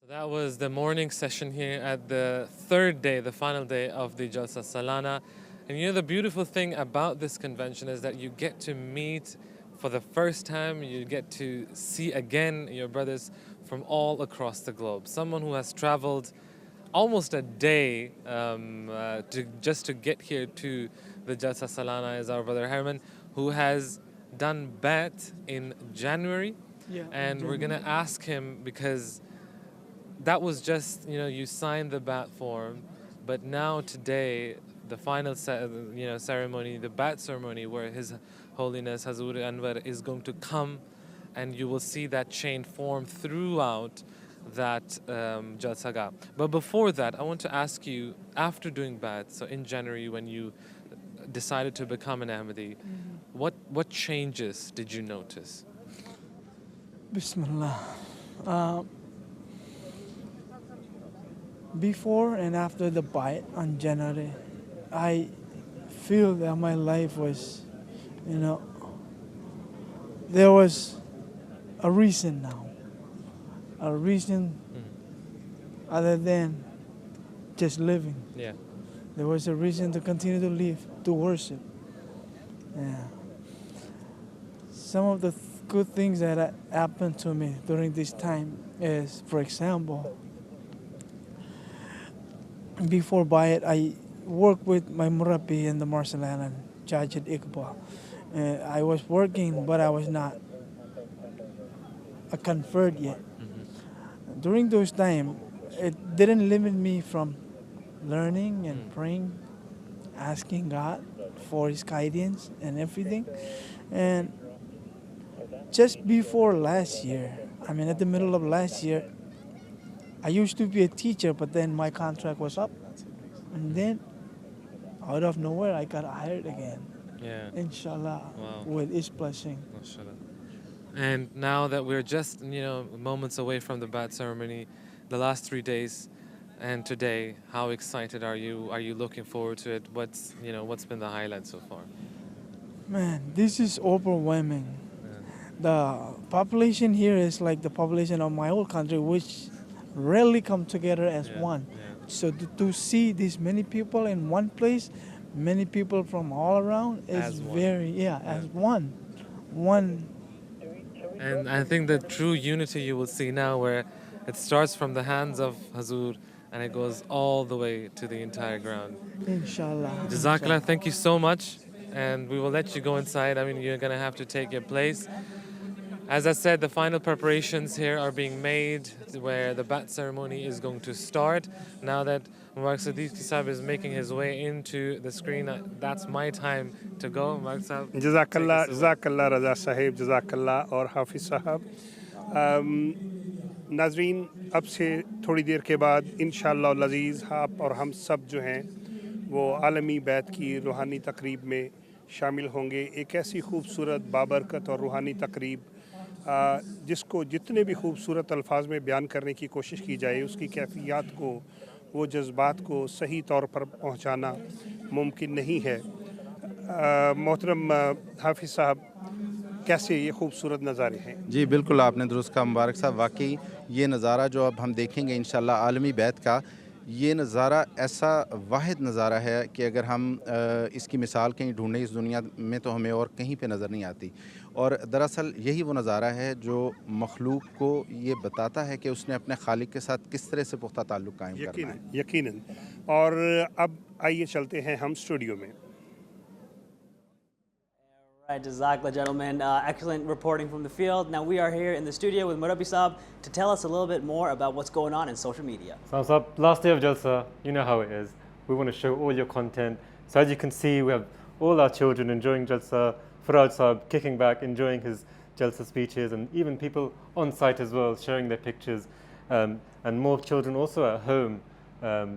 That was the morning session here at the third day, the final day of the Jalsa Salana. And the beautiful thing about this convention is that you get to meet for the first time, you get to see again your brothers from all across the globe. Someone who has traveled almost a day just to get here to the Jalsa Salana is our brother Herman, who has done Bai'at in January. Yeah, And we're going to ask him because that was just, you signed the Bai'at form, but now today, the final ceremony, the Bai'at ceremony, where His Holiness Hazur Anwar is going to come, and you will see that chain form throughout that Jalsa. But before that, I want to ask you, after doing Bai'at, so in January when you decided to become an Ahmadi, what changes did you notice? Bismillah. Before and after the Bai'at on January, I feel that my life was, there was a reason now. A reason other than just living. Yeah. There was a reason to continue to live, to worship. Yeah. Some of the good things that happened to me during this time is, for example, before Bai'at, I worked with my murabbi in the Marshall Island, Judge Iqbal. I was working, but I was not a convert yet. During those times, it didn't limit me from learning and praying, asking God for His guidance and everything. And just before last year, at the middle of last year, I used to be a teacher, but then my contract was up. And then, out of nowhere, I got hired again. Yeah. Inshallah, Wow. with His blessing. Mashallah. And now that we're just, moments away from the Bai'at ceremony, the last 3 days and today, how excited are you? Are you looking forward to it? What's been the highlight so far? Man, this is overwhelming. The population here is like the population of my old country, which rarely come together as one. Yeah. So to see this many people in one place, many people from all around is As one. as one. One. And I think the true unity you will see now, where it starts from the hands of Hazur and it goes all the way to the entire ground. Inshallah. Jazakallah, thank you so much. And we will let you go inside. You're going to have to take your place. As I said, the final preparations here are being made where the Bai'at ceremony is going to start. Now that Mubarak Siddiqui Sahib is making his way into the screen, that's my time to go. Mubarak Sahib. जज़ाकल्लाह रज़ा साहिब जज़ाकल्लाह और हाफिज़ साहब नाज़रीन अब से थोड़ी देर के बाद इंशाअल्लाह लज़ीज़ आप और हम सब जो हैं वो आलमी बैत की रूहानी तकरीब में शामिल होंगे। एक ऐसी खूबसूरत बाबरकत और रूहानी तकरीब जिसको जितने भी खूबसूरत अल्फाज में बयान करने की कोशिश की जाए उसकी कैफियत को वो जज्बात को सही तौर पर पहुंचाना मुमकिन नहीं है। मोहतरम हाफिज़ साहब, कैसे ये खूबसूरत नज़ारे हैं? जी बिल्कुल, आपने दुरुस्त कहा मुबारक साहब। वाकई ये नज़ारा जो अब हम देखेंगे इंशाल्लाह आलमी बैत का, ये नज़ारा ऐसा वाहिद नज़ारा है कि अगर हम इसकी मिसाल कहीं ढूंढें इस दुनिया में तो हमें और कहीं पे नज़र नहीं आती। और दरअसल यही वो नज़ारा है जो मखलूक को ये बताता है कि उसने अपने खालिक के साथ किस तरह से पुख्ता ताल्लुक़ कायम करना है। यकीनन। और अब आइए चलते हैं हम स्टूडियो में। Right, Jazakallah, gentlemen. Excellent reporting from the field. Now we are here in the studio with Murabbi Saab to tell us a little bit more about what's going on in social media. Saab, last day of Jalsa, you know how it is. We want to show all your content. So as you can see, we have all our children enjoying Jalsa. Faraj Saab kicking back, enjoying his Jalsa speeches, and even people on site as well, showing their pictures. And more children also at home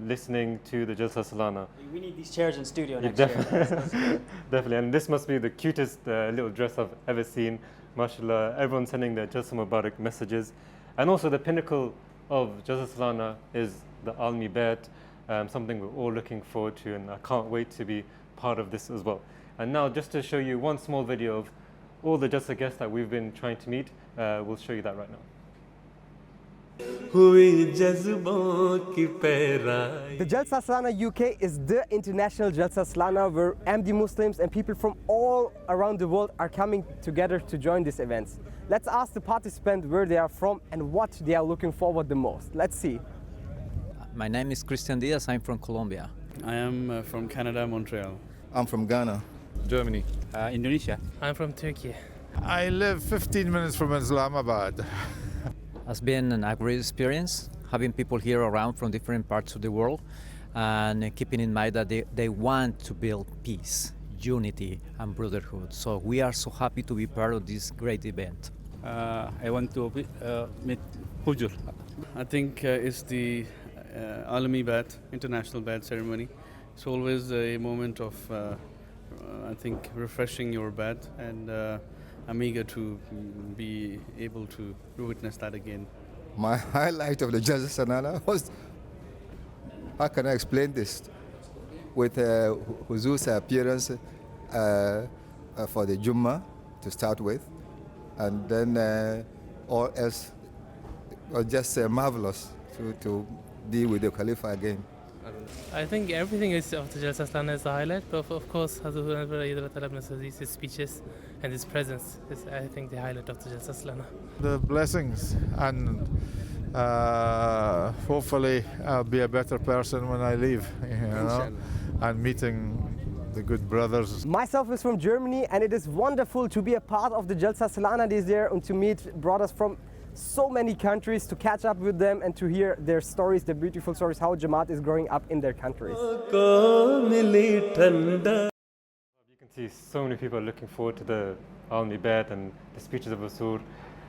listening to the Jalsa Salana. We need these chairs in studio next year. Definitely, and this must be the cutest little dress I've ever seen. MashaAllah, everyone's sending their Jalsa Mubarak messages. And also the pinnacle of Jalsa Salana is the Almi Bai'at, something we're all looking forward to, and I can't wait to be part of this as well. And now just to show you one small video of all the Jalsa guests that we've been trying to meet, we'll show you that right now. The Jalsa Salana UK is the international Jalsa Salana where MD Muslims and people from all around the world are coming together to join these events. Let's ask the participants where they are from and what they are looking forward the most. Let's see. My name is Christian Diaz. I'm from Colombia. I am from Canada, Montreal. I'm from Ghana. Germany. Indonesia. I'm from Turkey. I live 15 minutes from Islamabad. It's been a great experience having people here around from different parts of the world and keeping in mind that they want to build peace, unity and brotherhood. So we are so happy to be part of this great event. I want to meet Hujur. I think it's the Alami Bai'at, International Bai'at ceremony. It's always a moment of, I think, refreshing your Bai'at, and I'm eager to be able to witness that again. My highlight of the Jalsa Salana was, how can I explain this? With Huzur's appearance for the Jummah to start with, and then all else was just marvelous to deal with the Khalifa again. I think everything is of the Jalsa Salana is the highlight, but of course, his speeches and his presence is, I think, the highlight of the Jalsa Salana. The blessings, and hopefully I'll be a better person when I leave, and meeting the good brothers. Myself is from Germany, and it is wonderful to be a part of the Jalsa Salana this year and to meet brothers from so many countries, to catch up with them and to hear their stories, their beautiful stories, how Jamaat is growing up in their countries. You can see so many people are looking forward to the Alami Bai'at and the speeches of Huzur.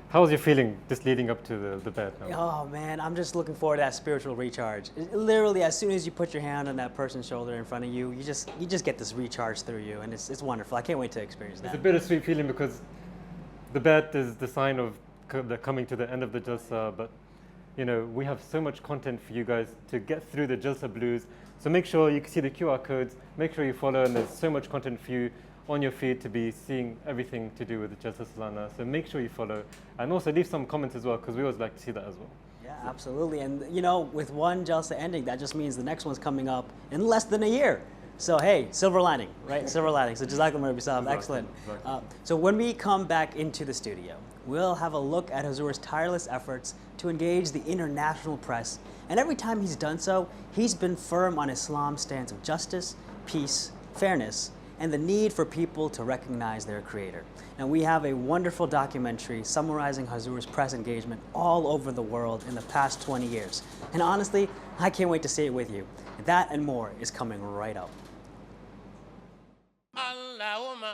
How's your feeling just leading up to the Bai'at now? Oh man, I'm just looking forward to that spiritual recharge. Literally, as soon as you put your hand on that person's shoulder in front of you, you just get this recharge through you, and it's wonderful. I can't wait to experience that. It's a bittersweet feeling because the Bai'at is the sign of the coming to the end of the Jalsa, but we have so much content for you guys to get through the Jalsa blues. So make sure you can see the QR codes, make sure you follow, and there's so much content for you on your feed to be seeing everything to do with the Jalsa Salana. So make sure you follow, and also leave some comments as well, because we always like to see that as well. Yeah, absolutely. And with one Jalsa ending, that just means the next one's coming up in less than a year. So hey, silver lining, right? Silver lining. So Jazakallah Rabbi, excellent. So when we come back into the studio, we'll have a look at Huzur's tireless efforts to engage the international press. And every time he's done so, he's been firm on Islam's stance of justice, peace, fairness, and the need for people to recognize their creator. And we have a wonderful documentary summarizing Huzur's press engagement all over the world in the past 20 years. And honestly, I can't wait to see it with you. That and more is coming right up.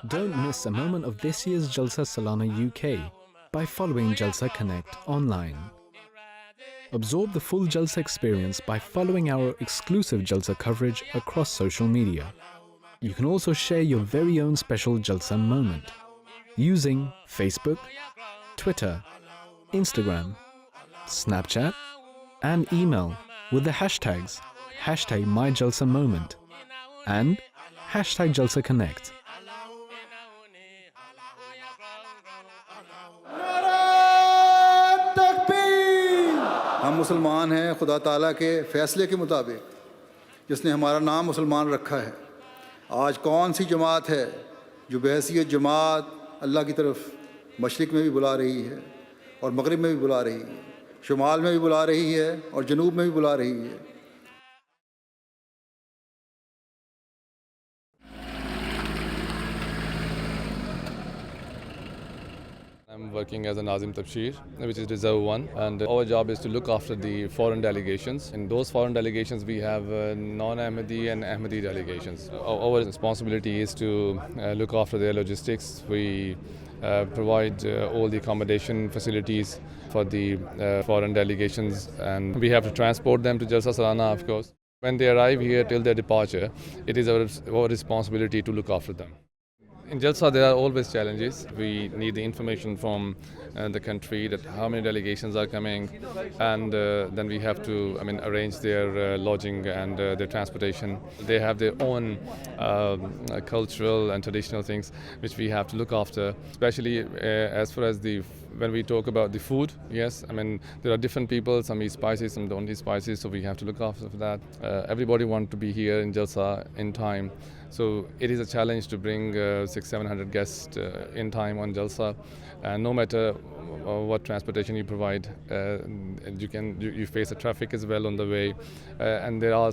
Don't miss a moment of this year's Jalsa Salana UK by following Jalsa Connect online. Absorb the full Jalsa experience by following our exclusive Jalsa coverage across social media. You can also share your very own special Jalsa moment using Facebook, Twitter, Instagram, Snapchat, and email with the hashtags #MyJalsaMoment and #JalsaConnect. हम मुसलमान हैं खुदा ताला के फ़ैसले के मुताबिक जिसने हमारा नाम मुसलमान रखा है। आज कौन सी जमात है जो बहैसियत जमात अल्लाह की तरफ मशरिक़ में भी बुला रही है और मगरिब में भी बुला रही है, शुमाल में भी बुला रही है और जनूब में भी बुला रही है। I'm working as a Nazim Tabshir, which is Reserve 1, and our job is to look after the foreign delegations. In those foreign delegations, we have non-Ahmadi and Ahmadi delegations. Our responsibility is to look after their logistics. We provide all the accommodation facilities for the foreign delegations, and we have to transport them to Jalsa Salana, of course. When they arrive here till their departure, it is our responsibility to look after them. In Jalsa, there are always challenges. We need the information from the country, that how many delegations are coming, and then we have to, arrange their lodging and their transportation. They have their own cultural and traditional things which we have to look after, especially as far as when we talk about the food. Yes, there are different people, some eat spicy, some don't eat spicy, so we have to look after that. Everybody wants to be here in Jalsa in time, so it is a challenge to bring 600-700 guests in time on Jalsa, and no matter what transportation you provide, you face the traffic as well on the way, and there are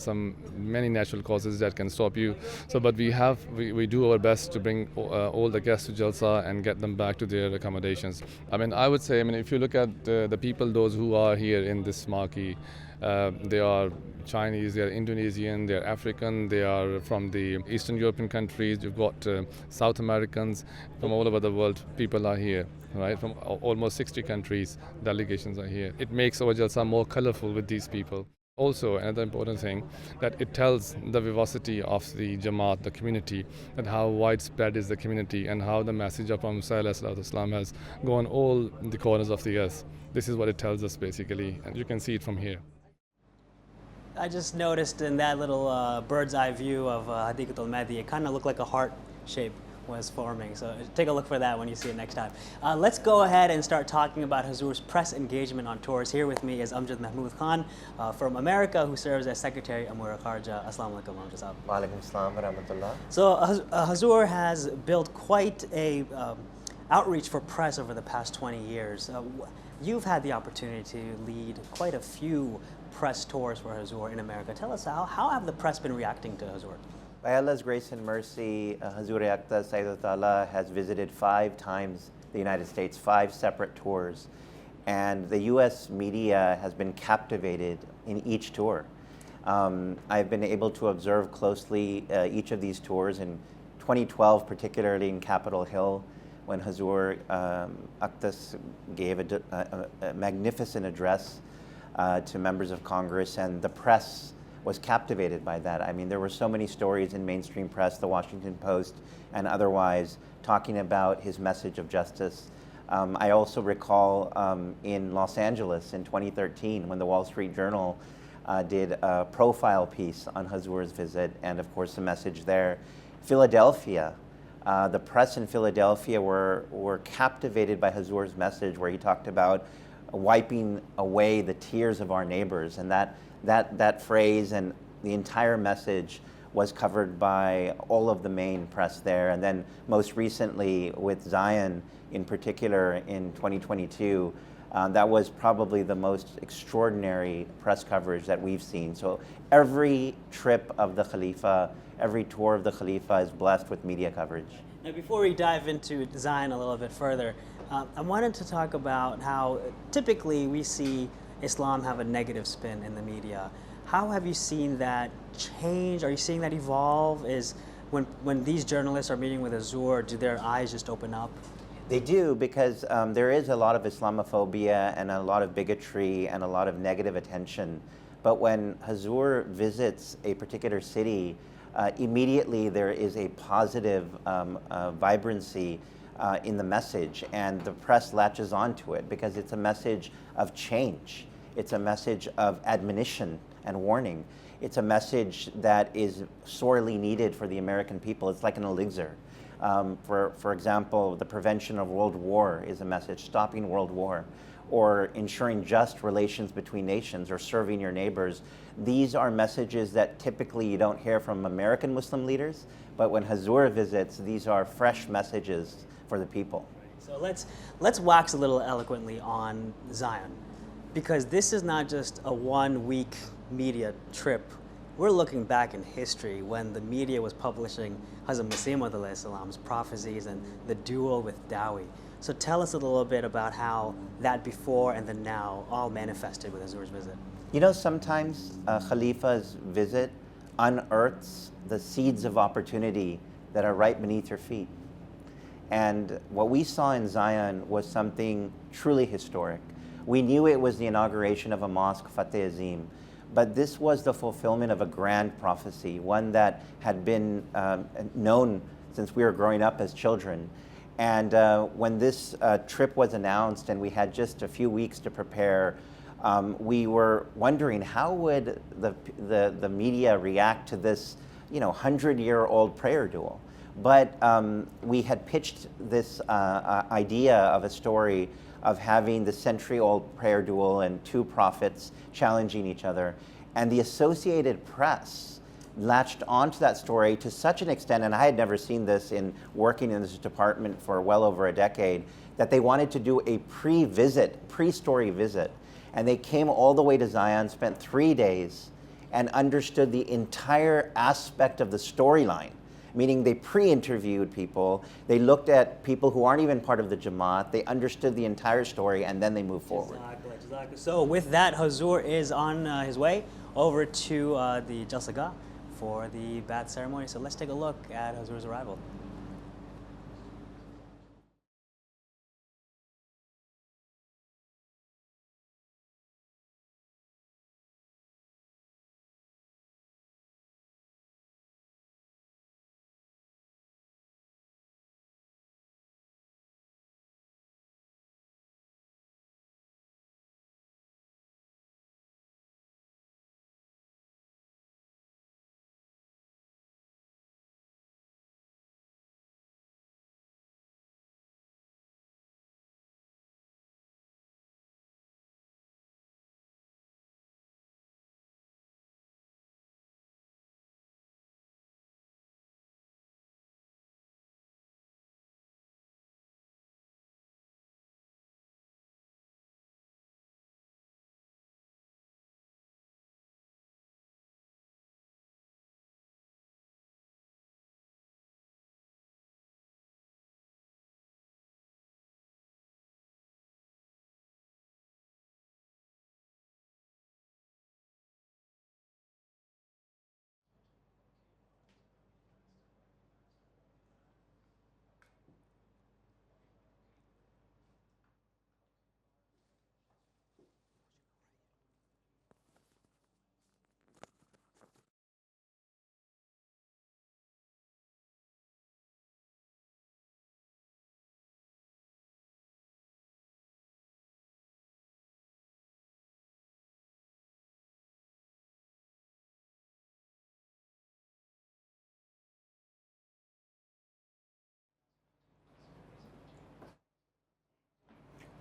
many natural causes that can stop you. So, but we do our best to bring all the guests to Jalsa and get them back to their accommodations. I would say, if you look at the people, those who are here in this marquee, they are Chinese, they are Indonesian, they are African, they are from the Eastern European countries. You've got South Americans from all over the world. People are here, right? From almost 60 countries, delegations are here. It makes our Jalsa more colorful with these people. Also, another important thing, that it tells the vivacity of the Jamaat, the community, and how widespread is the community, and how the message of Muhammad Islam has gone all the corners of the earth. This is what it tells us basically, and you can see it from here. I just noticed in that little bird's eye view of Hadeeqa-tul-Mahdi, it kind of looked like a heart shape was forming. So take a look for that when you see it next time. Let's go ahead and start talking about Hazur's press engagement on tours. Here with me is Amjad Mahmood Khan from America, who serves as Secretary Amur Kharja. Assalamu alaikum, Amjad Saab. Wa alaikum assalam wa rahmatullah. So Hazur has built quite a outreach for press over the past 20 years. You've had the opportunity to lead quite a few press tours for Hazur in America. Tell us, how have the press been reacting to Hazur? By Allah's grace and mercy, Hazur Aqta Sayyid Ta'ala has visited 5 times the United States, 5 separate tours. And the US media has been captivated in each tour. I've been able to observe closely each of these tours. In 2012, particularly in Capitol Hill, when Hazur Aqtas gave a magnificent address to members of Congress, and the press was captivated by that. There were so many stories in mainstream press, the Washington Post and otherwise, talking about his message of justice. I also recall in Los Angeles in 2013, when the Wall Street Journal did a profile piece on Hazur's visit, and of course the message there. Philadelphia, the press in Philadelphia were captivated by Hazur's message, where he talked about wiping away the tears of our neighbors, and that phrase and the entire message was covered by all of the main press there. And then most recently with Zion in particular in 2022, that was probably the most extraordinary press coverage that we've seen. So every trip of the Khalifa, every tour of the Khalifa is blessed with media coverage. Now, before we dive into Zion a little bit further, I wanted to talk about how typically we see Islam have a negative spin in the media. How have you seen that change? Are you seeing that evolve? Is when these journalists are meeting with Hazur, do their eyes just open up? They do, because there is a lot of Islamophobia and a lot of bigotry and a lot of negative attention. But when Hazur visits a particular city, immediately there is a positive vibrancy in the message, and the press latches onto it because it's a message of change. It's a message of admonition and warning. It's a message that is sorely needed for the American people. It's like an elixir. For example, the prevention of world war is a message, stopping world war, or ensuring just relations between nations, or serving your neighbors. These are messages that typically you don't hear from American Muslim leaders, but when Hazur visits, these are fresh messages for the people. So let's wax a little eloquently on Zion, because this is not just a one-week media trip. We're looking back in history when the media was publishing Hazrat Masih Maud prophecies and the duel with Dawi. So tell us a little bit about how that before and the now all manifested with Hazur's visit. You know, sometimes Khalifa's visit unearths the seeds of opportunity that are right beneath your feet. And what we saw in Zion was something truly historic. We knew it was the inauguration of a mosque, Fateh Azim, but this was the fulfillment of a grand prophecy, one that had been known since we were growing up as children. And when this trip was announced and we had just a few weeks to prepare, we were wondering how would the media react to this, 100-year-old prayer duel. But we had pitched this idea of a story of having the century-old prayer duel and two prophets challenging each other. And the Associated Press latched onto that story to such an extent, and I had never seen this in working in this department for well over a decade, that they wanted to do a pre-story visit. And they came all the way to Zion, spent 3 days, and understood the entire aspect of the storyline. Meaning they pre-interviewed people, they looked at people who aren't even part of the Jamaat, they understood the entire story, and then they moved forward. Exactly. So with that, Hazur is on his way over to the Jalsa Gah for the Bai'at ceremony. So let's take a look at Hazur's arrival.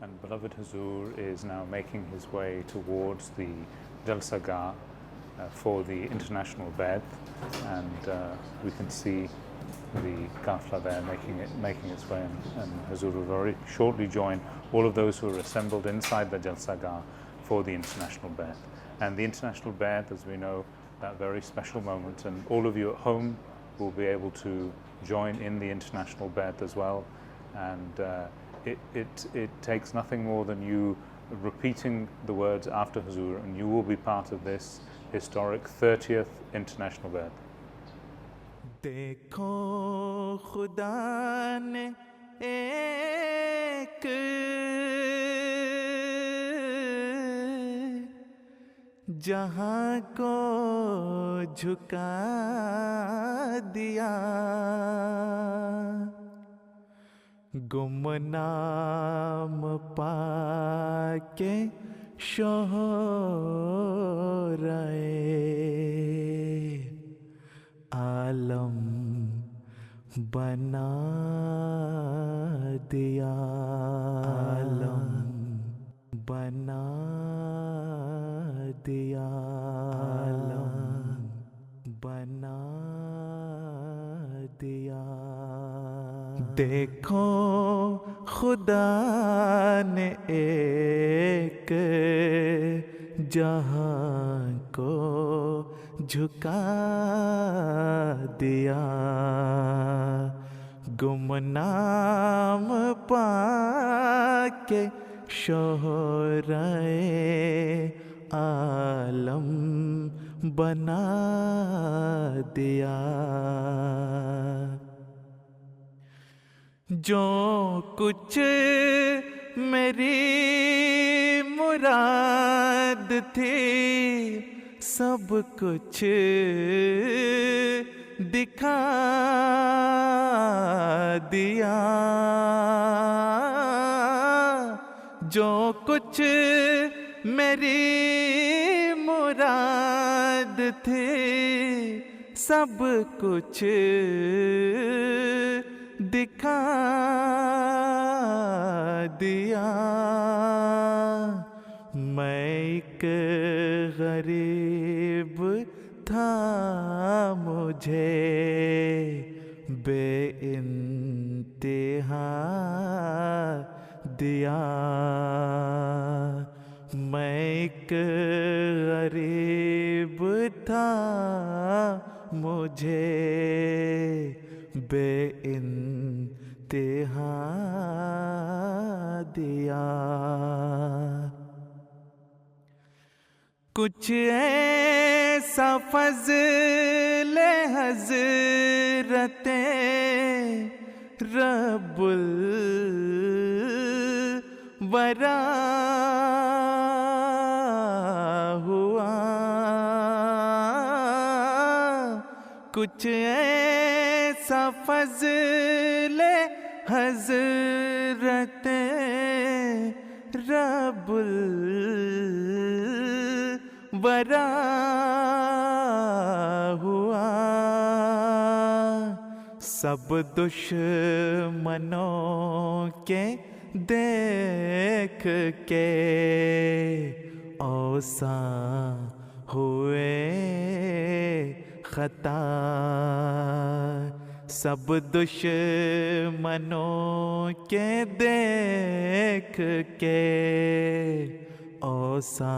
And beloved Hazur is now making his way towards the Jalsa Gah for the international Bai'at, and we can see the Qafla there making its way, and Hazur will very shortly join all of those who are assembled inside the Jalsa Gah for the international Bai'at. And the international Bai'at, as we know, that very special moment, and all of you at home will be able to join in the international Bai'at as well. And it takes nothing more than you repeating the words after Hazur, and you will be part of this historic 30th international Bai'at. देखो खुदा ने एक जहां को झुका दिया गुमनाम पाके शोहराए आलम बना दिया आलम बना दिया आलम बना दिया देखो खुदा ने एक जहां को झुका दिया गुमनाम पाके शोहराए आलम बना दिया जो कुछ मेरी मुराद थी सब कुछ दिखा दिया जो कुछ मेरी मुराद थी सब कुछ दिखा दिया मैं एक गरीब था मुझे बेइंतहा दिया मैं एक गरीब था मुझे बेइंतहा दिया कुछ ऐसा फज़ल हज़रते रब्बुल वरा हुआ कुछ ऐसा फज़ल हज़रते रब्बुल वरा हुआ सब दुश्मनों के देख के औसा हुए खता सब दुश्मनों के देख के औसा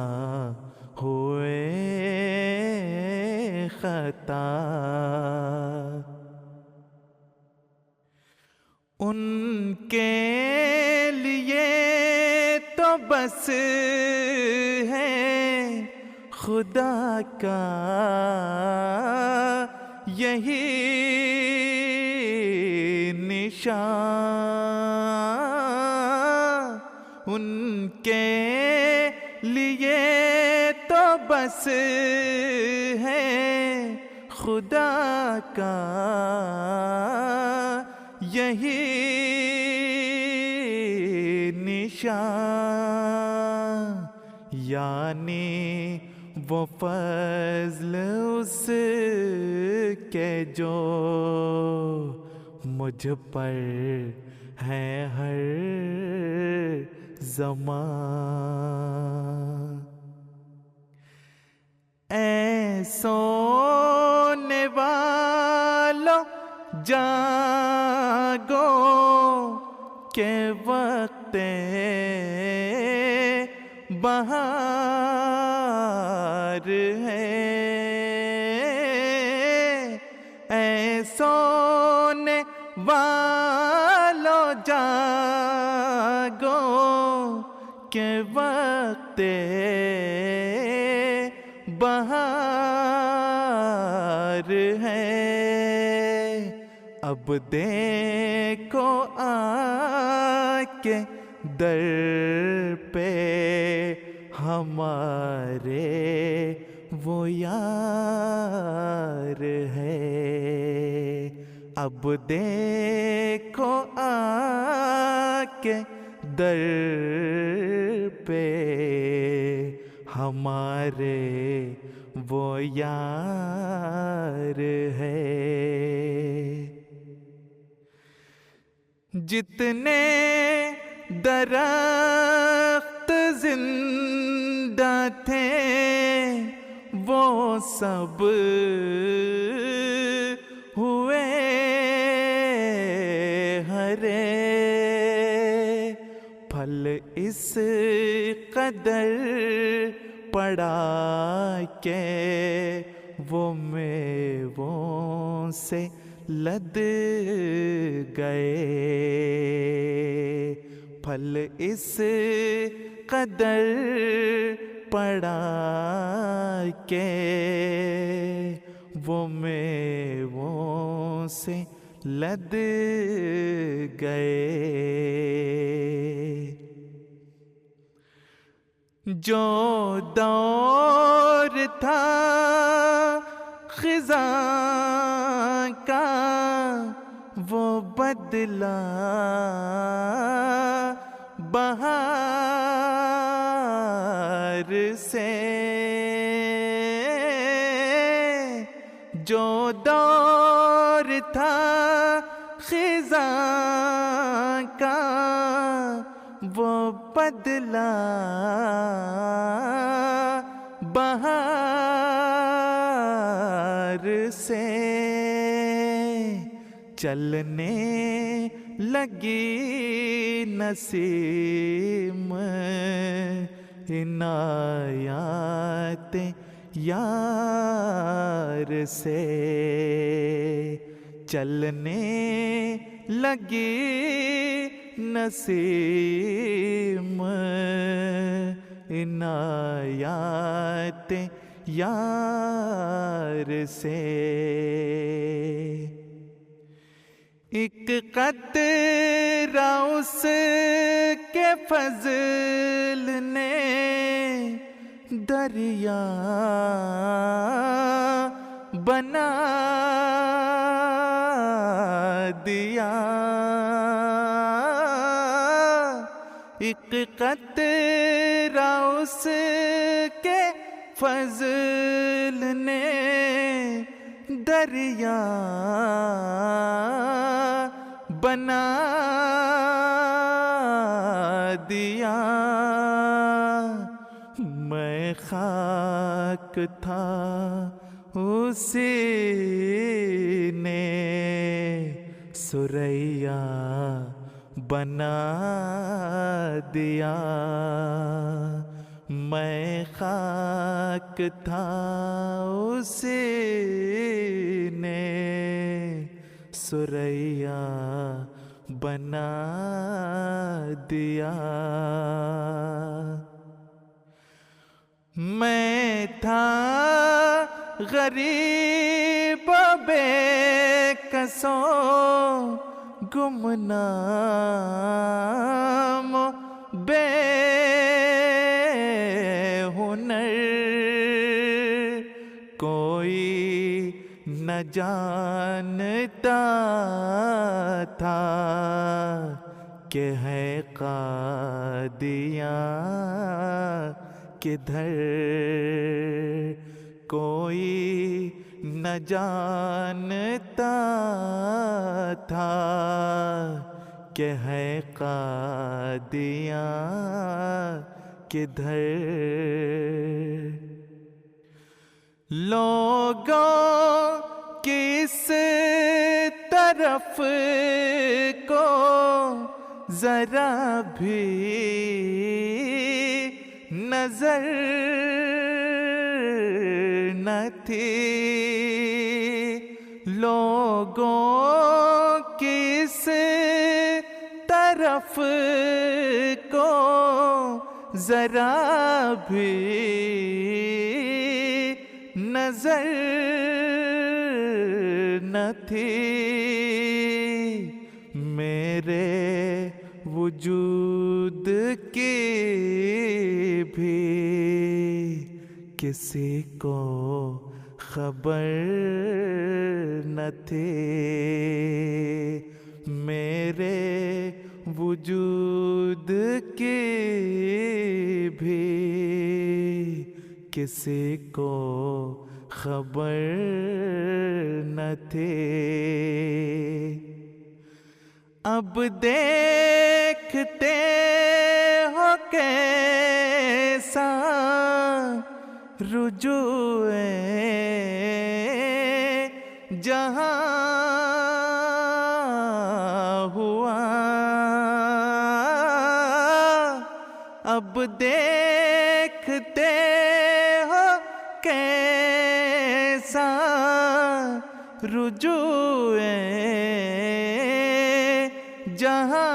हुए खता उनके लिए तो बस है खुदा का यही निशान उनके लिए तो बस है खुदा का यही निशान यानी वो फज़ल उसके जो मुझ पर है हर ज़मान ऐ सोने वालों जागो के वक्त बहार है ऐ सोने वालों जागो के वक्त बहार है अब देखो आके दर पे हमारे वो यार है अब देखो आके दर पे हमारे वो यार है जितने दरख्त जिंदा थे वो सब हुए हरे फल इस कदर पड़ा के वो मेवों से लद गए फल इस कदर पड़ा के वो मेवों से लद गए जो दौर था خزاں کا وہ بدلا بہار سے جو دور تھا خزاں کا وہ بدلا بہار سے چلنے لگی نسیم عنایات یار سے چلنے لگی نسیم عنایات یار سے ایک قطرہ اس کے فضل نے دریا بنا دیا ایک قطرہ اس کے فضل نے دریا بنا دیا میں خاک تھا اسی نے سریا بنا دیا میں خاک تھا اسی نے سریا بنا دیا میں تھا غریب بے کسو گمنام بے ہنر کوئی نہ جانتا تھا کہ ہے قادیاں کدھر کوئی نہ جانتا تھا کہ ہے قادیاں کدھر لوگوں کس طرف کو ذرا بھی نظر نہ تھی لوگوں کس طرف کو ذرا بھی نظر نہ تھی میرے وجود کی بھی کسی کو خبر نہ تھی میرے وجود کی بھی کسی کو خبر نہ تھی اب دیکھتے ہو کیسا رجوع جہاں ہوا اب دیکھتے ہو کیسا رجوع جہاں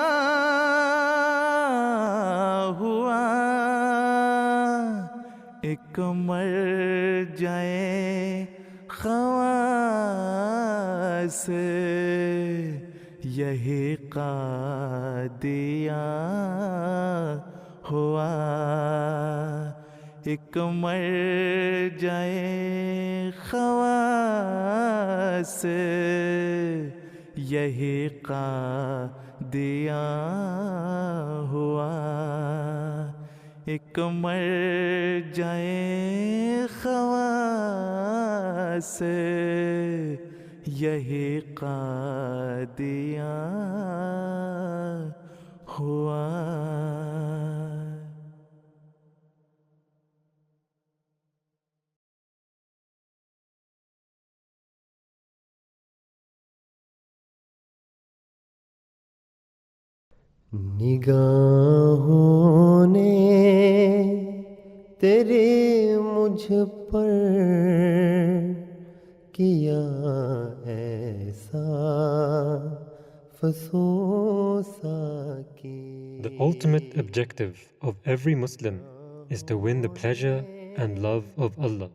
ہوا ایک مر جائے خواص یہی قادیاں ہوا एक मर जाए ख्वास यही कादिया हुआ एक मर जाए ख्वास यही कादिया हुआ निगाहों ने तेरे मुझ पर किया ऐसा फसोसा की The ultimate objective of every Muslim is to win the pleasure and love of Allah.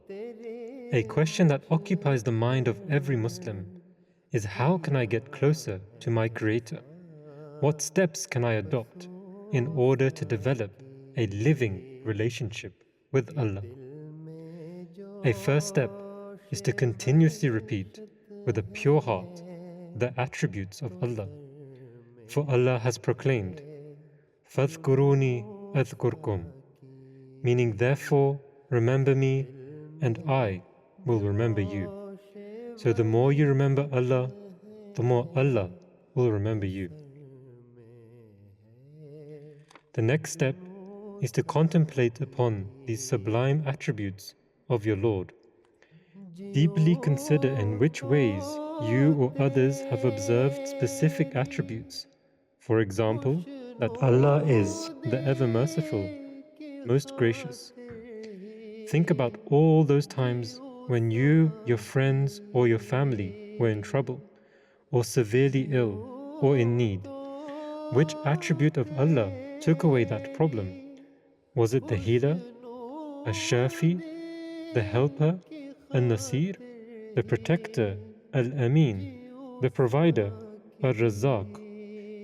A question that occupies the mind of every Muslim is, how can I get closer to my Creator? What steps can I adopt in order to develop a living relationship with Allah? A first step is to continuously repeat with a pure heart the attributes of Allah. For Allah has proclaimed, فَاذْكُرُونِي أَذْكُرْكُمْ, meaning, therefore, remember me and I will remember you. So the more you remember Allah, the more Allah will remember you. The next step is to contemplate upon these sublime attributes of your Lord. Deeply consider in which ways you or others have observed specific attributes. For example, that Allah is the ever merciful, most gracious. Think about all those times when you, your friends, or your family were in trouble, or severely ill, or in need. Which attribute of Allah took away that problem? Was it the healer, Ash-Shafi, the helper, An-Nasir, the protector, Al-Amin, the provider, Ar-Razzaq?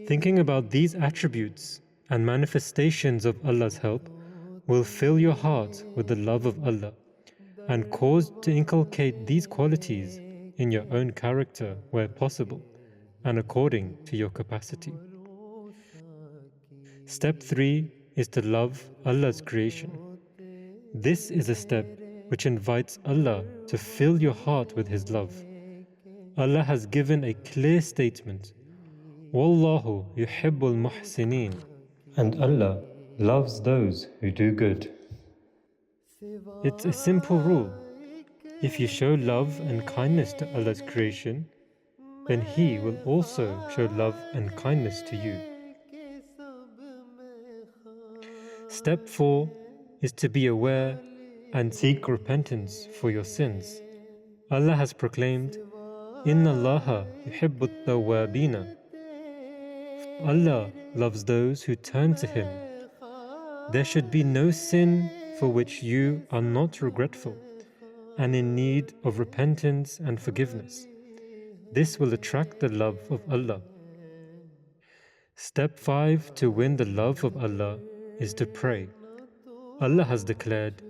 Thinking about these attributes and manifestations of Allah's help will fill your heart with the love of Allah and cause to inculcate these qualities in your own character where possible and according to your capacity. Step 3 is to love Allah's creation. This is a step which invites Allah to fill your heart with His love. Allah has given a clear statement, Wallahu yuhibbul muhsineen, and Allah loves those who do good. It's a simple rule. If you show love and kindness to Allah's creation, then He will also show love and kindness to you. Step 4 is to be aware and seek repentance for your sins. Allah has proclaimed, Inna Allaha yuhibbut tawwabina. Allah loves those who turn to Him. There should be no sin for which you are not regretful and in need of repentance and forgiveness. This will attract the love of Allah. Step 5 to win the love of Allah is to pray. Allah has declared,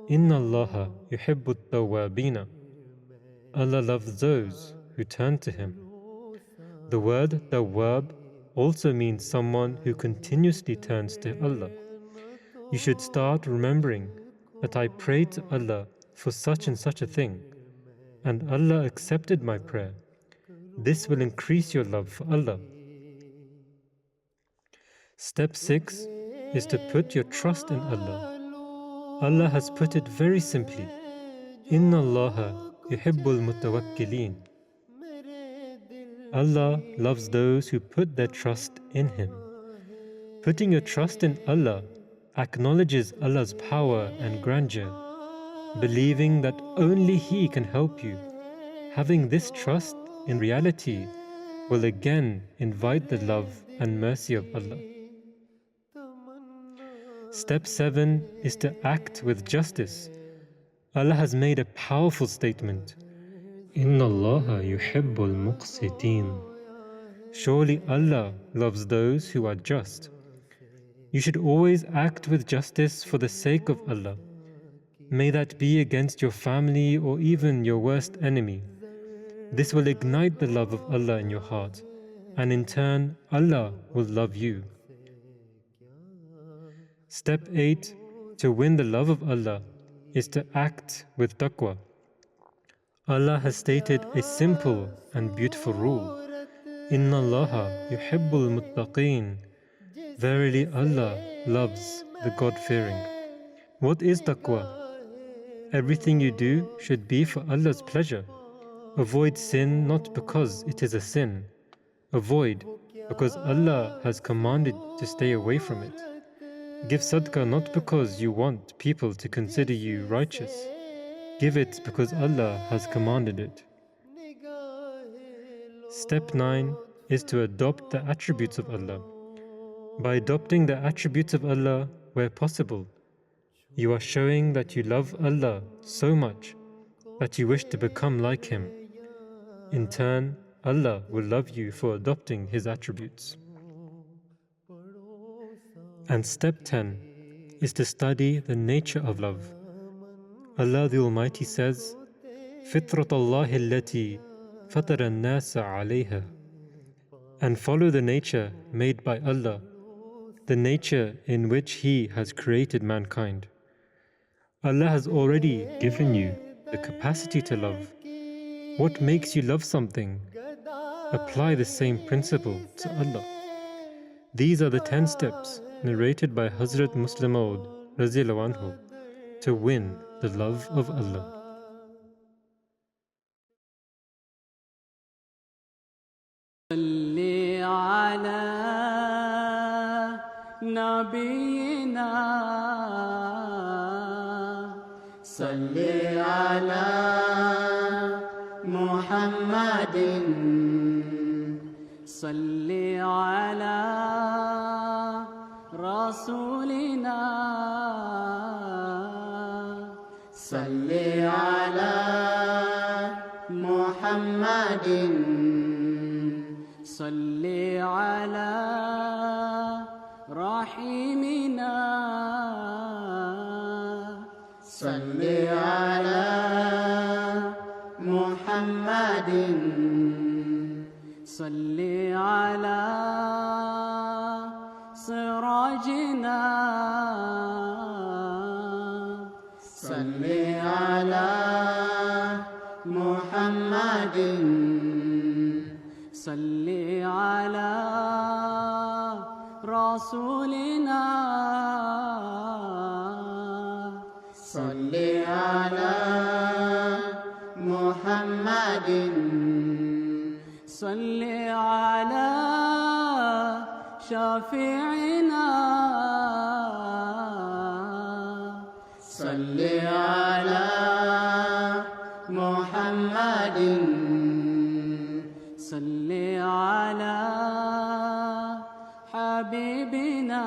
Inna Allaha yuhibbut tawwabina. Allah loves those who turn to Him. The word tawwab also means someone who continuously turns to Allah. You should start remembering that I prayed to Allah for such and such a thing, and Allah accepted my prayer. This will increase your love for Allah. Step 6 is to put your trust in Allah. Allah has put it very simply, Inna Allaha yuhibbul mutawakkilin. Allah loves those who put their trust in Him. Putting your trust in Allah acknowledges Allah's power and grandeur, believing that only He can help you. Having this trust in reality will again invite the love and mercy of Allah. Step 7 is to act with justice. Allah has made a powerful statement, Inna Allaha yuhibbul muqsiteen. Surely Allah loves those who are just. You should always act with justice for the sake of Allah. May that be against your family or even your worst enemy. This will ignite the love of Allah in your heart, and in turn, Allah will love you. Step 8, to win the love of Allah, is to act with taqwa. Allah has stated a simple and beautiful rule. Inna Allaha yuhibbul muttaqeen. Verily Allah loves the God-fearing. What is taqwa? Everything you do should be for Allah's pleasure. Avoid sin not because it is a sin. Avoid because Allah has commanded to stay away from it. Give sadaqah not because you want people to consider you righteous. Give it because Allah has commanded it. Step 9 is to adopt the attributes of Allah. By adopting the attributes of Allah where possible, you are showing that you love Allah so much that you wish to become like Him. In turn, Allah will love you for adopting His attributes. And step 10 is to study the nature of love. Allah the Almighty says, فِطْرَةَ اللَّهِ الَّتِي فَطَرَ النَّاسَ عَلَيْهَا, and follow the nature made by Allah, the nature in which He has created mankind. Allah has already given you the capacity to love. What makes you love something? Apply the same principle to Allah. These are the 10 steps narrated by Hazrat Muslim Maud Raziyallahu Anhu to win the love of Allah. صلي على نبينا صلي على محمد صلي على رسولنا صلي على محمد صلي على رحيمنا صلي على محمد صلي على سراجنا صلي على محمد صلي على رسولنا صلي على محمد صلي على شفيعنا صلي على محمد صلي على حبيبنا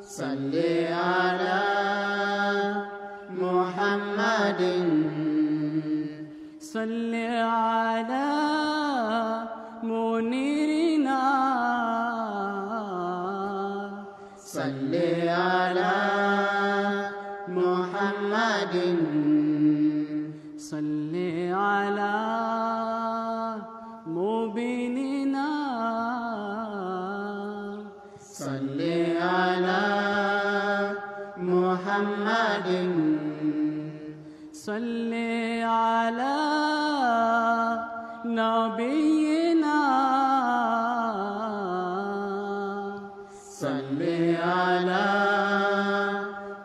صلي على محمد صلي على منيرنا صلي على محمد صلي على مبيننا صلي على محمد صلي على نبينا صلي على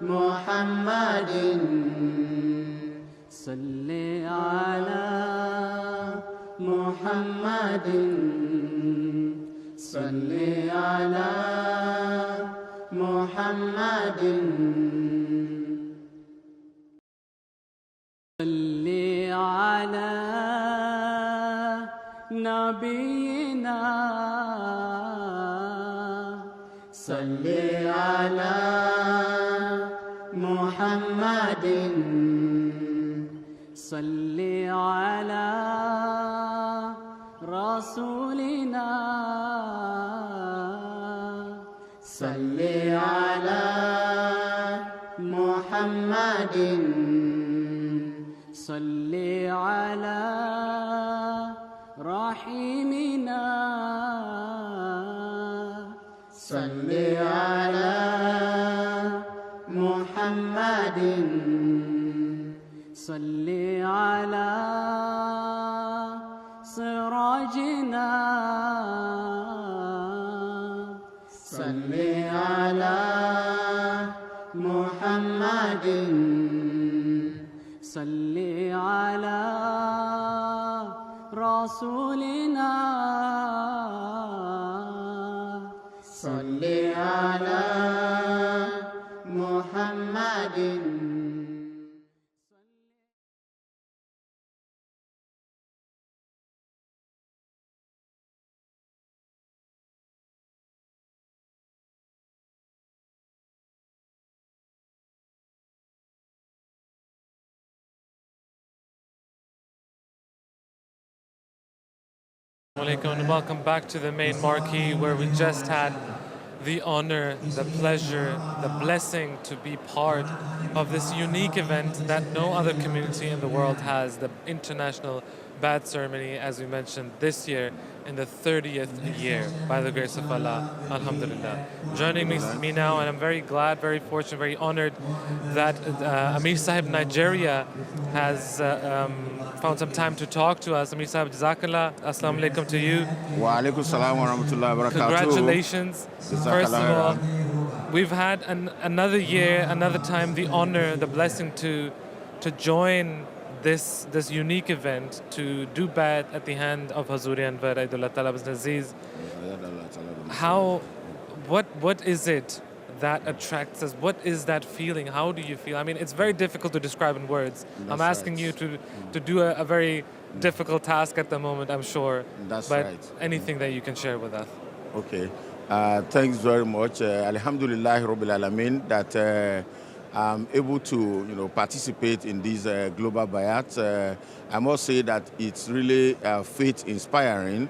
محمد صلي على محمد صلي على محمد صلي على نبينا صلي على محمد صلي على رسولنا صلي على محمد صل على رحيمنا صل على محمد صل على سراجنا صل على محمد صل على رسولنا صل على محمد. And welcome back to the main marquee, where we just had the honor, the pleasure, the blessing to be part of this unique event that no other community in the world has, the International Bai'at Ceremony, as we mentioned, this year in the 30th year, by the grace of Allah, alhamdulillah. Joining me now, and I'm very glad, very fortunate, very honored that Amir Sahib Nigeria has found some time to talk to us. Amir Sahib, Jazakallah, Assalamu alaikum to you. Wa alaikum salam wa rahmatullahi wa barakatuh. Congratulations. First of all, we've had another year, another time, the honor, the blessing to join this unique event, to do Bai'at at the hand of Hazuri Anwar Aidullah Ta'ala Aziz. What is it that attracts us? What is that feeling? How do you feel? I mean, it's very difficult to describe in words. I'm asking you to do a very difficult task at the moment, I'm sure. That's but right. Anything that you can share with us. Okay. Thanks very much. Alhamdulillah Rabbil Alameen that I'm able to participate in this global Bai'at. I must say that it's really faith inspiring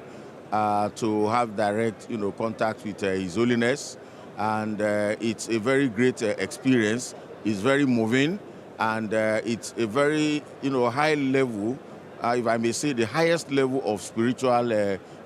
to have direct contact with His Holiness, and it's a very great experience. It's very moving, and it's a very high level, if I may say, the highest level of spiritual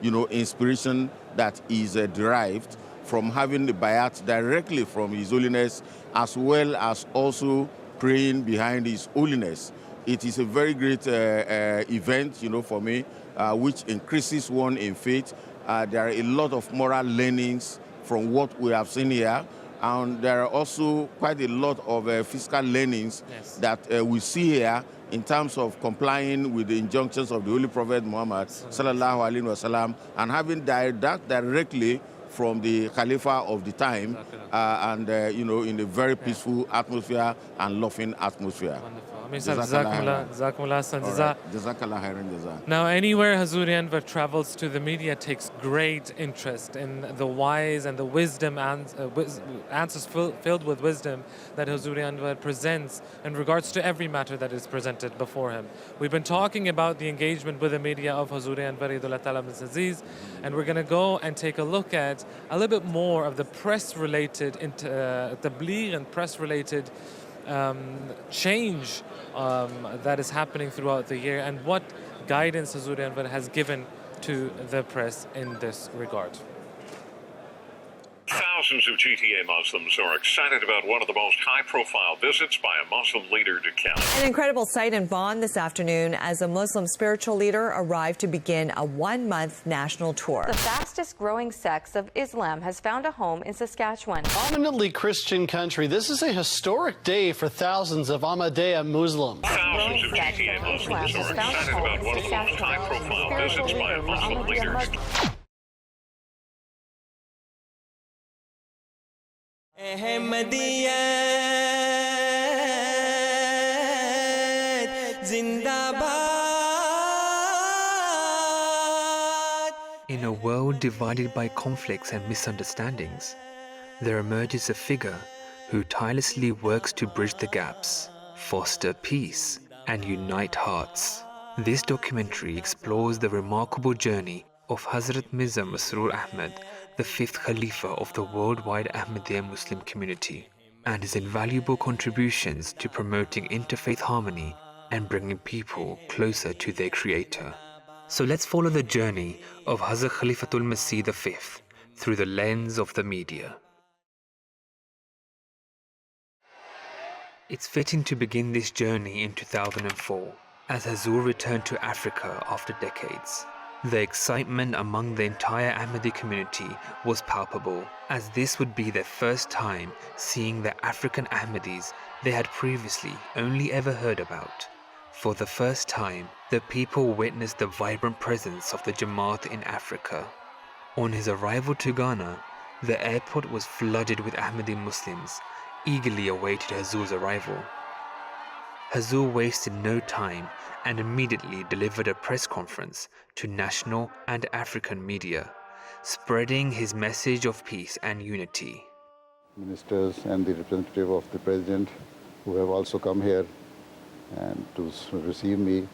inspiration that is derived from having the Bai'at directly from His Holiness, as well as also praying behind His Holiness. It is a very great event, for me, which increases one in faith. There are a lot of moral learnings from what we have seen here, and there are also quite a lot of physical learnings that we see here in terms of complying with the injunctions of the Holy Prophet Muhammad sallallahu alaihi wasallam, and having that directly from the Khalifa of the time, and in a very peaceful atmosphere and loving atmosphere. Now, anywhere Hazuri Anwar travels to, the media takes great interest in the wise and the wisdom and answers filled with wisdom that Hazuri Anwar presents in regards to every matter that is presented before him. We've been talking about the engagement with the media of Hazuri Anwar Aidullah Ta'ala Aziz, and we're going to go and take a look at a little bit more of the press-related tabligh and press-related change that is happening throughout the year, and what guidance Hazuri Anwar has given to the press in this regard. Thousands of GTA Muslims are excited about one of the most high-profile visits by a Muslim leader to Canada. An incredible sight in Bonn this afternoon as a Muslim spiritual leader arrived to begin a one-month national tour. The fastest growing sect of Islam has found a home in Saskatchewan. Prominently Christian country, this is a historic day for thousands of Ahmadiyya Muslims. Thousands of GTA Muslims are excited about one of the most high-profile visits by a Muslim leader to Ahmadiyat Zindabad. In a world divided by conflicts and misunderstandings, there emerges a figure who tirelessly works to bridge the gaps, foster peace, and unite hearts. This documentary explores the remarkable journey of Hazrat Mirza Masroor Ahmad, the fifth Khalifa of the worldwide Ahmadiyya Muslim community. and his invaluable contributions to promoting interfaith harmony and bringing people closer to their Creator. So let's follow the journey of Hazrat Khalifatul-Masih V through the lens of the media. It's fitting to begin this journey in 2004, as Hazur returned to Africa after decades. The excitement among the entire Ahmadi community was palpable, as this would be their first time seeing the African Ahmadis they had previously only ever heard about. For the first time, the people witnessed the vibrant presence of the Jamaat in Africa. On his arrival to Ghana, the airport was flooded with Ahmadi Muslims, eagerly awaited Hazur's arrival. Hazur wasted no time and immediately delivered a press conference to national and African media, spreading his message of peace and unity. Ministers and the representative of the President who have also come here and to receive me,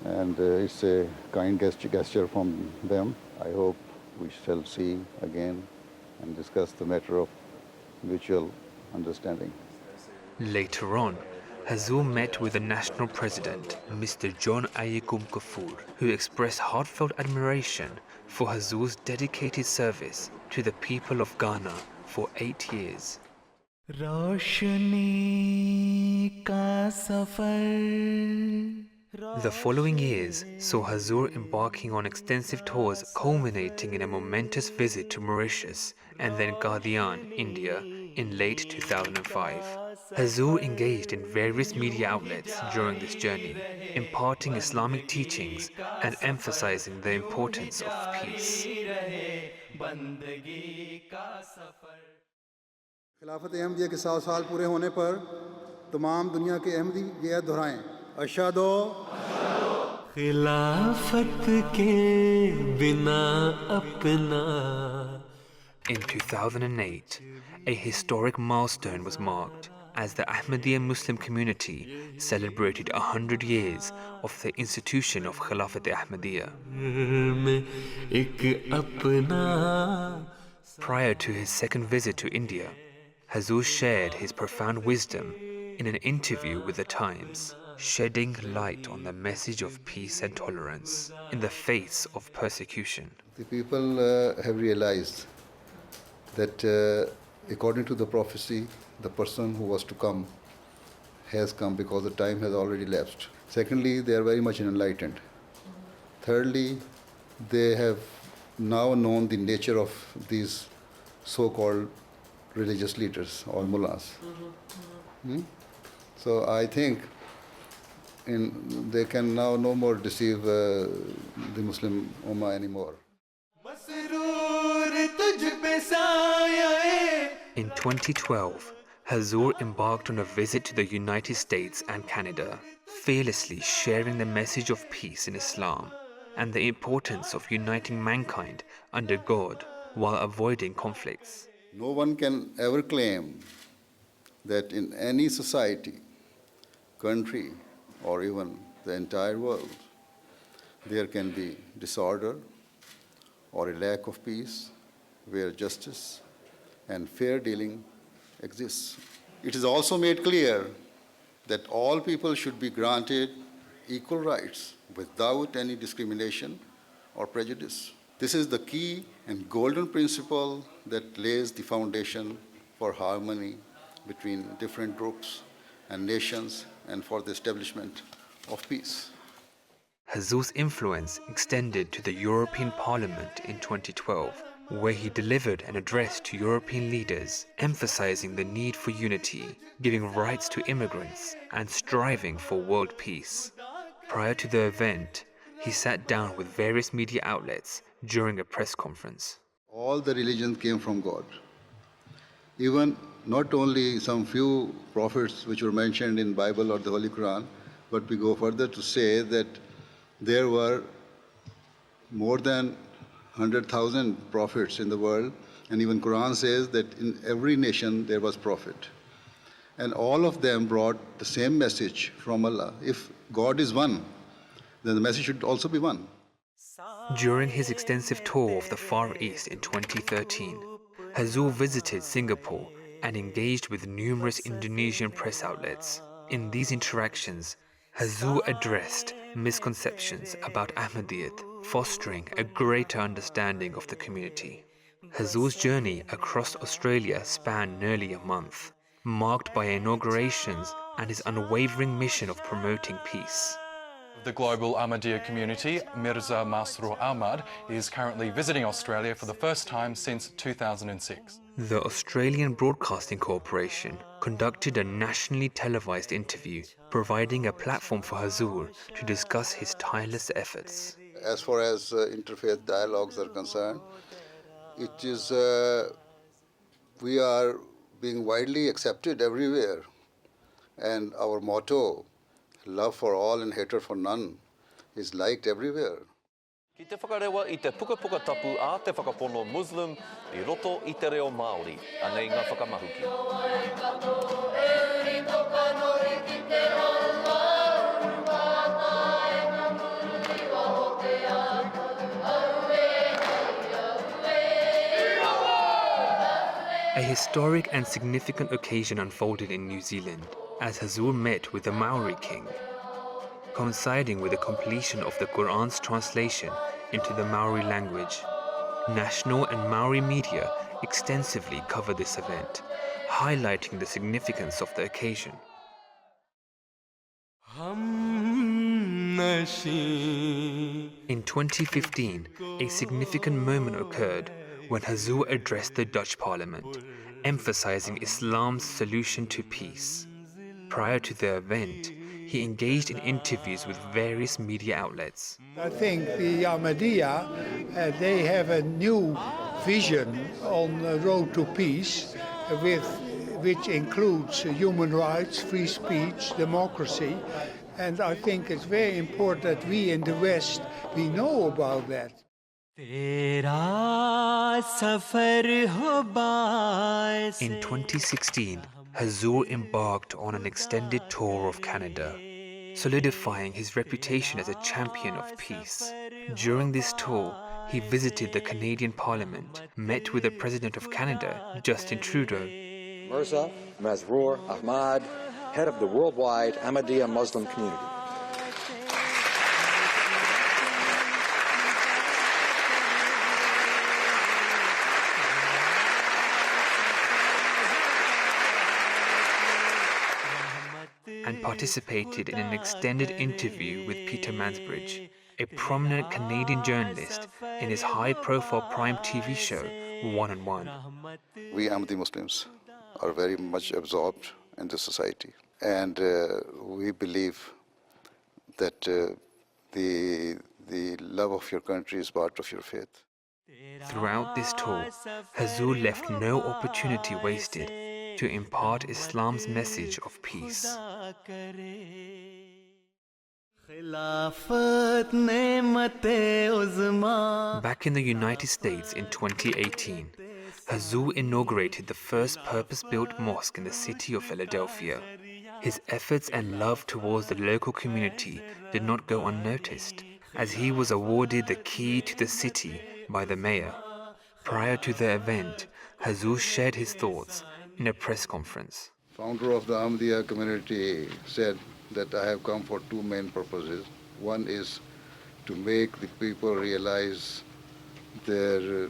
and it's a kind gesture from them. I hope we shall see again and discuss the matter of mutual understanding. Later on, Hazur met with the national president, Mr. John Ayakum Kafur, who expressed heartfelt admiration for Hazur's dedicated service to the people of Ghana for 8 years. The following years saw Hazur embarking on extensive tours culminating in a momentous visit to Mauritius and then Qadian, India in late 2005. Hazur engaged in various media outlets during this journey, imparting Islamic teachings and emphasizing the importance of peace. खिलाफत अहमदिया के 100 साल पूरे होने पर तमाम दुनिया के अहमदी ये दोहराएं अशहदो खिलाफत के बिना अपना. In 2008, a historic milestone was marked as the Ahmadiyya Muslim community celebrated 100 years of the institution of Khilafat Ahmadiyya. Prior to his second visit to India, Hazur shared his profound wisdom in an interview with The Times, shedding light on the message of peace and tolerance in the face of persecution. The people have realized that according to the prophecy, the person who was to come has come because the time has already lapsed. Secondly, they are very much enlightened. Thirdly, they have now known the nature of these so-called religious leaders or mullahs. So I think they can now no more deceive the Muslim Ummah anymore. In 2012, Hazur embarked on a visit to the United States and Canada, fearlessly sharing the message of peace in Islam and the importance of uniting mankind under God while avoiding conflicts. No one can ever claim that in any society, country, or even the entire world, there can be disorder or a lack of peace where justice and fair dealing exists. It is also made clear that all people should be granted equal rights without any discrimination or prejudice. This is the key and golden principle that lays the foundation for harmony between different groups and nations and for the establishment of peace. Hazur's influence extended to the European Parliament in 2012, where he delivered an address to European leaders emphasizing the need for unity, giving rights to immigrants, and striving for world peace. Prior to the event, he sat down with various media outlets during a press conference. All the religions came from God. Even not only some few prophets which were mentioned in Bible or the Holy Quran, but we go further to say that there were more than 100,000 prophets in the world, and even Quran says that in every nation there was prophet. And all of them brought the same message from Allah. If God is one, then the message should also be one. During his extensive tour of the Far East in 2013, Hazur visited Singapore and engaged with numerous Indonesian press outlets. In these interactions, Hazur addressed misconceptions about Ahmadiyyat, fostering a greater understanding of the community. Hazur's journey across Australia spanned nearly a month, marked by inaugurations and his unwavering mission of promoting peace. The global Ahmadiyya community, Mirza Masroor Ahmad, is currently visiting Australia for the first time since 2006. The Australian Broadcasting Corporation conducted a nationally televised interview, providing a platform for Hazur to discuss his tireless efforts. As far as interfaith dialogues are concerned, it is, we are being widely accepted everywhere. And our motto, love for all and hatred for none, is liked everywhere. Ki te whakarewa I te puka tapu a te whakapono Muslim I roto I te reo Māori, anei ngā whakamahuki. A historic and significant occasion unfolded in New Zealand as Hazur met with the Maori king. Coinciding with the completion of the Quran's translation into the Maori language, national and Maori media extensively covered this event, highlighting the significance of the occasion. In 2015, a significant moment occurred when Hazur addressed the Dutch Parliament, emphasizing Islam's solution to peace. Prior to the event, he engaged in interviews with various media outlets. I think the Ahmadiyya, they have a new vision on the road to peace, which includes human rights, free speech, democracy. And I think it's very important that we in the West, we know about that. In 2016, Hazur embarked on an extended tour of Canada, solidifying his reputation as a champion of peace. During this tour, he visited the Canadian Parliament, met with the President of Canada, Justin Trudeau. Mirza Masroor Ahmad, head of the worldwide Ahmadiyya Muslim community. And participated in an extended interview with Peter Mansbridge, a prominent Canadian journalist, in his high-profile Prime TV show, One-on-One. We Ahmadi Muslims are very much absorbed in the society, and we believe that the love of your country is part of your faith. Throughout this tour, Hazur left no opportunity wasted to impart Islam's message of peace. Back in the United States in 2018, Hazur inaugurated the first purpose-built mosque in the city of Philadelphia. His efforts and love towards the local community did not go unnoticed, as he was awarded the key to the city by the mayor. Prior to the event, Hazur shared his thoughts in a press conference. Founder of the Ahmadiyya community said that I have come for two main purposes. One is to make the people realize their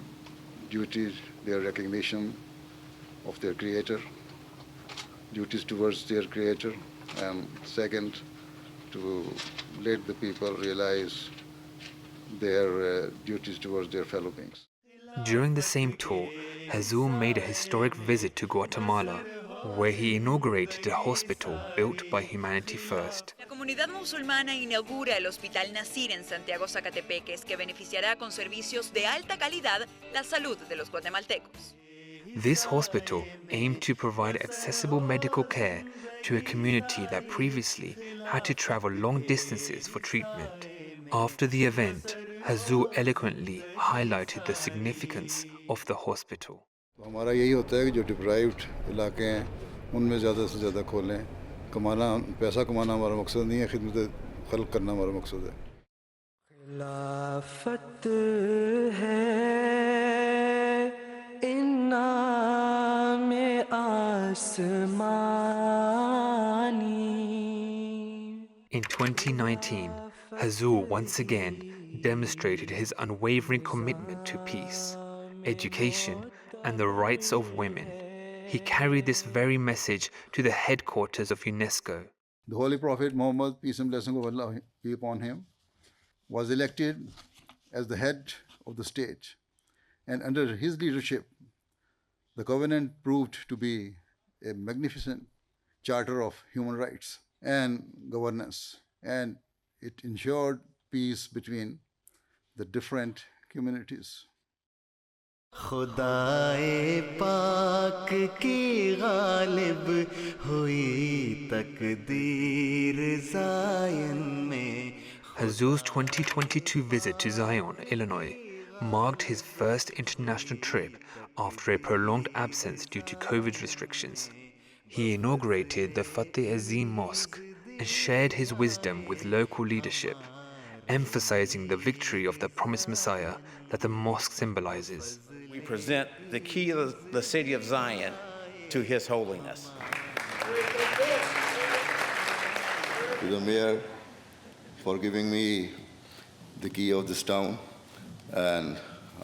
duties, their recognition of their creator, duties towards their creator, and second, to let the people realize their duties towards their fellow beings. During the same tour, Hazur made a historic visit to Guatemala, where he inaugurated a hospital built by Humanity First. La comunidad musulmana inaugura el Hospital Nasir en Santiago, Zacatepeques, que beneficiará con servicios de alta calidad la salud de los guatemaltecos. This hospital aimed to provide accessible medical care to a community that previously had to travel long distances for treatment. After the event, Hazur eloquently highlighted the significance of the hospital. हमारा यही होता है कि जो deprived इलाके हैं उनमें ज़्यादा से ज़्यादा खोलें कमाना पैसा कमाना हमारा मकसद नहीं है खिदमत खल्क करना हमारा मकसद है खिलाफत है इन नाम In 2019, Hazur once again demonstrated his unwavering commitment to peace, education, and the rights of women. He carried this very message to the headquarters of UNESCO. The Holy Prophet Muhammad, peace and blessing of Allah be upon him, was elected as the head of the state, and under his leadership, the covenant proved to be a magnificent charter of human rights and governance, and it ensured peace between the different communities. खुदाए पाक की गालिब हुई तकदीर Zion में. Hazur's 2022 visit to Zion, Illinois, marked his first international trip after a prolonged absence due to COVID restrictions. He inaugurated the Fateh Azim Mosque and shared his wisdom with local leadership, emphasizing the victory of the promised Messiah that the mosque symbolizes. We present the key of the city of Zion to His Holiness. To the mayor for giving me the key of this town, and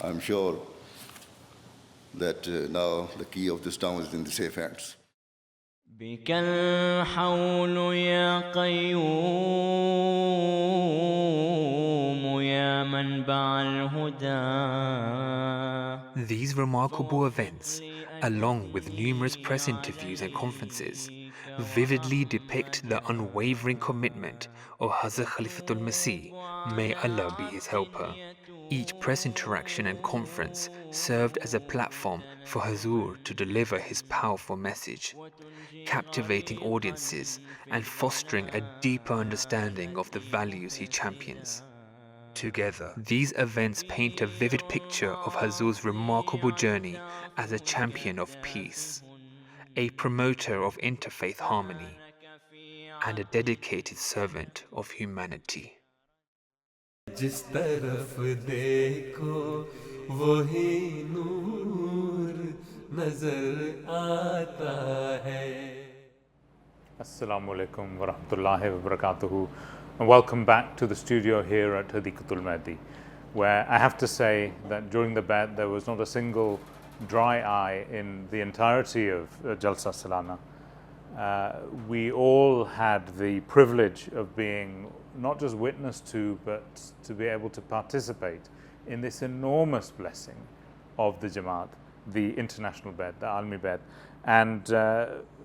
I'm sure that now the key of this town is in the safe hands. بك الحول يا قيوم يا منبع الهدى. These remarkable events, along with numerous press interviews and conferences, vividly depict the unwavering commitment of Hazrat Khalifatul-Masih, may Allah be his helper. Each press interaction and conference served as a platform for Hazur to deliver his powerful message, captivating audiences and fostering a deeper understanding of the values he champions. Together, these events paint a vivid picture of Hazur's remarkable journey as a champion of peace, a promoter of interfaith harmony, and a dedicated servant of humanity. जिस तरफ देखो वही नूर नजर आता है. Assalamu alaikum wa rahmatullahi wa barakatuhu, and welcome back to the studio here at Hadeeqa-tul-Mahdi, where I have to say that during the Bai'at there was not a single dry eye in the entirety of Jalsa Salana. We all had the privilege of being not just witness to, but to be able to participate in this enormous blessing of the Jamaat, the international Bai'at, the Almi Bai'at. And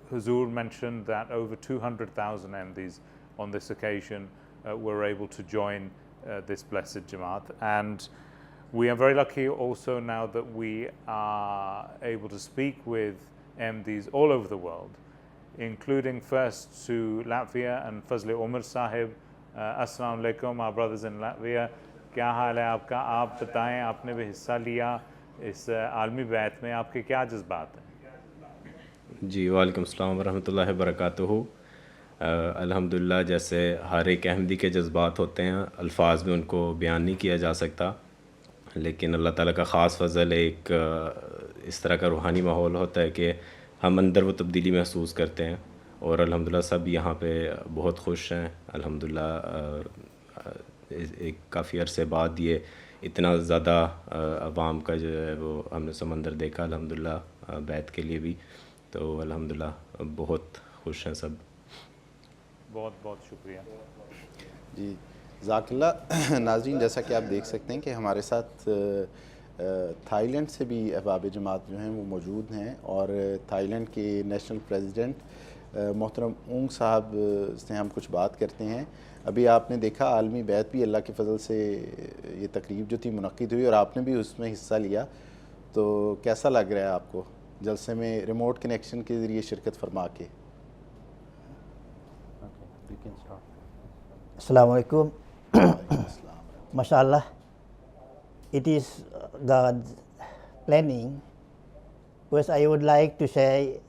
Hazur mentioned that over 200,000 MDs on this occasion were able to join this blessed Jamaat. And we are very lucky also now that we are able to speak with MDs all over the world, including first to Latvia and Fazli Omar Sahib. Assalamu alaikum, our brothers in Latvia. क्या हाल है आपका? आप बताएं, आपने भी हिस्सा लिया इस आलमी बैत में, आपके क्या जज्बात हैं? जी वालेकुम अस्सलाम वरहमतुल्लाहि वबरकातुहू. अल्हम्दुलिल्लाह, जैसे हर एक अहमदी के जज्बात होते हैं, अल्फाज में उनको बयान नहीं किया जा सकता, लेकिन अल्लाह ताला का ख़ास फ़ज़ल एक इस तरह का रूहानी माहौल होता है कि हम अंदर वो तब्दीली महसूस करते हैं. और अल्हम्दुलिल्लाह सब यहाँ पे बहुत खुश हैं. अल्हम्दुलिल्लाह एक काफ़ी अरसे बाद ये इतना ज़्यादा अवाम का जो है वो हमने समंदर देखा अल्हम्दुलिल्लाह बैत के लिए भी. तो अल्हम्दुलिल्लाह बहुत खुश हैं सब. बहुत बहुत शुक्रिया जी ज़ाकिल्लाह. नाज़रीन, जैसा कि आप देख सकते हैं कि हमारे साथ थाईलैंड से भी अहबाब जमात जो हैं वो मौजूद हैं, और थाईलैंड के नेशनल प्रेसिडेंट मोहतरम ऊंग साहब से हम कुछ बात करते हैं. अभी आपने देखा आलमी बैत भी अल्लाह के फ़ज़ल से ये तकरीब जो थी मुनक़्क़िद हुई और आपने भी उसमें हिस्सा लिया, तो कैसा लग रहा है आपको जलसे में रिमोट कनेक्शन के ज़रिए शिरकत फरमा के? Assalamu alaikum. Mashallah, it is God's planning. First, I would like to say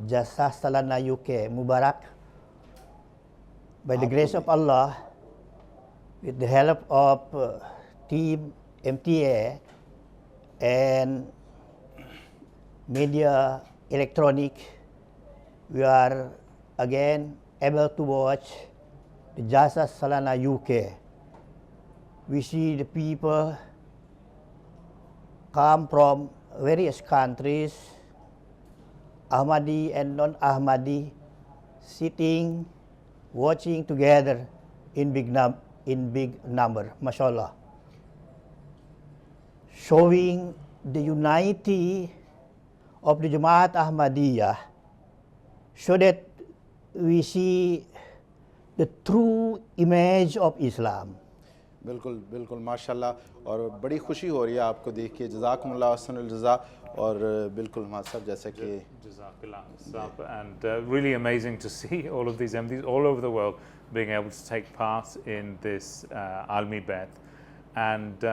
Jalsa Salana UK Mubarak. By the grace of Allah, with the help of team MTA and media, electronic, we are again able to watch the Jalsa Salana UK. We see the people come from various countries, Ahmadi and non-Ahmadi, sitting, watching together in big number, mashallah, showing the unity of the Jamaat Ahmadiyya, so that we see the true image of Islam. बिल्कुल बिल्कुल माशाल्लाह और बड़ी खुशी हो रही है आपको देख के जज़ाकुमुल्लाह हसनुल जज़ा और बिल्कुल हमारे साहब जैसा कि and really amazing to see all of these MDs all over the world being able to take part in this Almi Bai'at, and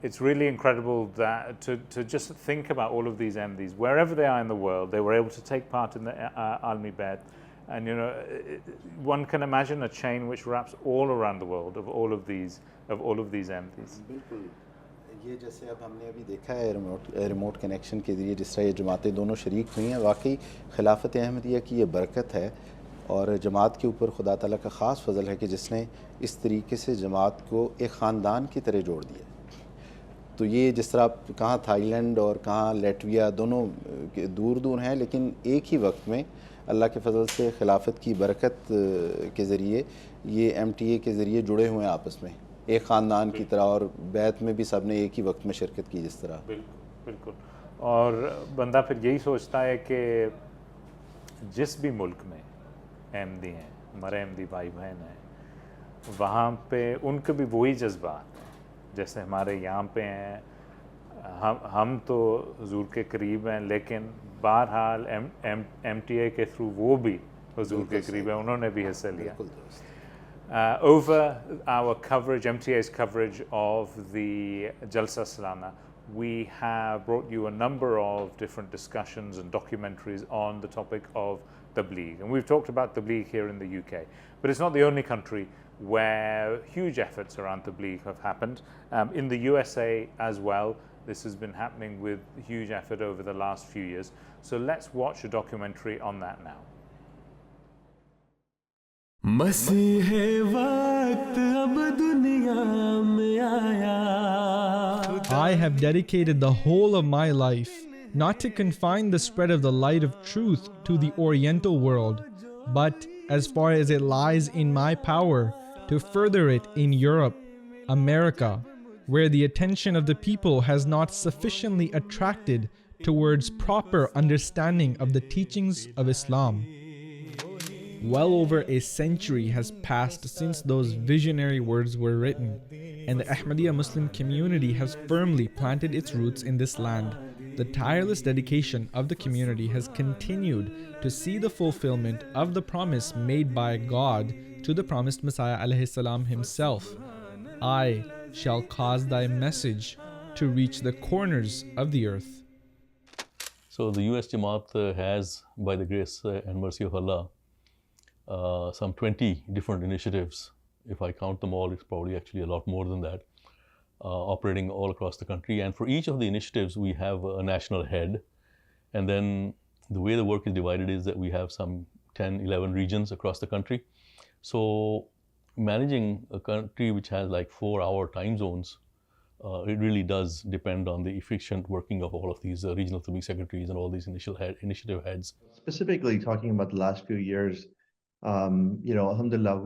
it's really incredible that to just think about all of these MDs wherever they are in the world, they were able to take part in the Almi Bai'at. And you know, one can imagine a chain which wraps all around the world of all of these MDs. बिल्कुल ये जैसे अब हमने अभी देखा है remote connection के ज़रिए जिस तरह ये जमातें दोनों शरीक हुई हैं, वाकई खिलाफत अहमदिया की ये बरकत है और जमात के ऊपर खुदा ताला का ख़ास फजल है कि जिसने इस तरीके से जमात को एक ख़ानदान की तरह जोड़ दिया। तो ये जिस तरह आप कहाँ थाईलैंड और कहाँ लैटविया दोनों दूर दूर हैं, लेकिन एक ही वक्त में अल्लाह के फजल से खिलाफत की बरकत के ज़रिए ये MTA के ज़रिए जुड़े हुए हैं आपस में एक ख़ानदान की तरह, और बैत में भी सब ने एक ही वक्त में शिरकत की जिस तरह। बिल्कुल और बंदा फिर यही सोचता है कि जिस भी मुल्क में MD हैं, हमारे MD भाई बहन हैं, वहाँ पे उनके भी वही जज्बात हैं जैसे हमारे यहाँ पे हैं। हम तो हुजूर के करीब हैं, लेकिन बहरहाल MTA के थ्रू वो भी हुजूर के करीब हैं, उन्होंने भी हिस्सा लिया। Over our coverage, MTA's coverage of the Jalsa Salana, we have brought you a number of different discussions and documentaries on the topic of Tabligh. And we've talked about Tabligh here in the UK, but it's not the only country where huge efforts around Tabligh have happened. In the USA as well, this has been happening with huge effort over the last few years. So let's watch a documentary on that now. I have dedicated the whole of my life not to confine the spread of the light of truth to the Oriental world, but as far as it lies in my power, to further it in Europe, America, where the attention of the people has not sufficiently attracted towards proper understanding of the teachings of Islam. Well over a century has passed since those visionary words were written, and the Ahmadiyya Muslim community has firmly planted its roots in this land. The tireless dedication of the community has continued to see the fulfillment of the promise made by God to the promised Messiah alayhi salam himself. I shall cause thy message to reach the corners of the earth. So the US Jamaat has, by the grace and mercy of Allah, some 20 different initiatives. If I count them all, it's probably actually a lot more than that, operating all across the country. And for each of the initiatives, we have a national head. And then the way the work is divided is that we have some 10, 11 regions across the country. So managing a country which has like 4-hour time zones, it really does depend on the efficient working of all of these regional Tabligh secretaries and all these initiative heads. Specifically talking about the last few years, alhamdulillah,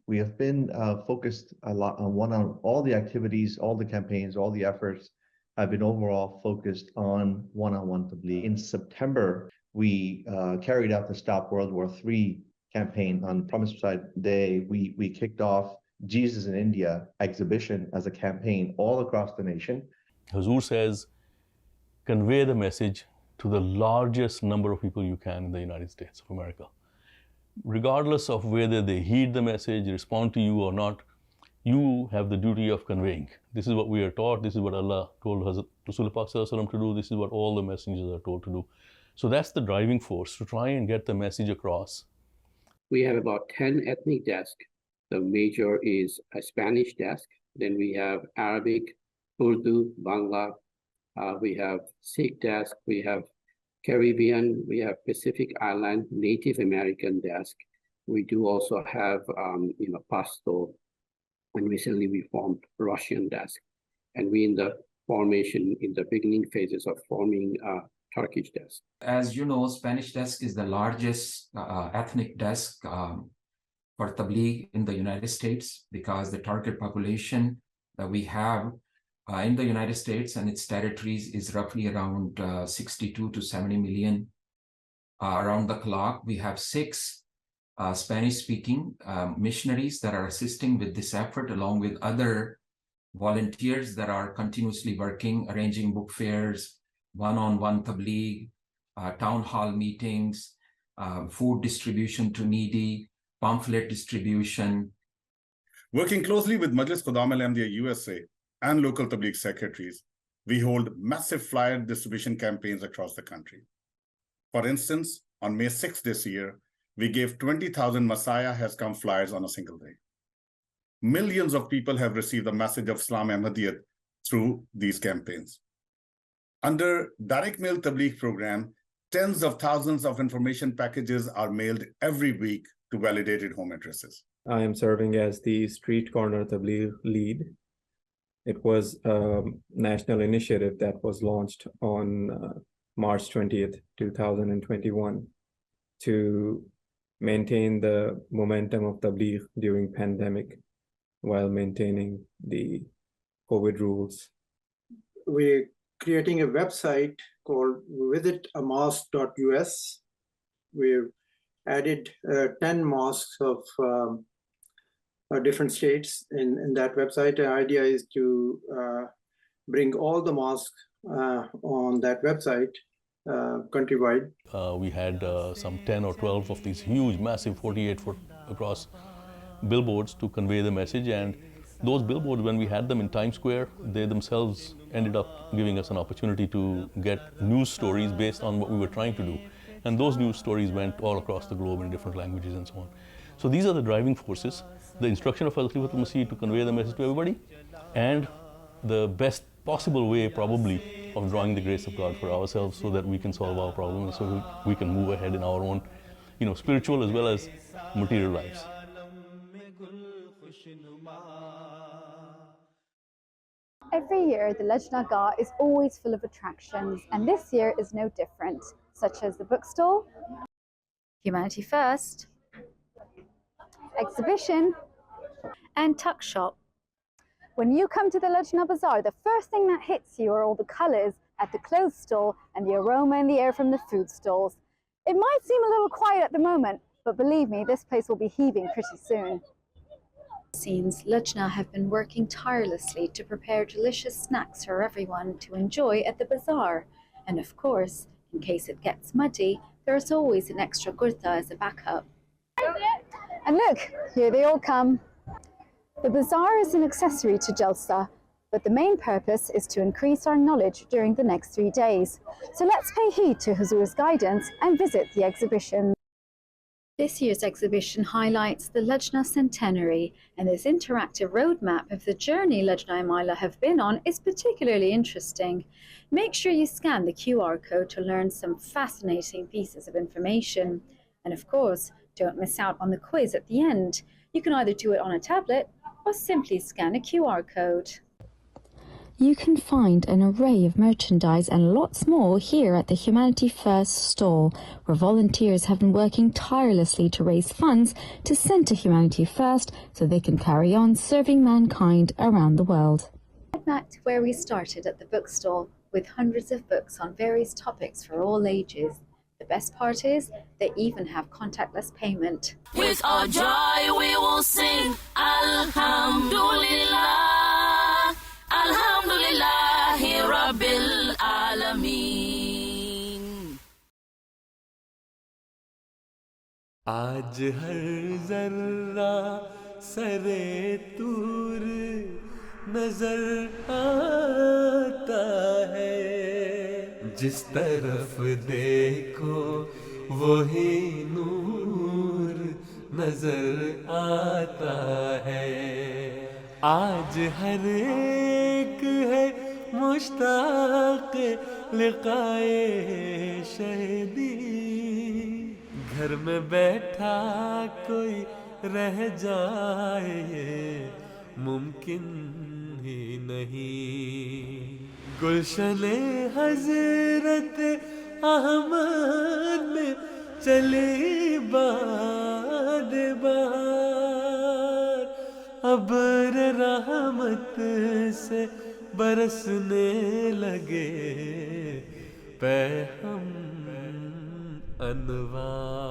we have been focused a lot on all the activities, all the campaigns, all the efforts have been overall focused on one-on-one Tabligh. In September, we carried out the Stop World War III campaign on Promised Messiah Day. We kicked off Jesus in India exhibition as a campaign all across the nation. Hazur says, convey the message to the largest number of people you can in the United States of America. Regardless of whether they heed the message, respond to you or not, you have the duty of conveying. This is what we are taught, this is what Allah told Rasulullah to do, this is what all the messengers are told to do. So that's the driving force, to try and get the message across. We have about 10 ethnic desks. The major is a Spanish desk. Then we have Arabic, Urdu, Bangla, We have Sikh desk, we have Caribbean, we have Pacific Island, Native American desk. We do also have, Pashto, and recently we formed Russian desk. And we in the beginning phases of forming Turkish desk. As you know, Spanish desk is the largest ethnic desk for Tabligh in the United States, because the target population that we have in the United States and its territories is roughly around 62 to 70 million around the clock. We have 6 Spanish-speaking missionaries that are assisting with this effort, along with other volunteers that are continuously working, arranging book fairs, one-on-one tabligh, town hall meetings, food distribution to needy, pamphlet distribution. Working closely with Majlis Qudam al-Ahmadiyya USA and local tabligh secretaries, we hold massive flyer distribution campaigns across the country. For instance, on May 6th this year, we gave 20,000 Messiah Has Come flyers on a single day. Millions of people have received the message of Islam Ahmadiyyat through these campaigns. Under Direct Mail Tabligh program, tens of thousands of information packages are mailed every week to validated home addresses. I am serving as the Street Corner Tabligh lead. It was a national initiative that was launched on March 20th, 2021 to maintain the momentum of Tabligh during pandemic while maintaining the COVID rules. We're creating a website called visitamosque.us. We've added 10 mosques of different states in that website. The idea is to bring all the mosques on that website countrywide. We had some 10 or 12 of these huge, massive 48-foot across billboards to convey the message, and those billboards, when we had them in Times Square, they themselves ended up giving us an opportunity to get news stories based on what we were trying to do. And those news stories went all across the globe in different languages and so on. So these are the driving forces, the instruction of Al-Khalifatul-Masih to convey the message to everybody, and the best possible way probably of drawing the grace of God for ourselves so that we can solve our problems, so we can move ahead in our own, spiritual as well as material lives. Every year, the Lajna Gah is always full of attractions, and this year is no different, such as the bookstore, Humanity First, exhibition, and tuck shop. When you come to the Lajna Bazaar, the first thing that hits you are all the colours at the clothes stall and the aroma in the air from the food stalls. It might seem a little quiet at the moment, but believe me, this place will be heaving pretty soon. Lajna have been working tirelessly to prepare delicious snacks for everyone to enjoy at the bazaar. And of course, in case it gets muddy, there's always an extra kurta as a backup. And look, here they all come. The bazaar is an accessory to Jalsa, but the main purpose is to increase our knowledge during the next 3 days. So let's pay heed to Huzur's guidance and visit the exhibition. This year's exhibition highlights the Lajna centenary, and this interactive roadmap of the journey Lajna Imala have been on is particularly interesting. Make sure you scan the QR code to learn some fascinating pieces of information. And of course, don't miss out on the quiz at the end. You can either do it on a tablet or simply scan a QR code. You can find an array of merchandise and lots more here at the Humanity First store, where volunteers have been working tirelessly to raise funds to send to Humanity First so they can carry on serving mankind around the world. That's where we started at the bookstall, with hundreds of books on various topics for all ages. The best part is they even have contactless payment. With our joy we will sing Alhamdulillah, Alhamdulillahi Rabbil Alameen. आज हर जर्रा सरे तूर नजर आता है, जिस तरफ देखो वही नूर नजर आता है। आज हर एक है मुश्ताक लिकाए शहीदी घर में बैठा कोई रह जाए ये मुमकिन ही नहीं गुलशने हजरत अहमद में चली बार बार अबर रहमत से बरसने लगे पैहम अनवार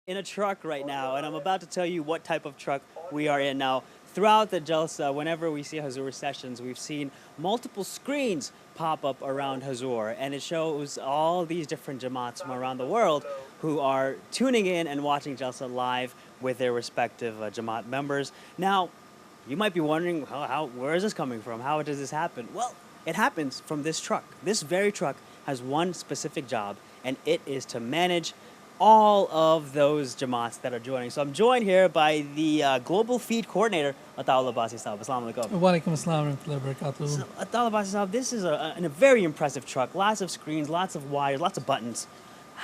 in a truck right now, and I'm about to tell you what type of truck we are in now. Throughout the Jalsa, whenever we see Hazur sessions, we've seen multiple screens pop up around Hazur, and it shows all these different Jamaats from around the world who are tuning in and watching Jalsa live with their respective Jamaat members. Now, you might be wondering, where is this coming from? How does this happen? Well, it happens from this truck. This very truck has one specific job, and it is to manage all of those Jamaats that are joining. So I'm joined here by the Global Feed Coordinator, Atal Abbasi Sahab. Assalamu alaikum. Wa alaikum assalam wa rahmatullahi wa barakatuh. So, Atal Abbasi Sahab, this is a very impressive truck. Lots of screens, lots of wires, lots of buttons.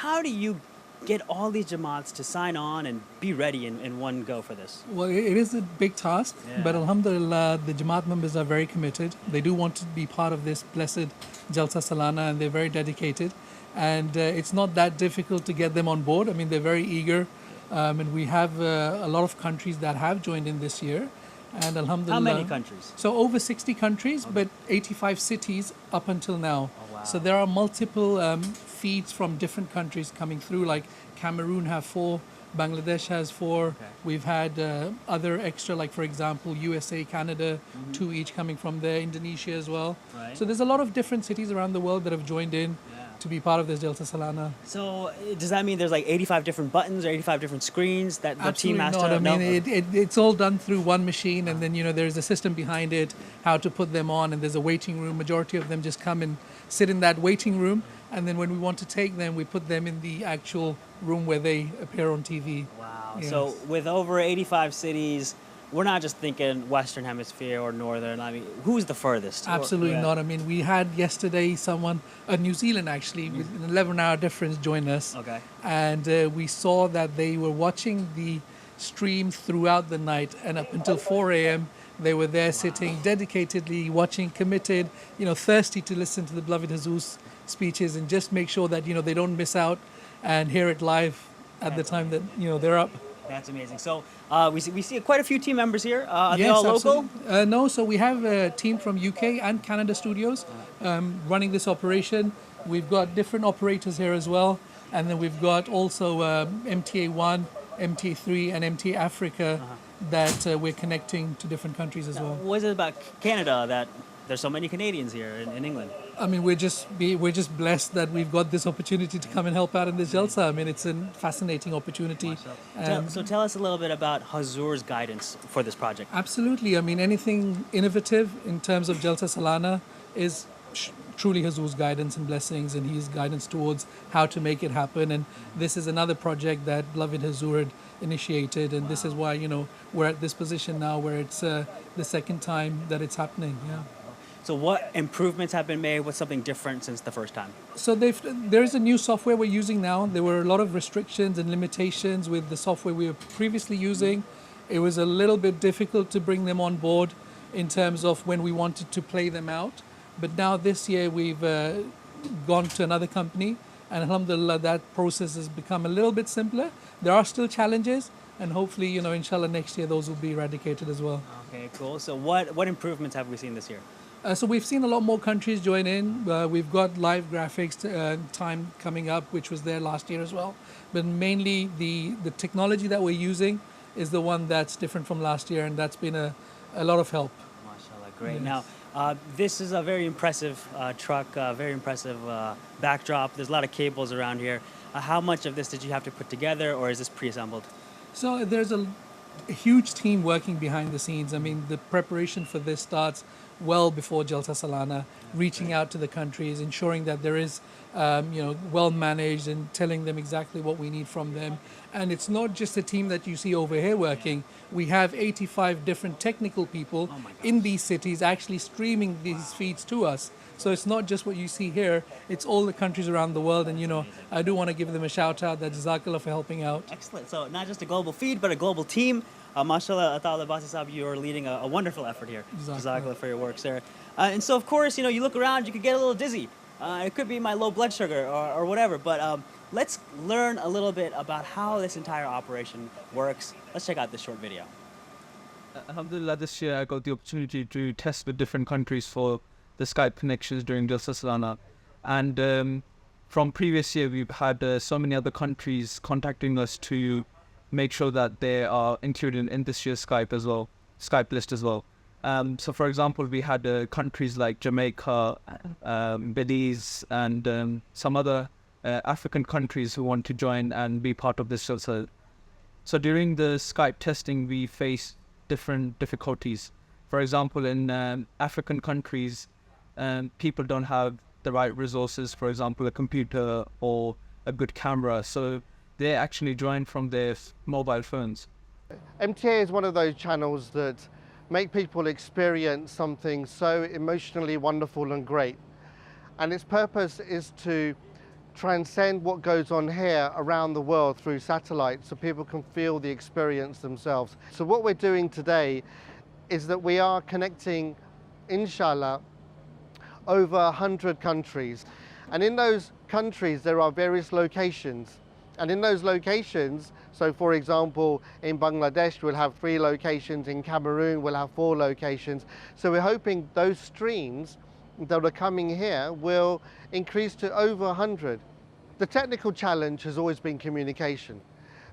How do you get all these Jamaats to sign on and be ready in one go for this? Well, it is a big task, but alhamdulillah, the Jamaat members are very committed. They do want to be part of this blessed Jalsa Salana, and they're very dedicated. And it's not that difficult to get them on board. I mean, they're very eager. And we have a lot of countries that have joined in this year. And alhamdulillah. How many countries? So over 60 countries, but 85 cities up until now. Oh, wow. So there are multiple feeds from different countries coming through, like Cameroon have 4, Bangladesh has 4. We've had other extra, like for example, USA, Canada, 2 each coming from there, Indonesia as well. Right. So there's a lot of different cities around the world that have joined in to be part of this Jalsa Salana. So does that mean there's like 85 different buttons or 85 different screens that the team has not. to I mean, it's all done through one machine, and then there's a system behind it, how to put them on, and there's a waiting room. Majority of them just come and sit in that waiting room, and then when we want to take them, we put them in the actual room where they appear on TV. Wow. Yes. So with over 85 cities, we're not just thinking Western Hemisphere or Northern. I mean, who's the furthest? Absolutely not. I mean, we had yesterday New Zealand actually, with an 11-hour difference, join us. Okay. And we saw that they were watching the stream throughout the night, and up until 4 a.m. they were there sitting dedicatedly, watching, committed, thirsty to listen to the beloved Hazur's speeches and just make sure that, they don't miss out and hear it live at the time that, they're up. That's amazing. So we see quite a few team members here. Are they all local? No, so we have a team from UK and Canada studios running this operation. We've got different operators here as well. And then we've got also MTA 1, MTA 3 and MTA Africa that we're connecting to different countries as well. What is it about Canada that there's so many Canadians here in England? I mean, we're just blessed that we've got this opportunity to come and help out in this Jalsa. I mean, it's a fascinating opportunity. So tell us a little bit about Hazur's guidance for this project. Absolutely. I mean, anything innovative in terms of Jalsa Salana is truly Hazur's guidance and blessings, and his guidance towards how to make it happen. And this is another project that beloved Hazur had initiated, and this is why we're at this position now where it's the second time that it's happening. Yeah. So what improvements have been made? What's something different since the first time? So there's a new software we're using now. There were a lot of restrictions and limitations with the software we were previously using. It was a little bit difficult to bring them on board in terms of when we wanted to play them out. But now this year we've gone to another company, and alhamdulillah that process has become a little bit simpler. There are still challenges, and hopefully, inshallah next year those will be eradicated as well. Okay, cool. So what improvements have we seen this year? So we've seen a lot more countries join in. We've got live graphics time coming up, which was there last year as well. But mainly the technology that we're using is the one that's different from last year, and that's been a lot of help. MashaAllah, great. Yes. Now, this is a very impressive truck, very impressive backdrop. There's a lot of cables around here. How much of this did you have to put together, or is this pre-assembled? So there's a huge team working behind the scenes. I mean, the preparation for this starts well before Jalsa Salana, reaching out to the countries, ensuring that there is well managed and telling them exactly what we need from them. And it's not just a team that you see over here working. We have 85 different technical people in these cities actually streaming these feeds to us. So it's not just what you see here, it's all the countries around the world. And I do want to give them a shout out, that Jazakallah for helping out. Excellent. So not just a global feed, but a global team. MashaAllah, Ata'Allah Basi Sahab, you are leading a wonderful effort here. Jazakallah for your work, sir. And so, of course, you look around, you could get a little dizzy. It could be my low blood sugar or whatever, but let's learn a little bit about how this entire operation works. Let's check out this short video. Alhamdulillah, this year I got the opportunity to test with different countries for the Skype connections during Jalsa Salana. And from previous year, we've had so many other countries contacting us to make sure that they are included in this year's Skype list as well. So for example, we had countries like Jamaica, Belize, and some other African countries who want to join and be part of this Jalsa. So during the Skype testing, we faced different difficulties. For example, in African countries, people don't have the right resources, for example, a computer or a good camera. So they actually join from their mobile phones. MTA is one of those channels that make people experience something so emotionally wonderful and great. And its purpose is to transcend what goes on here around the world through satellite so people can feel the experience themselves. So what we're doing today is that we are connecting, inshallah, over 100 countries. And in those countries there are various locations. And in those locations, so for example, in Bangladesh we'll have 3 locations, in Cameroon we'll have 4 locations. So we're hoping those streams that are coming here will increase to over 100. The technical challenge has always been communication,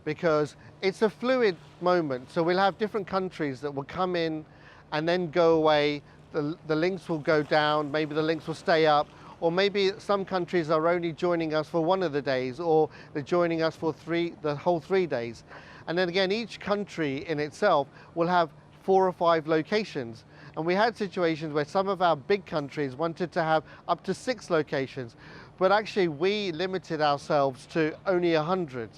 because it's a fluid moment. So we'll have different countries that will come in and then go away. The links will go down, maybe the links will stay up, or maybe some countries are only joining us for one of the days, or they're joining us for the whole 3 days. And then again, each country in itself will have 4 or 5 locations. And we had situations where some of our big countries wanted to have up to 6 locations, but actually we limited ourselves to only 100.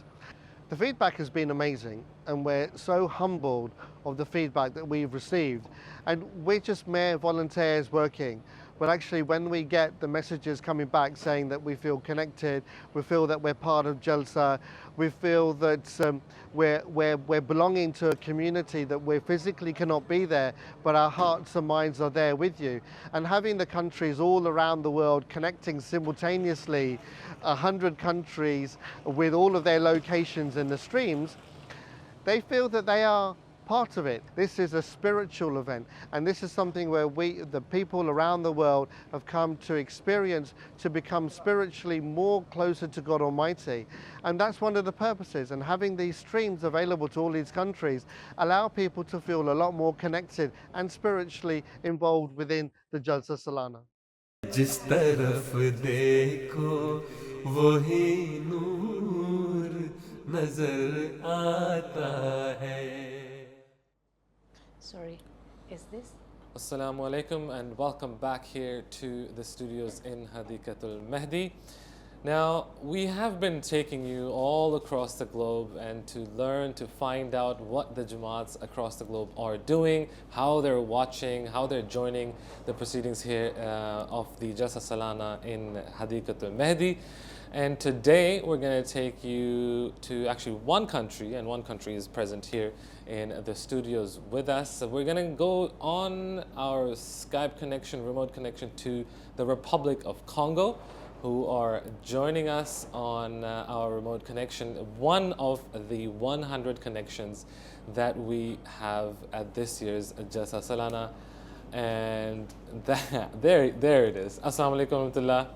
The feedback has been amazing, and we're so humbled of the feedback that we've received. And we're just mere volunteers working. But actually, when we get the messages coming back saying that we feel connected, we feel that we're part of Jalsa, we feel that we're belonging to a community that we physically cannot be there, but our hearts and minds are there with you. And having the countries all around the world connecting simultaneously, 100 countries with all of their locations in the streams, they feel that they are part of it. This is a spiritual event, and this is something where the people around the world have come to experience, to become spiritually more closer to God Almighty. And that's one of the purposes, and having these streams available to all these countries allow people to feel a lot more connected and spiritually involved within the Jalsa Salana. जिस तरफ देखो वही नूर नजर आता है. Sorry, is this? Assalamu alaikum and welcome back here to the studios in Hadeeqa-tul-Mahdi. Now, we have been taking you all across the globe and to learn, to find out what the Jamaats across the globe are doing, how they're watching, how they're joining the proceedings here of the Jalsa Salana in Hadeeqa-tul-Mahdi. And today we're going to take you to actually one country, and one country is present here in the studios with us. So we're going to go on our Skype connection, remote connection to the Republic of Congo, who are joining us on our remote connection, one of the 100 connections that we have at this year's Jalsa Salana. And there it is. Assalamu alaikum wa rahmatullah.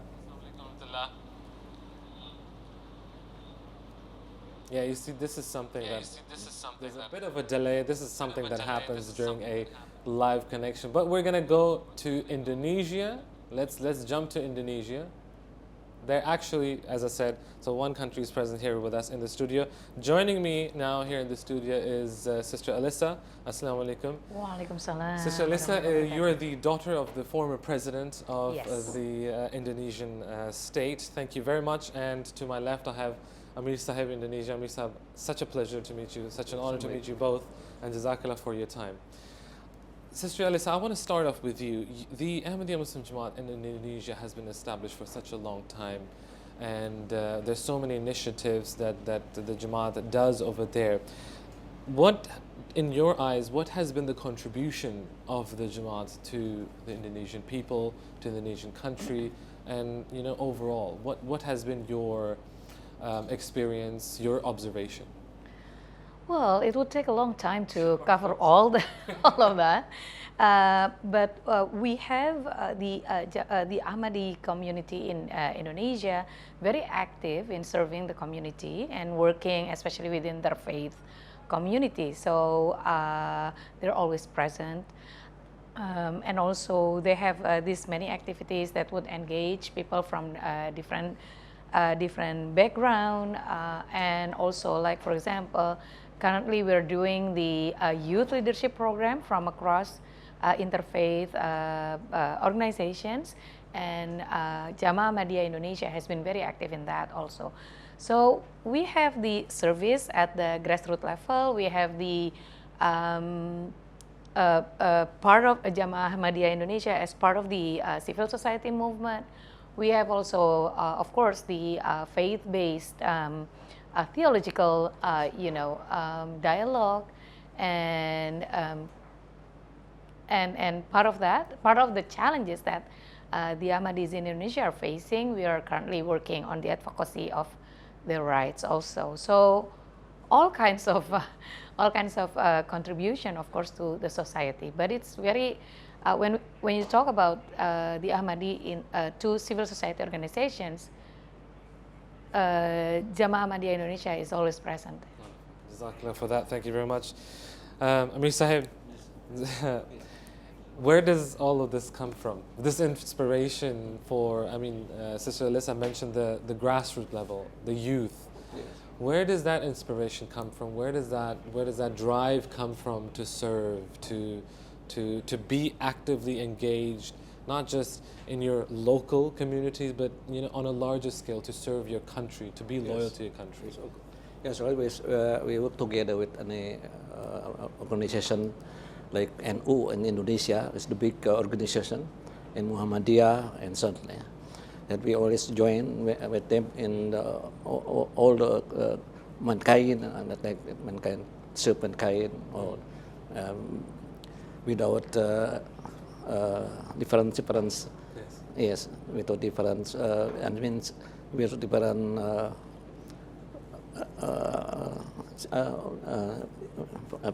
Yeah, you see, this is something there's a bit of a delay. This is something that happens during a live connection. But we're gonna go to Indonesia. Let's jump to Indonesia. They're actually, as I said, so one country is present here with us in the studio. Joining me now here in the studio is Sister Alyssa. Assalamu alaikum. Wa alaikum salam. Sister Alyssa, you are the daughter of the former president of Yes. the Indonesian state. Thank you very much. And to my left, I have Amir Sahib, Indonesia. Amir Sahib, such a pleasure to meet you, such an honor to meet you both, and Jazakallah for your time. Sister Alyssa, I want to start off with you. The Ahmadiyya Muslim Jamaat in Indonesia has been established for such a long time, and there's so many initiatives that the Jamaat does over there. What, in your eyes, what has been the contribution of the Jamaat to the Indonesian people, to the Indonesian country, and overall, what has been your experience, your observation? Well, it would take a long time to cover all of that, but we have the Ahmadi community in Indonesia very active in serving the community and working, especially within their faith community. So they're always present, and also they have these many activities that would engage people from different background, and also, like, for example, currently we're doing the youth leadership program from across interfaith organizations, and Jamaah Ahmadiyya Indonesia has been very active in that also. So we have the service at the grassroots level, we have the part of Jamaah Ahmadiyya Indonesia as part of the civil society movement. We have also, of course, the faith-based theological, dialogue, and part of the challenges that the Ahmadis in Indonesia are facing, we are currently working on the advocacy of their rights also. So all kinds of contribution, of course, to the society. But it's very when you talk about the Ahmadi in two civil society organizations, Jamaah Ahmadiyya Indonesia is always present. Jazakallah for that. Thank you very much. Amir Sahib, where does all of this come from? This inspiration for, Sister Alyssa mentioned the grassroots level, the youth. Yes. Where does that inspiration come from? Where does that drive come from to serve, to be actively engaged, not just in your local communities, but on a larger scale, to serve your country, to be loyal to your country? Yes, always we work together with an organization like NU in Indonesia. It's the big organization, and Muhammadiyah and so on. That we always join with them in all the mankind, and like mankind, serve mankind, or without difference. Yes, without difference. And means with different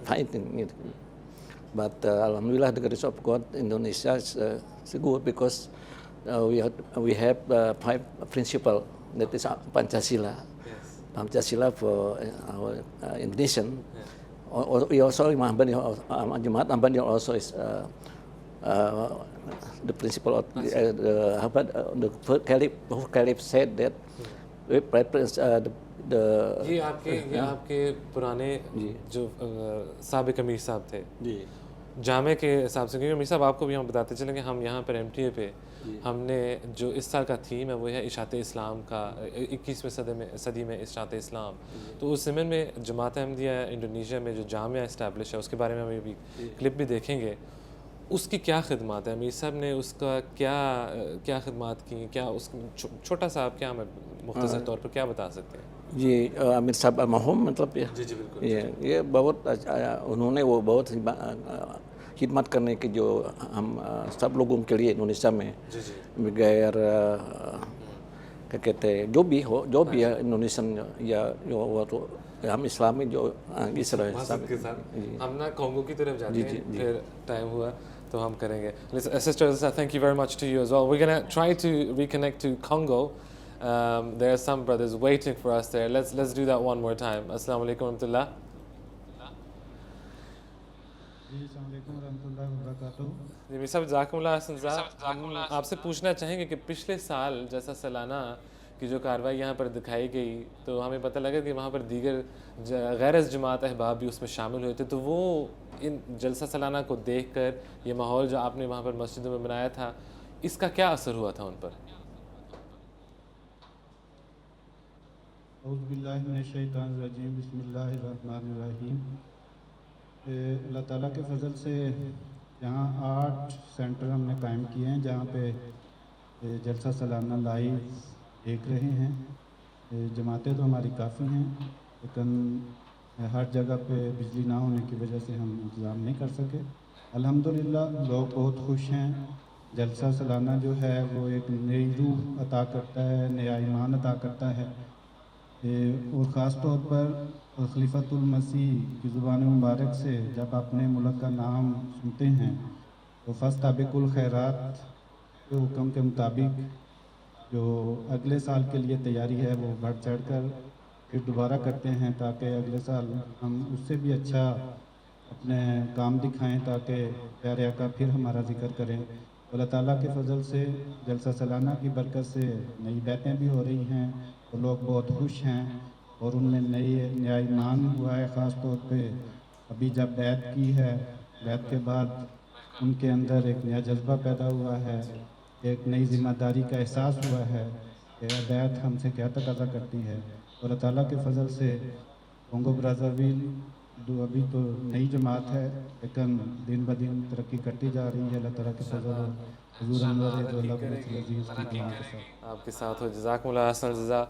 fighting. But Alhamdulillah, the grace of God, Indonesia is good because we have 5 principles. That is Pancasila. Yes. Pancasila for our Indonesian. Yes. We also Jamaat Ahmadiyya also is the principle of the Caliph said that ये आपके पुराने जो साबिक अमीर साहब थे जामे के हिसाब से, क्योंकि अमीर साहब आपको भी हम बताते चलेंगे, हम यहाँ पर MTA पे हमने जो इस साल का थीम है वो है इशाते इस्लाम का, 21वीं सदी में इशाते इस्लाम। तो उस ज़मीन में जमात अहमदिया इंडोनेशिया में जो जामिया इस्टेब्लिश है उसके बारे में हम अभी क्लिप भी देखेंगे। उसकी क्या खिदमत है, अमीर साहब ने उसका क्या खिदमत की, क्या उस छोटा सा आप क्या हमें मुख्तसर तौर पर क्या बता सकते हैं? जी, अमीर साहब अलमरहूम मतलब जी बिल्कुल, ये बहुत उन्होंने वो बहुत खिदमत करने की जो हम सब लोगों के लिए इंडोनेशिया में बगैर क्या कहते हैं जो भी है इंडोनेशियन या जो तो हम इस्लामी जो इस तरह हम ना कॉन्गो की तरफ जाते हैं, फिर टाइम हुआ तो हम करेंगे. Sister, thank you very much to you as well. We're going to try to reconnect to Congo. There are some brothers waiting for us there. Let's do that one more time. Assalamu alaikum wa rahmatullah. हम आपसे पूछना चाहेंगे कि पिछले साल जैसा सालाना की जो कार्रवाई यहाँ पर दिखाई गई तो हमें पता लगा कि वहाँ पर दीगर गैर जमात अहबाब भी उसमें शामिल हुए थे, तो वो इन जलसा सालाना को देखकर ये माहौल जो आपने वहाँ पर मस्जिदों में बनाया था, इसका क्या असर हुआ था उन पर? अल्लाह ताला के फजल से यहाँ 8 सेंटर हमने कायम किए हैं जहाँ पे जलसा सालाना लाइव देख रहे हैं। जमातें तो हमारी काफ़ी हैं, लेकिन हर जगह पे बिजली ना होने की वजह से हम इंतज़ाम नहीं कर सके। अल्हम्दुलिल्लाह लोग बहुत खुश हैं। जलसा सालाना जो है वो एक नई रूह अता करता है, नया ईमान अता करता है। और ख़ास तौर पर खलीफतुल-मसीह की ज़ुबान मुबारक से जब अपने मुल्क का नाम सुनते हैं तो फस्ताबिकुल खैरात के हुक्म के मुताबिक जो अगले साल के लिए तैयारी है वो बढ़ चढ़ कर फिर दोबारा करते हैं, ताकि अगले साल हम उससे भी अच्छा अपने काम दिखाएं, ताकि प्यारे आका फिर हमारा ज़िक्र करें। अल्लाह ताला के फजल से जलसा सालाना की बरकत से नई बैतें भी हो रही हैं और लोग बहुत खुश हैं और उनमें नया ईमान हुआ है। ख़ास तौर पे अभी जब बैत की है, बैत के बाद उनके अंदर एक नया जज्बा पैदा हुआ है, एक नई ज़िम्मेदारी का एहसास हुआ है कि बैत हमसे क्या तकाज़ा करती है। और अल्लाह ताला के फजल से कोंगो ब्राज़ाविल अभी तो नई जमात है, लेकिन दिन ब दिन तरक्की करती जा रही है। अल्लाह ताला के फजल और हुज़ूर अनवर है जो अल्लाह के अज़ीज़ की कलाम के साथ आपके साथ हो। जज़ाकुमुल्लाह Hasan जज़ा।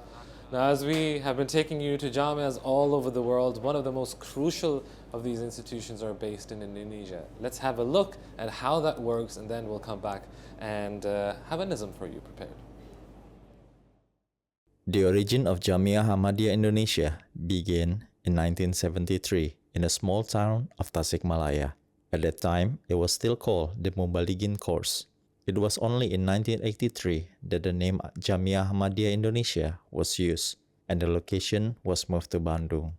Now, as we have been taking you to jamias all over the world, one of the most crucial of these institutions are based in Indonesia. Let's have a look at how that works, and then we'll come back and have a nizam for you prepared. The origin of Jamia Ahmadiyah Indonesia began in 1973 in a small town of Tasikmalaya. At that time, it was still called the Mubaligin Course. It was only in 1983 that the name Jamia Ahmadiyah Indonesia was used, and the location was moved to Bandung.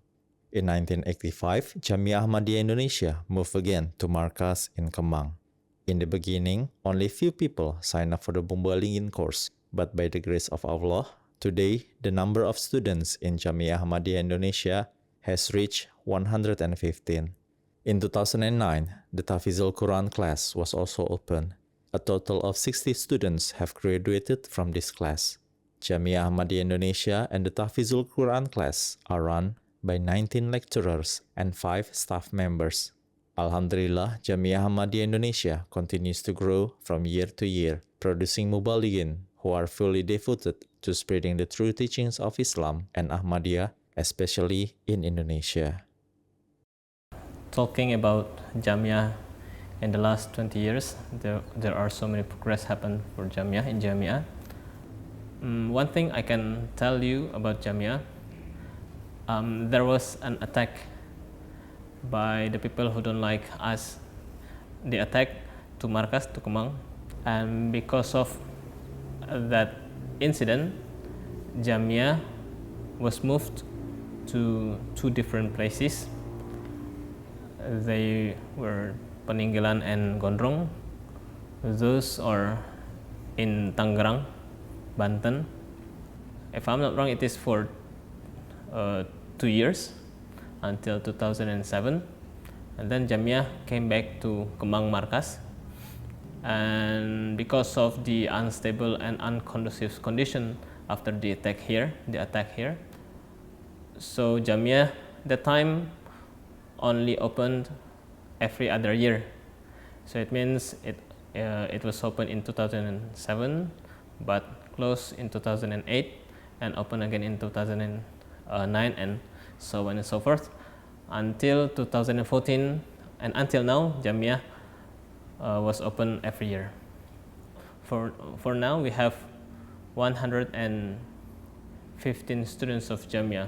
In 1985, Jamia Ahmadiyah Indonesia moved again to Markas in Kemang. In the beginning, only few people signed up for the Mubaligin course, but by the grace of Allah, today the number of students in Jamia Ahmadiyah Indonesia has reached 115. In 2009, the Tafizul Quran class was also opened. A total of 60 students have graduated from this class. Jamia Ahmadiyah Indonesia and the Tafizul Quran class are run by 19 lecturers and 5 staff members. Alhamdulillah, Jamia Ahmadiyah Indonesia continues to grow from year to year, producing mubalighin who are fully devoted to spreading the true teachings of Islam and Ahmadiyah, especially in Indonesia. Talking about Jamia in the last 20 years, there are so many progress happened for Jamia in Jamia. One thing I can tell you about Jamia, there was an attack by the people who don't like us. They attacked to Markas, to Kemang, and because of that incident, Jamia was moved to 2 different places. They were Peninggalan and Gondrong. Those are in Tangerang, Banten. If I'm not wrong, it is for 2 years until 2007, and then Jamia came back to Kemang Markas. And because of the unstable and unconducive condition after the attack here, so Jamia that time only opened every other year. So it means it was opened in 2007, but closed in 2008 and opened again in 2009, and so on and so forth until 2014, and until now Jamia was open every year. For now, we have 115 students of Jamia.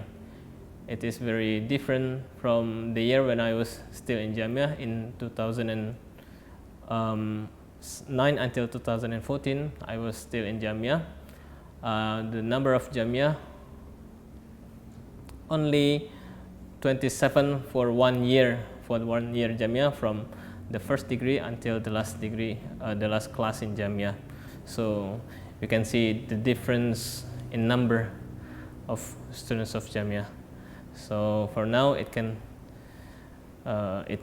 It is very different from the year when I was still in Jamia in 2009 until 2014. I was still in Jamia. The number of Jamia only 27 for 1 year, Jamia, from the first degree until the last degree, the last class in Jamia. So you can see the difference in number of students of Jamia. So for now, it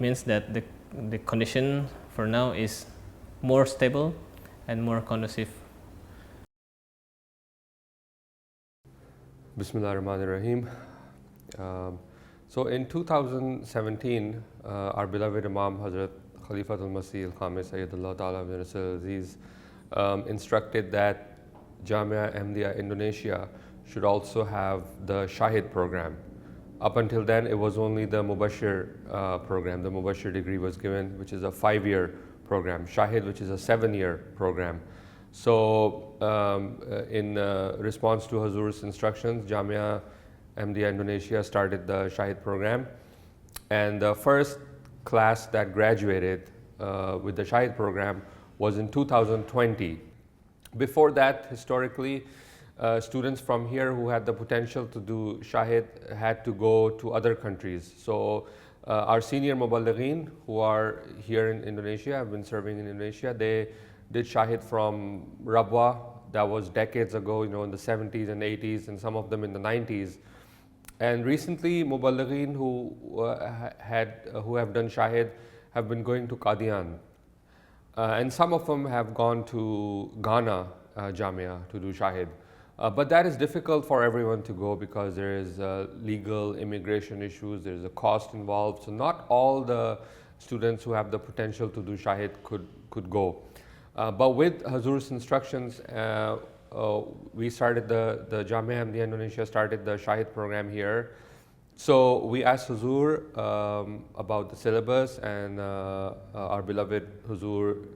means that the condition for now is more stable and more conducive. Bismillahirrahmanirrahim. So in 2017, our beloved Imam Hazrat Khalifatul-Masih al-Khamis Sayyidullah Ta'ala bin Rasul Aziz instructed that Jamia MTA Indonesia should also have the Shahid program. Up until then, it was only the Mubashir program. The Mubashir degree was given, which is a 5-year program. Shahid, which is a 7-year program. So in response to Hazur's instructions, Jamia MTA Indonesia started the Shahid program. And the first class that graduated with the Shahid program was in 2020. Before that, historically, students from here who had the potential to do Shahid had to go to other countries. So our senior Muballighin who are here in Indonesia, have been serving in Indonesia, they did Shahid from Rabwa. That was decades ago, in the 70s and 80s, and some of them in the 90s. And recently, Muballighin who have done Shahid have been going to Qadian. And some of them have gone to Ghana Jamia to do Shahid. But that is difficult for everyone to go because there is legal immigration issues, there is a cost involved. So not all the students who have the potential to do Shahid could go. But with Hazur's instructions, we started the Jamia MTA Indonesia started the Shahid program here. So we asked Hazur about the syllabus, and our beloved Hazur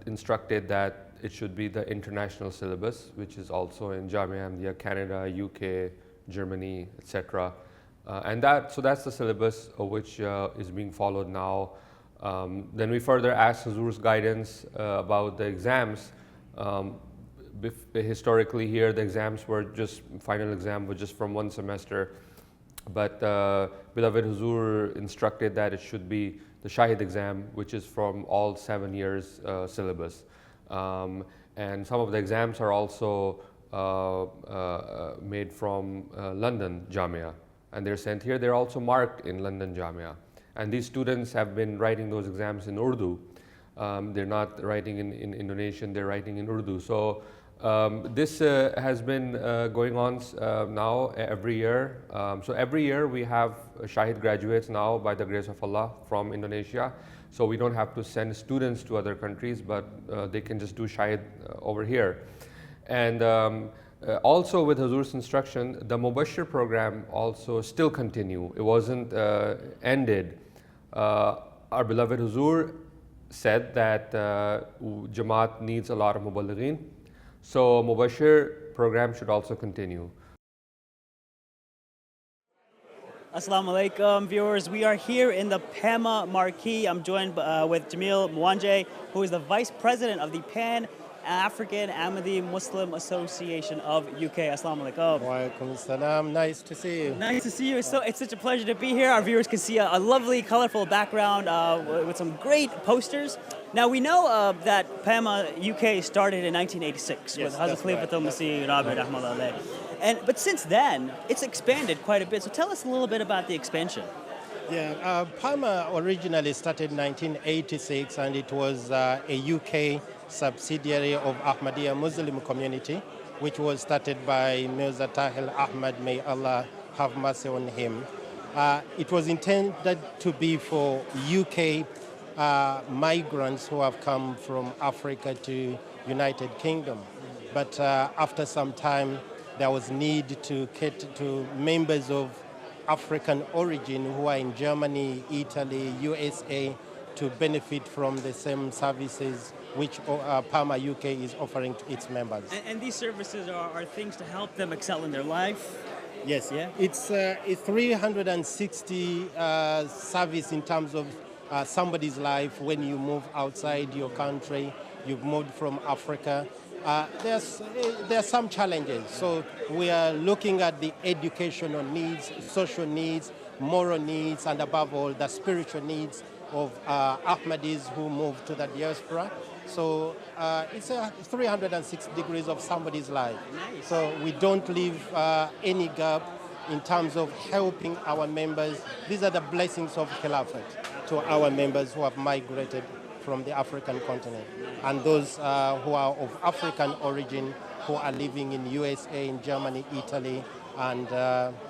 instructed that it should be the international syllabus, which is also in Jamia MTA Canada, UK, Germany, etc. And that's the syllabus which is being followed now. Then we further asked Hazur's guidance about the exams. Historically here, the exams were final exam was just from 1 semester. But beloved Hazur instructed that it should be the Shahid exam, which is from all 7 years syllabus. And some of the exams are also made from London Jamia, and they're sent here. They're also marked in London Jamia. And these students have been writing those exams in Urdu. They're not writing in Indonesian, they're writing in Urdu. So this has been going on now every year. So every year we have Shahid graduates now by the grace of Allah from Indonesia. So we don't have to send students to other countries, but they can just do Shahid over here. And also with Hazur's instruction, the Mubashir program also still continue. It wasn't ended. Our beloved Hazur said that Jamaat needs a lot of Muballighin. So Mubashir program should also continue. Assalamu alaikum, viewers. We are here in the PAMA Marquee. I'm joined with Jamil Mwanje, who is the Vice President of the Pan-African Ahmadi Muslim Association of UK. Assalamu alaikum. Wa alaikum salam. Nice to see you. Nice to see you. So it's such a pleasure to be here. Our viewers can see a lovely, colorful background with some great posters. Now we know that PAMA UK started in 1986 with Hazrat Khalifatul-Masih Rabi Rahmatullah alayh. But since then, it's expanded quite a bit. So tell us a little bit about the expansion. Yeah, PAMA originally started in 1986, and it was a UK subsidiary of Ahmadiyya Muslim community, which was started by Mirza Tahir Ahmad, may Allah have mercy on him. It was intended to be for UK migrants who have come from Africa to United Kingdom. But after some time, there was need to cater to members of African origin who are in Germany, Italy, USA, to benefit from the same services which PAMA UK is offering to its members. And these services are things to help them excel in their life? Yes, yeah. It's 360 service in terms of somebody's life when you move outside your country, you've moved from Africa. There's some challenges. So we are looking at the educational needs, social needs, moral needs, and above all, the spiritual needs of Ahmadis who move to the diaspora. So it's 306 degrees of somebody's life. So we don't leave any gap in terms of helping our members. These are the blessings of Khilafat to our members who have migrated from the African continent and those who are of African origin who are living in USA, in Germany, Italy, and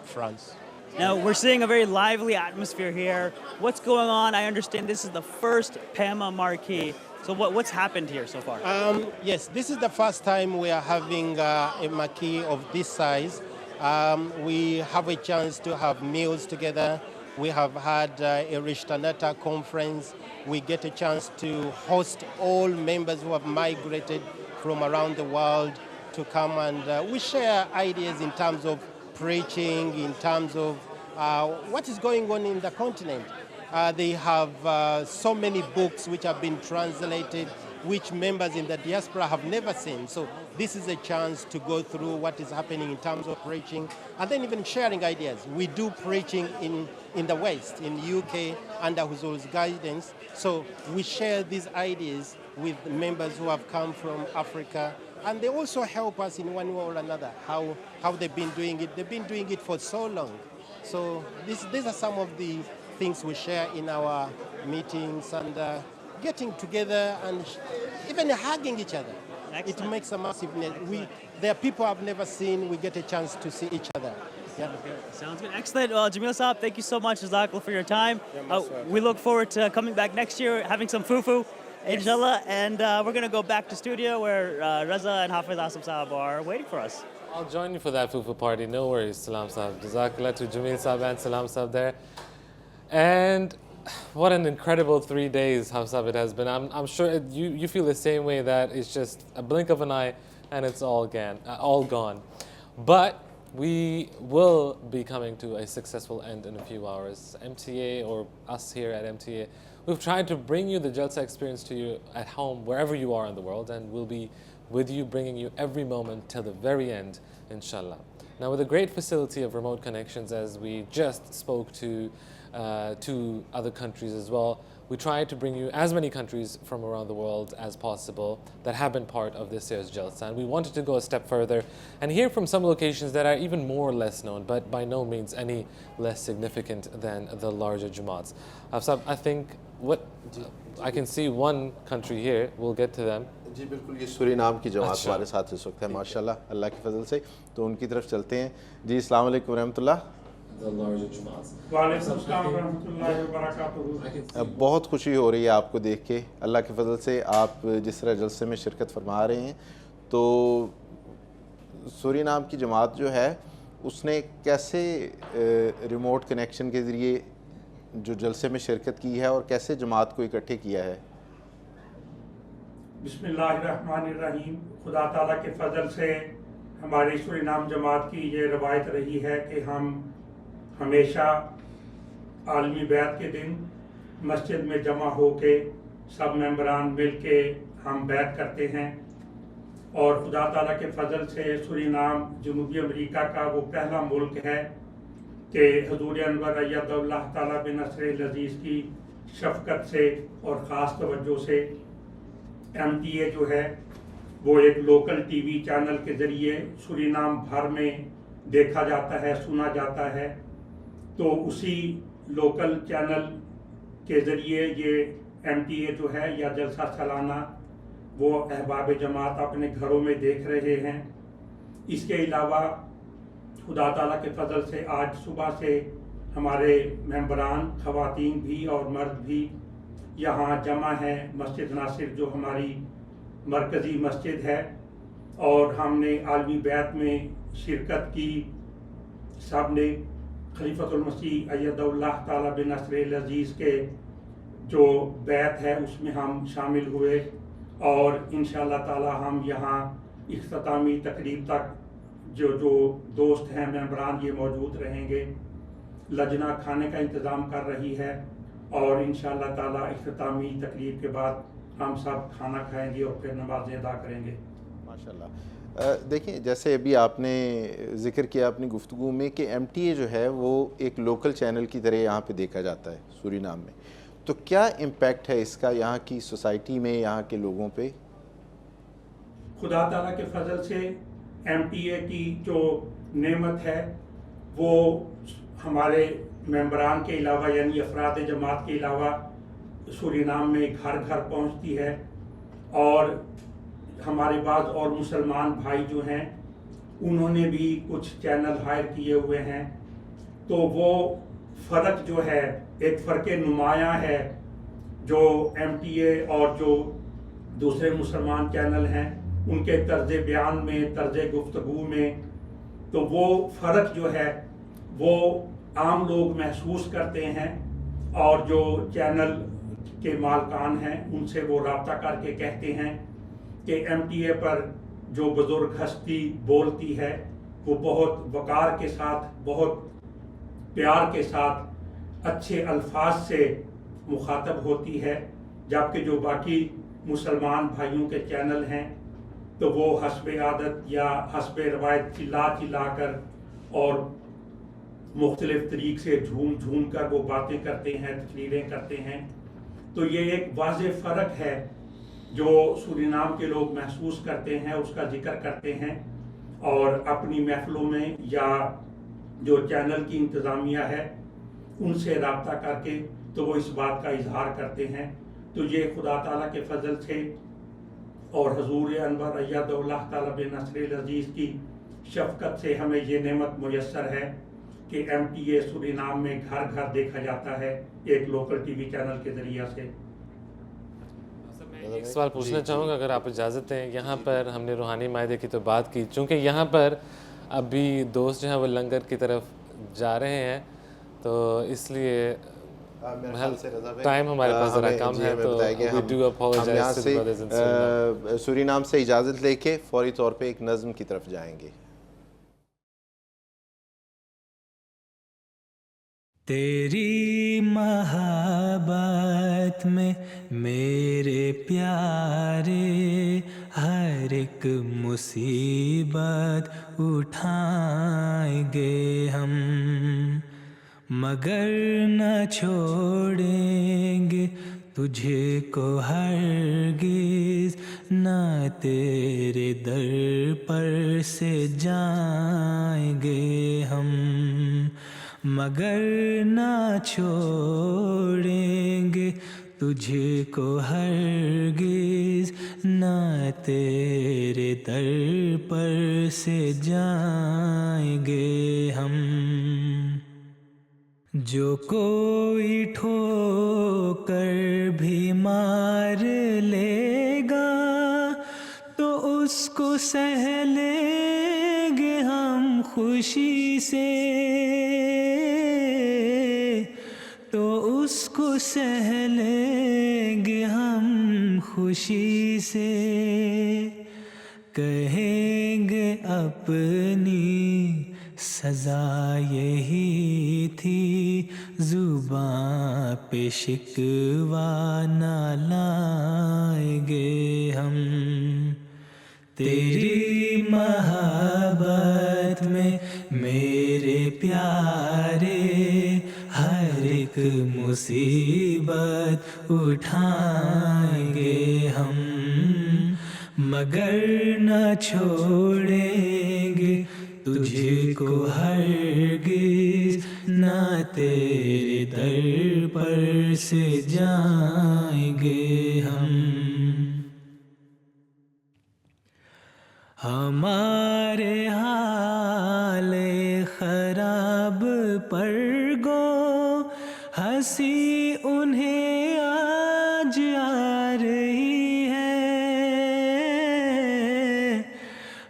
France. Now, we're seeing a very lively atmosphere here. What's going on? I understand this is the first PAMA marquee. So what's happened here so far? Yes, this is the first time we are having a marquee of this size. We have a chance to have meals together. We have had a Rishtanata conference. We get a chance to host all members who have migrated from around the world to come, and we share ideas in terms of preaching, in terms of what is going on in the continent. They have so many books which have been translated, which members in the diaspora have never seen. So this is a chance to go through what is happening in terms of preaching, and then even sharing ideas. We do preaching in the West, in the UK, under Huzur's guidance. So we share these ideas with members who have come from Africa, and they also help us in one way or another, how they've been doing it. They've been doing it for so long. So these are some of the things we share in our meetings, and getting together and even hugging each other. Excellent. It makes a massive net. There are people I've never seen. We get a chance to see each other. Yeah. Sounds good. Excellent. Jamil Saab, thank you so much, Jazakallah, for your time. We look forward to coming back next year, having some fufu, inshallah, and we're going to go back to studio where Raza and Hafiz Asam Saab are waiting for us. I'll join you for that fufu party. No worries, Salam Saab. Jazakallah to Jamil Saab and Salam Saab there. And what an incredible 3 days, Hafsab, it has been. I'm sure you feel the same way, that it's just a blink of an eye and it's all gone. But we will be coming to a successful end in a few hours. MTA, or us here at MTA, we've tried to bring you the Jalsa experience to you at home, wherever you are in the world, and we'll be with you, bringing you every moment till the very end, inshallah. Now, with a great facility of remote connections, as we just spoke to other countries as well, we try to bring you as many countries from around the world as possible that have been part of this year's Jalsa. And we wanted to go a step further and hear from some locations that are even more less known, but by no means any less significant than the larger Jamaats. Hafsab, I think I can see one country here. We'll get to them. जी बिल्कुल, ये Suriname की जमात हमारे साथ इस वक्त है, माशाल्लाह, अल्लाह के फजल से। तो उनकी तरफ चलते हैं। जी, अस्सलाम वालेकुम रहमतुल्लाह। बहुत खुशी हो रही है आपको देख के, अल्लाह के फजल से आप जिस तरह जलसे में शिरकत फरमा रहे हैं। तो सूरीनाम की जमात जो है उसने कैसे रिमोट कनेक्शन के ज़रिए जो जलसे में शिरकत की है और कैसे जमात को इकट्ठे किया है? बिस्मिल्लाहिर्रहमानिर्रहीम। खुदा ताला के फजल से हमारी सूरीनाम जमात की ये रवायत रही है कि हम हमेशा आलमी बैत के दिन मस्जिद में जमा हो के सब मेंबरान मिल के हम बैत करते हैं। और खुदा ताला के फजल से सूरीनाम जनूबी अमेरिका का वो पहला मुल्क है कि हुजूर अनवर अय्यदुल्लाह ताला बिन नस्रिल अज़ीज़ की शफ़क़त से और ख़ास तवज्जो से MTA जो है वो एक लोकल TV चैनल के ज़रिए सूरीनाम भर में देखा जाता है, सुना जाता है। तो उसी लोकल चैनल के ज़रिए ये MTA जो है या जलसा सालाना वो अहबाब जमात अपने घरों में देख रहे हैं। इसके अलावा खुदा ताला के फजल से आज सुबह से हमारे मेंबरान ख़वातीन भी और मर्द भी यहाँ जमा हैं मस्जिद नासिर जो हमारी मरकज़ी मस्जिद है, और हमने आलमी बैत में शिरकत की। सब ने खलीफतुल-मसीह अय्यदुल्लाह ताला बिन नस्रिल अज़ीज़ के जो बैत है उसमें हम शामिल हुए, और इंशाअल्लाह ताला हम यहाँ इख्तितामी तकरीब तक जो दोस्त हैं मेंबरान ये मौजूद रहेंगे। लजना खाने का इंतज़ाम कर रही है और इंशाअल्लाह ताला इख्तितामी तकरीब के बाद हम सब खाना खाएंगे और फिर नमाज़ें अदा करेंगे। माशाल्लाह। देखिए, जैसे अभी आपने ज़िक्र किया अपनी गुफ्तगू में कि MTA जो है वो एक लोकल चैनल की तरह यहाँ पे देखा जाता है सूरीनाम में। تو کیا امپیکٹ ہے اس کا یہاں کی سوسائٹی میں, یہاں کے لوگوں پہ؟ خدا تعالیٰ کے فضل سے MTA کی جو نعمت ہے وہ ہمارے ممبران کے علاوہ یعنی افراد جماعت کے علاوہ سورینام میں گھر گھر پہنچتی ہے, اور ہمارے بعض اور مسلمان بھائی جو ہیں انہوں نے بھی کچھ چینل ہائر کیے ہوئے ہیں. تو وہ فرق جو ہے ایک فرق نمایاں ہے جو MTA اور جو دوسرے مسلمان چینل ہیں ان کے طرز بیان میں, طرز گفتگو میں. تو وہ فرق جو ہے وہ عام لوگ محسوس کرتے ہیں, اور جو چینل کے مالکان ہیں ان سے وہ رابطہ کر کے کہتے ہیں کہ MTA پر جو بزرگ ہستی بولتی ہے وہ بہت وقار کے ساتھ, بہت پیار کے ساتھ, اچھے الفاظ سے مخاطب ہوتی ہے, جبکہ جو باقی مسلمان بھائیوں کے چینل ہیں تو وہ حسب عادت یا حسب روایت چلا چلا کر اور مختلف طریق سے جھوم جھوم کر وہ باتیں کرتے ہیں, تقریریں کرتے ہیں. تو یہ ایک واضح فرق ہے جو سورینام کے لوگ محسوس کرتے ہیں, اس کا ذکر کرتے ہیں, اور اپنی محفلوں میں یا جو چینل کی انتظامیہ ہے ان سے رابطہ کر کے تو وہ اس بات کا اظہار کرتے ہیں. تو یہ خدا تعالیٰ کے فضل سے اور حضور انور ایدہ اللہ تعالیٰ بنصر العزیز کی شفقت سے ہمیں یہ نعمت میسر ہے کہ MTA سورینام میں گھر گھر دیکھا جاتا ہے ایک لوکل ٹی وی چینل کے ذریعہ سے. ایک سوال پوچھنا چاہوں گا اگر آپ اجازت دیں. یہاں پر ہم نے روحانی معاہدے کی تو بات کی, چونکہ یہاں پر ابھی دوست جو ہیں وہ لنگر کی طرف جا رہے ہیں تو اس لیے ٹائم ہمارے پاس ذرا کم ہے, تو we do apologize to the brothers in Suriname. Suriname سے اجازت لے کے فوری طور پہ ایک نظم کی طرف جائیں گے. تیری محبت میں میرے پیارے ہر ایک مصیبت اٹھائیں گے ہم, مگر نہ چھوڑیں گے تجھے کو ہرگز, نہ تیرے در پر سے جائیں گے ہم, مگر نہ چھوڑیں گے تجھے کو ہرگز, نہ تیرے در پر سے جائیں گے ہم. جو کوئی ٹھوکر بھی مار لے گا تو اس کو سہ لیں گے ہم خوشی سے, تو اس کو سہ لیں گے ہم خوشی سے. کہیں گے اپنی سزا یہی تھی, زباں پہ شکوہ نہ لائیں گے ہم. تیری محبت میں میرے پیارے ہر ایک مصیبت اٹھائیں گے ہم, مگر نہ چھوڑیں گے تجھے کو ہرگز, نہ تیرے در پر سے جائیں گے ہم. ہمارے حال خراب پر گو ہنسی انہیں آج آ رہی ہے,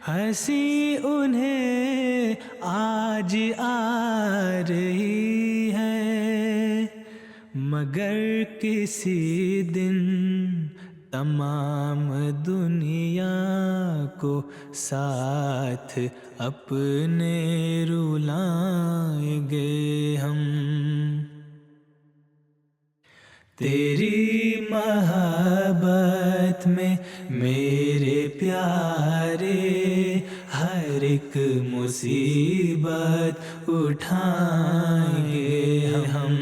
ہنسی انہیں آج آ رہی ہے, مگر کسی دن تمام دنیا کو ساتھ اپنے رلائیں گے ہم. تیری محبت میں میرے پیارے ہر ایک مصیبت اٹھائیں گے ہم,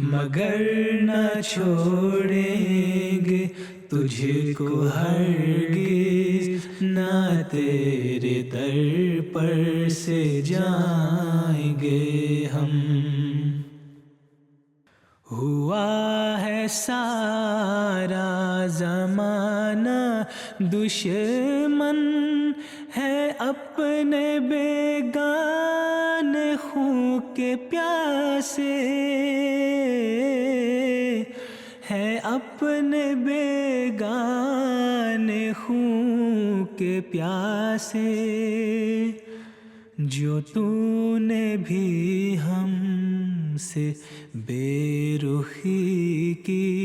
مگر نہ چھوڑیں گے تجھ کو ہرگز نہ تیرے در پر سے جائیں گے ہم ہوا ہے سارا زمانہ دشمن ہے اپنے بیگانے خون کے پیاسے ہے اپنے بیگانے خون کے پیاسے جو تو نے بھی ہم سے بے رخی کی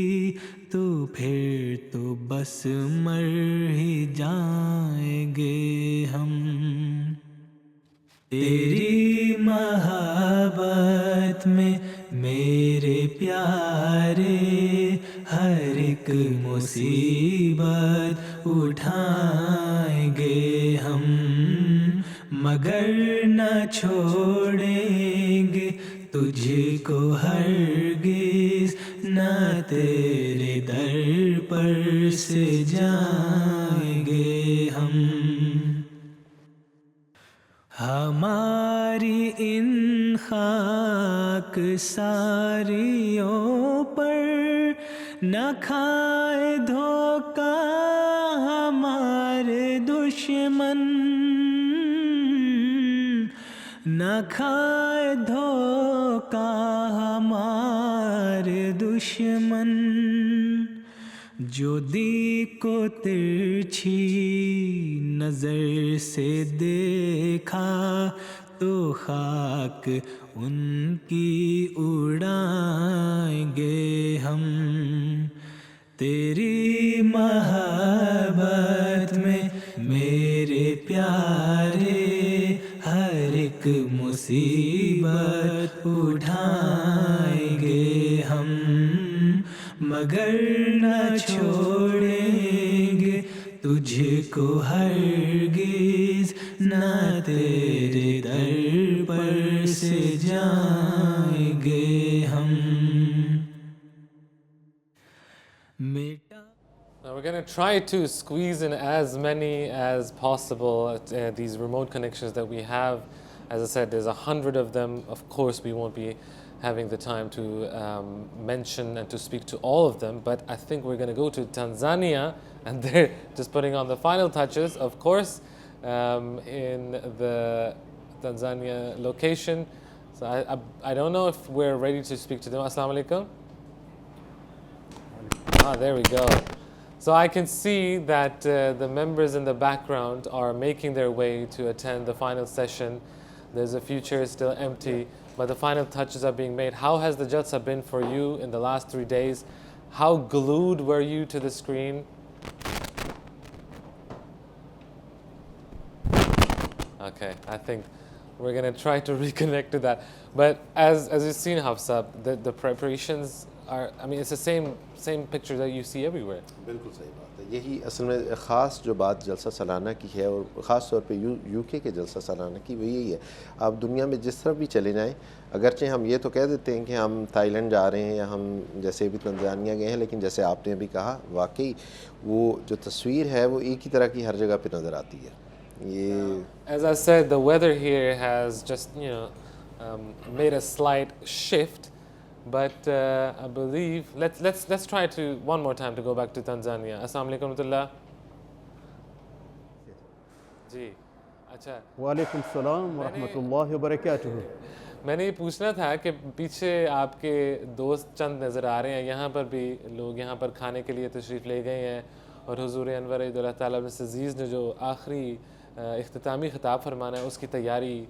تو پھر تو بس مر ہی جائیں گے ہم تیری محبت میں میرے پیارے ہر ایک مصیبت اٹھائیں گے ہم مگر نہ چھوڑیں گے تجھ کو ہرگز نہ تیرے در پر سے جائیں گے ہم ہماری ان خاک ساریوں پر نہ کھائے دھوکہ ہمارے دشمن نہ کھائے دھوکہ ہمارے دشمن جو دی کو ترچھی نظر سے دیکھا تو خاک ان کی اڑائیں گے ہم تیری محبت میں میرے پیارے ہر ایک مصیبت اٹھائیں گے ہم مگر نہ چھوڑیں گے تجھ کو ہرگز نہ تیرے در پر سے جائیں گے ہم Now we're going to try to squeeze in as many as possible these remote connections that we have. As I said, there's 100 of them. Of course, we won't be having the time to mention and to speak to all of them, but I think we're going to go to Tanzania, and they're just putting on the final touches, of course, in the Tanzania location. So I don't know if we're ready to speak to them. Assalamu alaikum. There we go. So I can see that the members in the background are making their way to attend the final session. There's a few chairs still empty, but the final touches are being made. How has the Jalsa been for you in the last 3 days? How glued were you to the screen? Okay, I think we're going to try to reconnect to that. But as you've seen, Hafsa, the preparations are, I mean, it's the same picture that you see everywhere. بالکل صحیح بات ہے. یہی اصل میں خاص جو بات جلسہ سالانہ کی ہے اور خاص طور پہ یو کے جلسہ سالانہ کی وہ یہی ہے. آپ دنیا میں جس طرف بھی چلے جائیں, اگرچہ ہم یہ تو کہہ دیتے ہیں کہ ہم تھائی لینڈ جا رہے ہیں یا ہم جیسے بھی تنزانیہ گئے ہیں, لیکن جیسے آپ نے بھی کہا واقعی وہ جو تصویر ہے وہ ایک ہی طرح کی ہر جگہ پہ نظر آتی ہے. As I said, the weather here has just, made a slight shift. But I believe let's try to one more time to go back to Tanzania. Assalamu alaikum warahmatullah. جی اچھا وعلیکم السلام ورحمۃ اللہ وبرکاتہ. میں نے یہ پوچھنا تھا کہ پیچھے آپ کے دوست چند نظر آ رہے ہیں, یہاں پر بھی لوگ یہاں پر کھانے کے لیے تشریف لے گئے ہیں, اور حضور انور عید اللہ تعالیٰ عزیز نے جو آخری اختتامی خطاب فرمانا ہے اس کی تیاری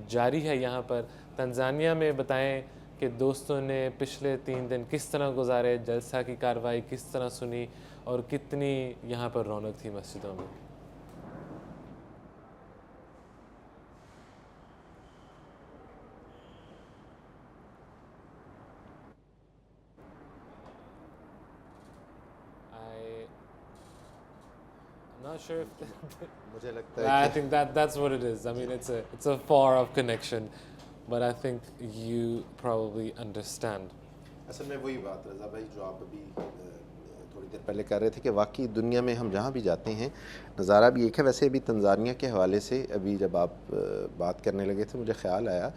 جاری ہے یہاں پر. تنزانیہ میں بتائیں کہ دوستوں نے پچھلے 3 دن کس طرح گزارے, جلسہ کی کارروائی کس طرح سنی, اور کتنی یہاں پر رونق تھی مسجدوں میں. Not sure if I think that's what it is. I mean, it's a far off connection, but I think you probably understand. असल में वही बात रज़ा भाई जो आप अभी थोड़ी देर पहले कर रहे थे कि वाकई दुनिया में हम जहाँ भी जाते हैं नज़ारा भी एक है। वैसे अभी तंजानिया के हवाले से अभी जब आप बात करने लगे थे मुझे ख्याल आया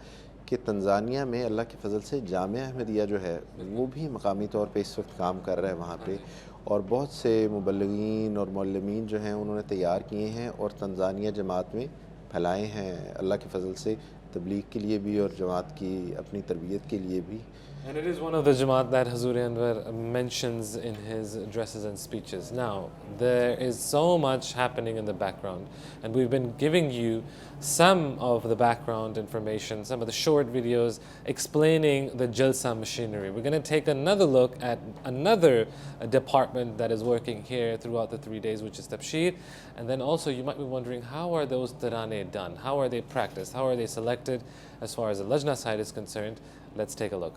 कि तंजानिया में अल्लाह के फ़ज़ल से जामिया अहमदिया जो है वो भी मकामी तौर पे इस वक्त काम कर रहा है वहाँ पे, और बहुत से मुबल्लिगीन और मुअल्लिमीन जो हैं उन्होंने तैयार किए हैं और तंजानिया जमात में फैलाए हैं अल्लाह के फ़ज़ल से, तबलीग के लिए भी और जमात की अपनी तरबियत के लिए भी। And it is one of the Jamaat that Hazur Anwar mentions in his addresses and speeches. Now, there is so much happening in the background, and we've been giving you some of the background information, some of the short videos explaining the Jalsa machinery. We're going to take another look at another department that is working here throughout the 3 days, which is Tabshir. And then also you might be wondering, how are those Tarane done? How are they practiced? How are they selected? As far as the Lajna side is concerned, let's take a look.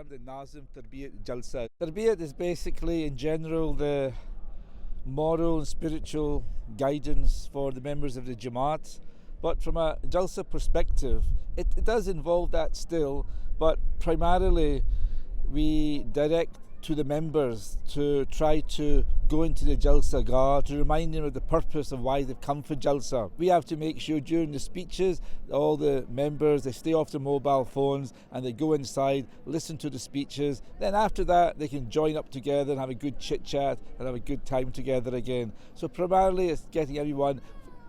The Nazim Tarbiyat Jalsa. Tarbiyat is basically in general the moral and spiritual guidance for the members of the Jamaat, but from a Jalsa perspective it does involve that still, but primarily we direct to the members to try to go into the Jalsa Gah, to remind them of the purpose of why they've come for Jalsa. We have to make sure during the speeches all the members, they stay off their mobile phones and they go inside, listen to the speeches. Then after that they can join up together and have a good chit chat and have a good time together again. So primarily it's getting everyone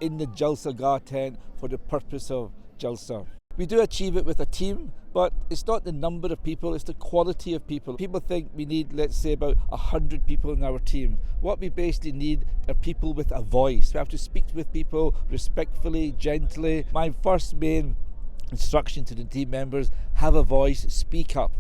in the Jalsa Gah tent for the purpose of Jalsa. We do achieve it with a team, but it's not the number of people, it's the quality of people. People think we need, let's say, about 100 people in our team. What we basically need are people with a voice. We have to speak with people respectfully, gently. My first main instruction to the team members, have a voice, speak up.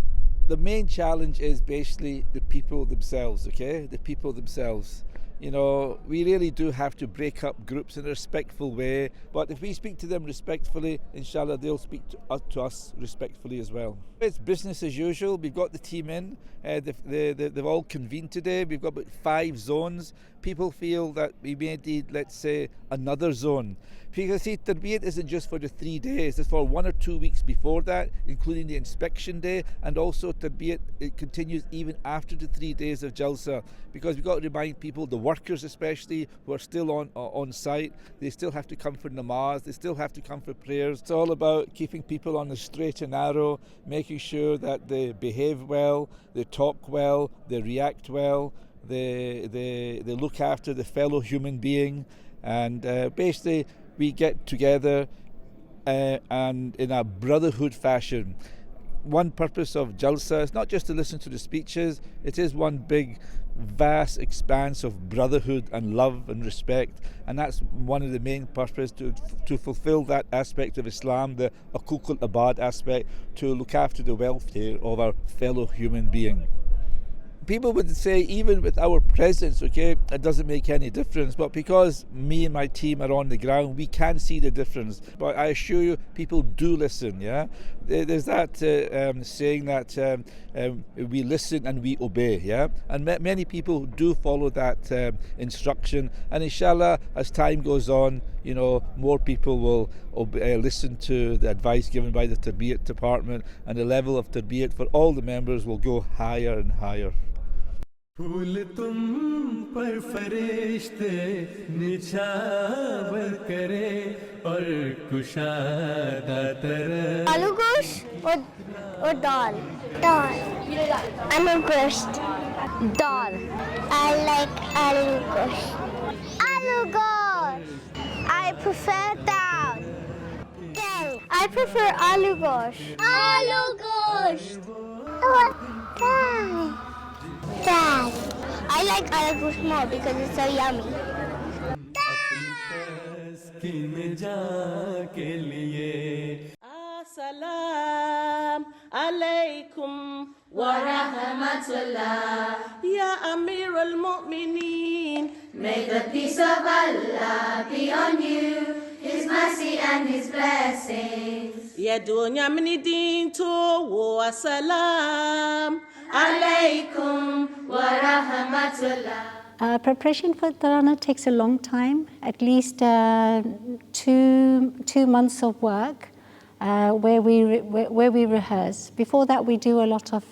The main challenge is basically the people themselves, okay? The people themselves. You know, we really do have to break up groups in a respectful way, but if we speak to them respectfully, inshallah they'll speak to us respectfully as well. It's business as usual. We've got the team in, they've all convened today. We've got about 5 zones. People feel that we may need, let's say, another zone. Because see, Tarbiyat isn't just for the 3 days, it's for 1 or 2 weeks before that, including the inspection day, and also Tarbiyat, it continues even after the 3 days of Jalsa, because we've got to remind people, the workers especially, who are still on site, they still have to come for namaz, they still have to come for prayers. It's all about keeping people on the straight and narrow, making sure that they behave well, they talk well, they react well, they look after the fellow human being, and basically we get together and in a brotherhood fashion. One purpose of Jalsa is not just to listen to the speeches, it is one big vast expanse of brotherhood and love and respect, and that's one of the main purposes, to fulfill that aspect of Islam, the Hadeeqa-tul-Mahdi aspect, to look after the welfare of our fellow human being. People would say even with our presence, okay, it doesn't make any difference, but because me and my team are on the ground, we can see the difference. But I assure you, people do listen, yeah? There's that saying that we listen and we obey, yeah? And many people do follow that instruction, and inshallah, as time goes on, you know, more people will listen to the advice given by the Tarbiyat department, and the level of Tarbiyat for all the members will go higher and higher. फूल तुम पर फरिश्ते निछावर करे और कुशादा तरह आलू गोश्त or dal? Dal. I'm impressed. Dal. I like aloo gosh. Aloo gosh. I prefer dal. Dal. I prefer aloo gosh. Aloo gosh. Dal. Dal. I like aloo gosh more because it's so yummy. Assalamu alaikum wa rahmatullah. Ya Amir al-Mu'mineen, May the peace of Allah be on you, His mercy and His blessings. Ya dunya mini din to wa assalam Alaikum wa rahmatullah. Preparation for Tarana takes a long time, at least 2 months of work where we rehearse. Before that, we do a lot of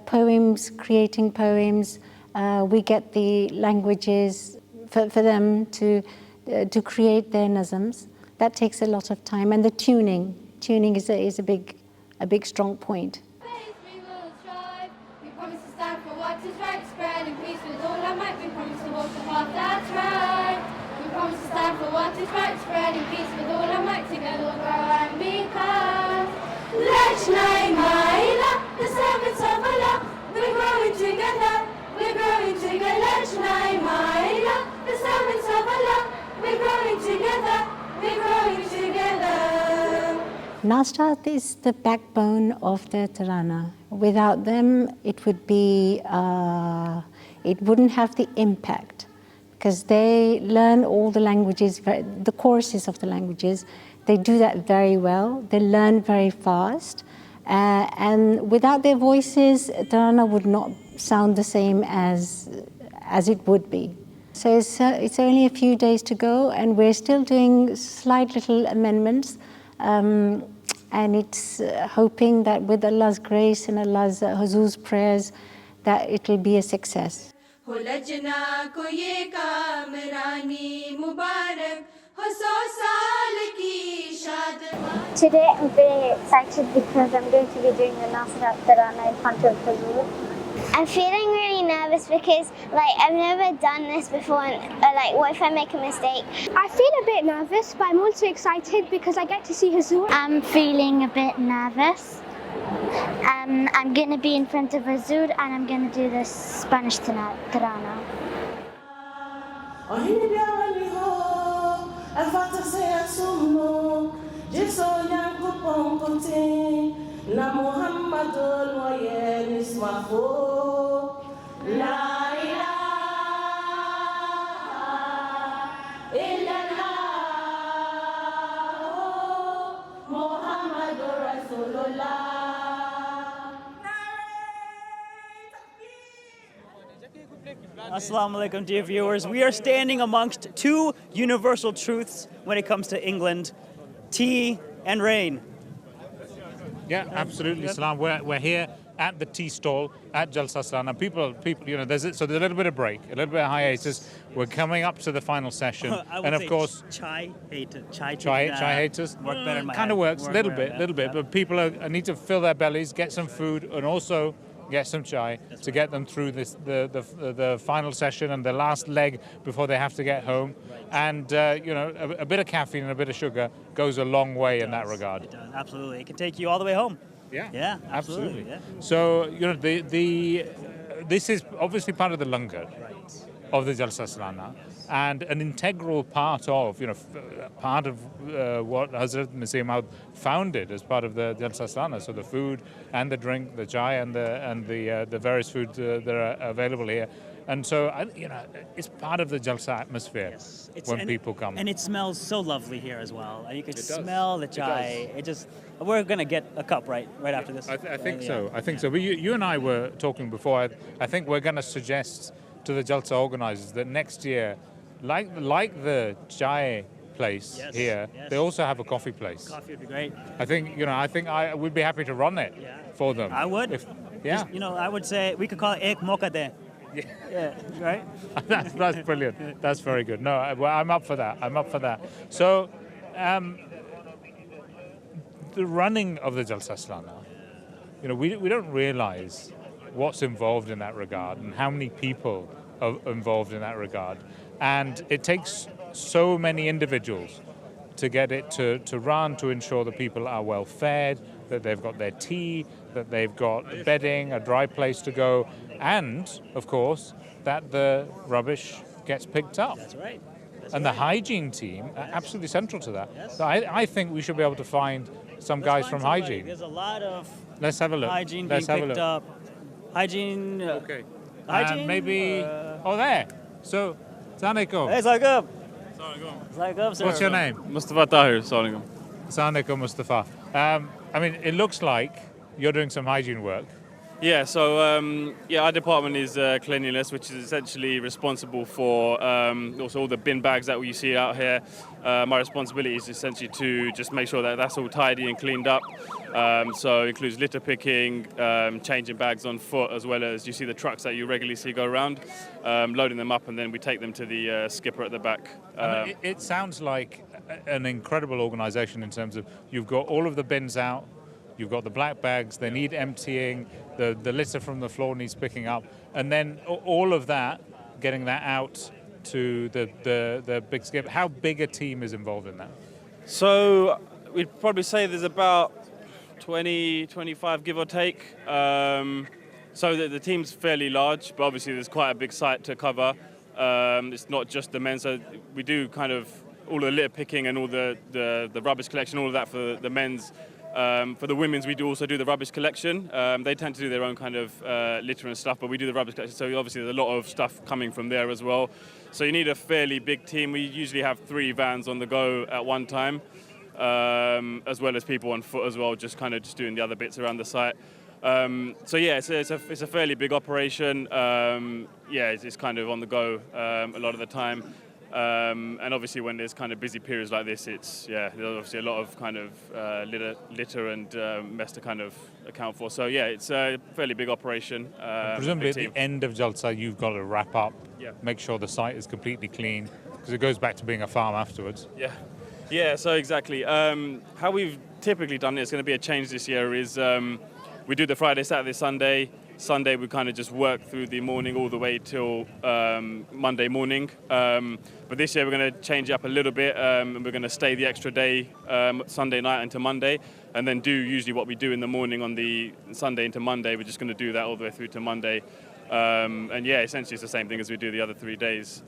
poems, creating poems. We get the languages for them to create their nazms. That takes a lot of time, and the tuning is a big strong point. We promise to stand for what is right, spreading peace with all our might. We promise to walk the path that's right. We promise to stand for what is right, spreading peace with all our might. Together we'll grow and become Lajnai Maila, the servants of Allah. We're growing together, we're growing together. Lajnai Maila, the servants of Allah. We're growing together, we're growing together. Nasrat is the backbone of the Tarana. Without them, it wouldn't have the impact, because they learn all the languages, the choruses of the languages. They do that very well. They learn very fast. And without their voices, Tarana would not sound the same as it would be. So it's only a few days to go, and we're still doing slight little amendments. And it's hoping that with Allah's grace and Allah's Huzur's prayers that it will be a success. Today I'm very excited because I'm going to be doing the Nasrat Tarana in front of Huzur. I'm feeling really nervous because I've never done this before, and what if I make a mistake? I feel a bit nervous, but I'm also excited because I get to see Huzur. I'm feeling a bit nervous. I'm going to be in front of Huzur and I'm going to do the Spanish Tarana. Na Muhammadul Wayen Ismafo La ilaha illallah Muhammadur Rasulullah. Assalamu alaikum, dear viewers. We are standing amongst two universal truths when it comes to England: tea and rain. Yeah, absolutely, Salam. We're here at the tea stall at Jalsa Salana. People, there's a little bit of break, a little bit of hiatus. We're coming up to the final session, and of course, chai haters work better in my kind of works a little bit. But people need to fill their bellies, get some food, and also get some chai to get them through the final session and the last leg before they have to get home. And a bit of caffeine and a bit of sugar goes a long way in that regard. It does, absolutely. It can take you all the way home. Yeah, absolutely. Yeah. So this is obviously part of the langar of the Jalsa Salana, and an integral part of what Hazrat Masih Maud founded as part of the Jalsa Salana. So the food and the drink, the chai and the various foods that are available here. And so, it's part of the Jalsa atmosphere when people come. And it smells so lovely here as well. And you can smell the chai. We're going to get a cup right after this. I think so. I think so. But you and I were talking before. I think we're going to suggest to the Jalsa organizers that next year, like the chai place here, they also have a coffee place. Coffee would be great. I think I would be happy to run it for them. I would. I would say we could call it Ek Mocha De. Yeah, right? That's brilliant. That's very good. No, I'm up for that. So, the running of the Jalsa Salana, we don't realize what's involved in that regard and how many people are involved in that regard. And it takes so many individuals to get it to run, to ensure that people are well fed, that they've got their tea, that they've got bedding, a dry place to go, and, of course, that the rubbish gets picked up. That's right. The hygiene team are absolutely central to that. Yes. So I think we should be able to find some guys from hygiene. There's a lot of Let's have a look. Hygiene being picked up. Hygiene. Okay. Hygiene. Maybe. There. So, Assalamualaikum. Hey, Assalamualaikum. Assalamualaikum, sir. What's your name? Mustafa Tahir. Assalamualaikum. Assalamualaikum, Mustafa. It looks like you're doing some hygiene work Yeah, so our department is cleanliness, which is essentially responsible for also all the bin bags that you see out here. My responsibility is essentially to just make sure that that's all tidy and cleaned up. So it includes litter picking, changing bags on foot, as well as you see the trucks that you regularly see go around, loading them up, and then we take them to the skipper at the back. It sounds like an incredible organisation in terms of you've got all of the bins out, you've got the black bags, they need emptying, the litter from the floor needs picking up, and then all of that, getting that out to the big skip. How big a team is involved in that? So we'd probably say there's about 20, 25, give or take. So the team's fairly large, but obviously there's quite a big site to cover. It's not just the men, so we do kind of all the litter picking and all the rubbish collection, all of that for the men's. For the women's, we do also do the rubbish collection. They tend to do their own kind of litter and stuff, but we do the rubbish collection. So obviously there's a lot of stuff coming from there as well. So you need a fairly big team. We usually have 3 vans on the go at one time, as well as people on foot as well, just doing the other bits around the site. So yeah, it's a fairly big operation. It's kind of on the go a lot of the time. And obviously when there's kind of busy periods like this, there's obviously a lot of kind of litter and mess to kind of account for. So yeah, it's a fairly big operation. Presumably at the end of Jalsa, you've got to wrap up, make sure the site is completely clean, because it goes back to being a farm afterwards. Yeah, so exactly. How we've typically done it, it's going to be a change this year, is we do the Friday, Saturday, Sunday. Sunday we kind of just work through the morning all the way till Monday morning. But this year we're going to change it up a little bit, and we're going to stay the extra day Sunday night into Monday, and then do usually what we do in the morning on the Sunday into Monday. We're just going to do that all the way through to Monday. And yeah, essentially it's the same thing as we do the other 3 days,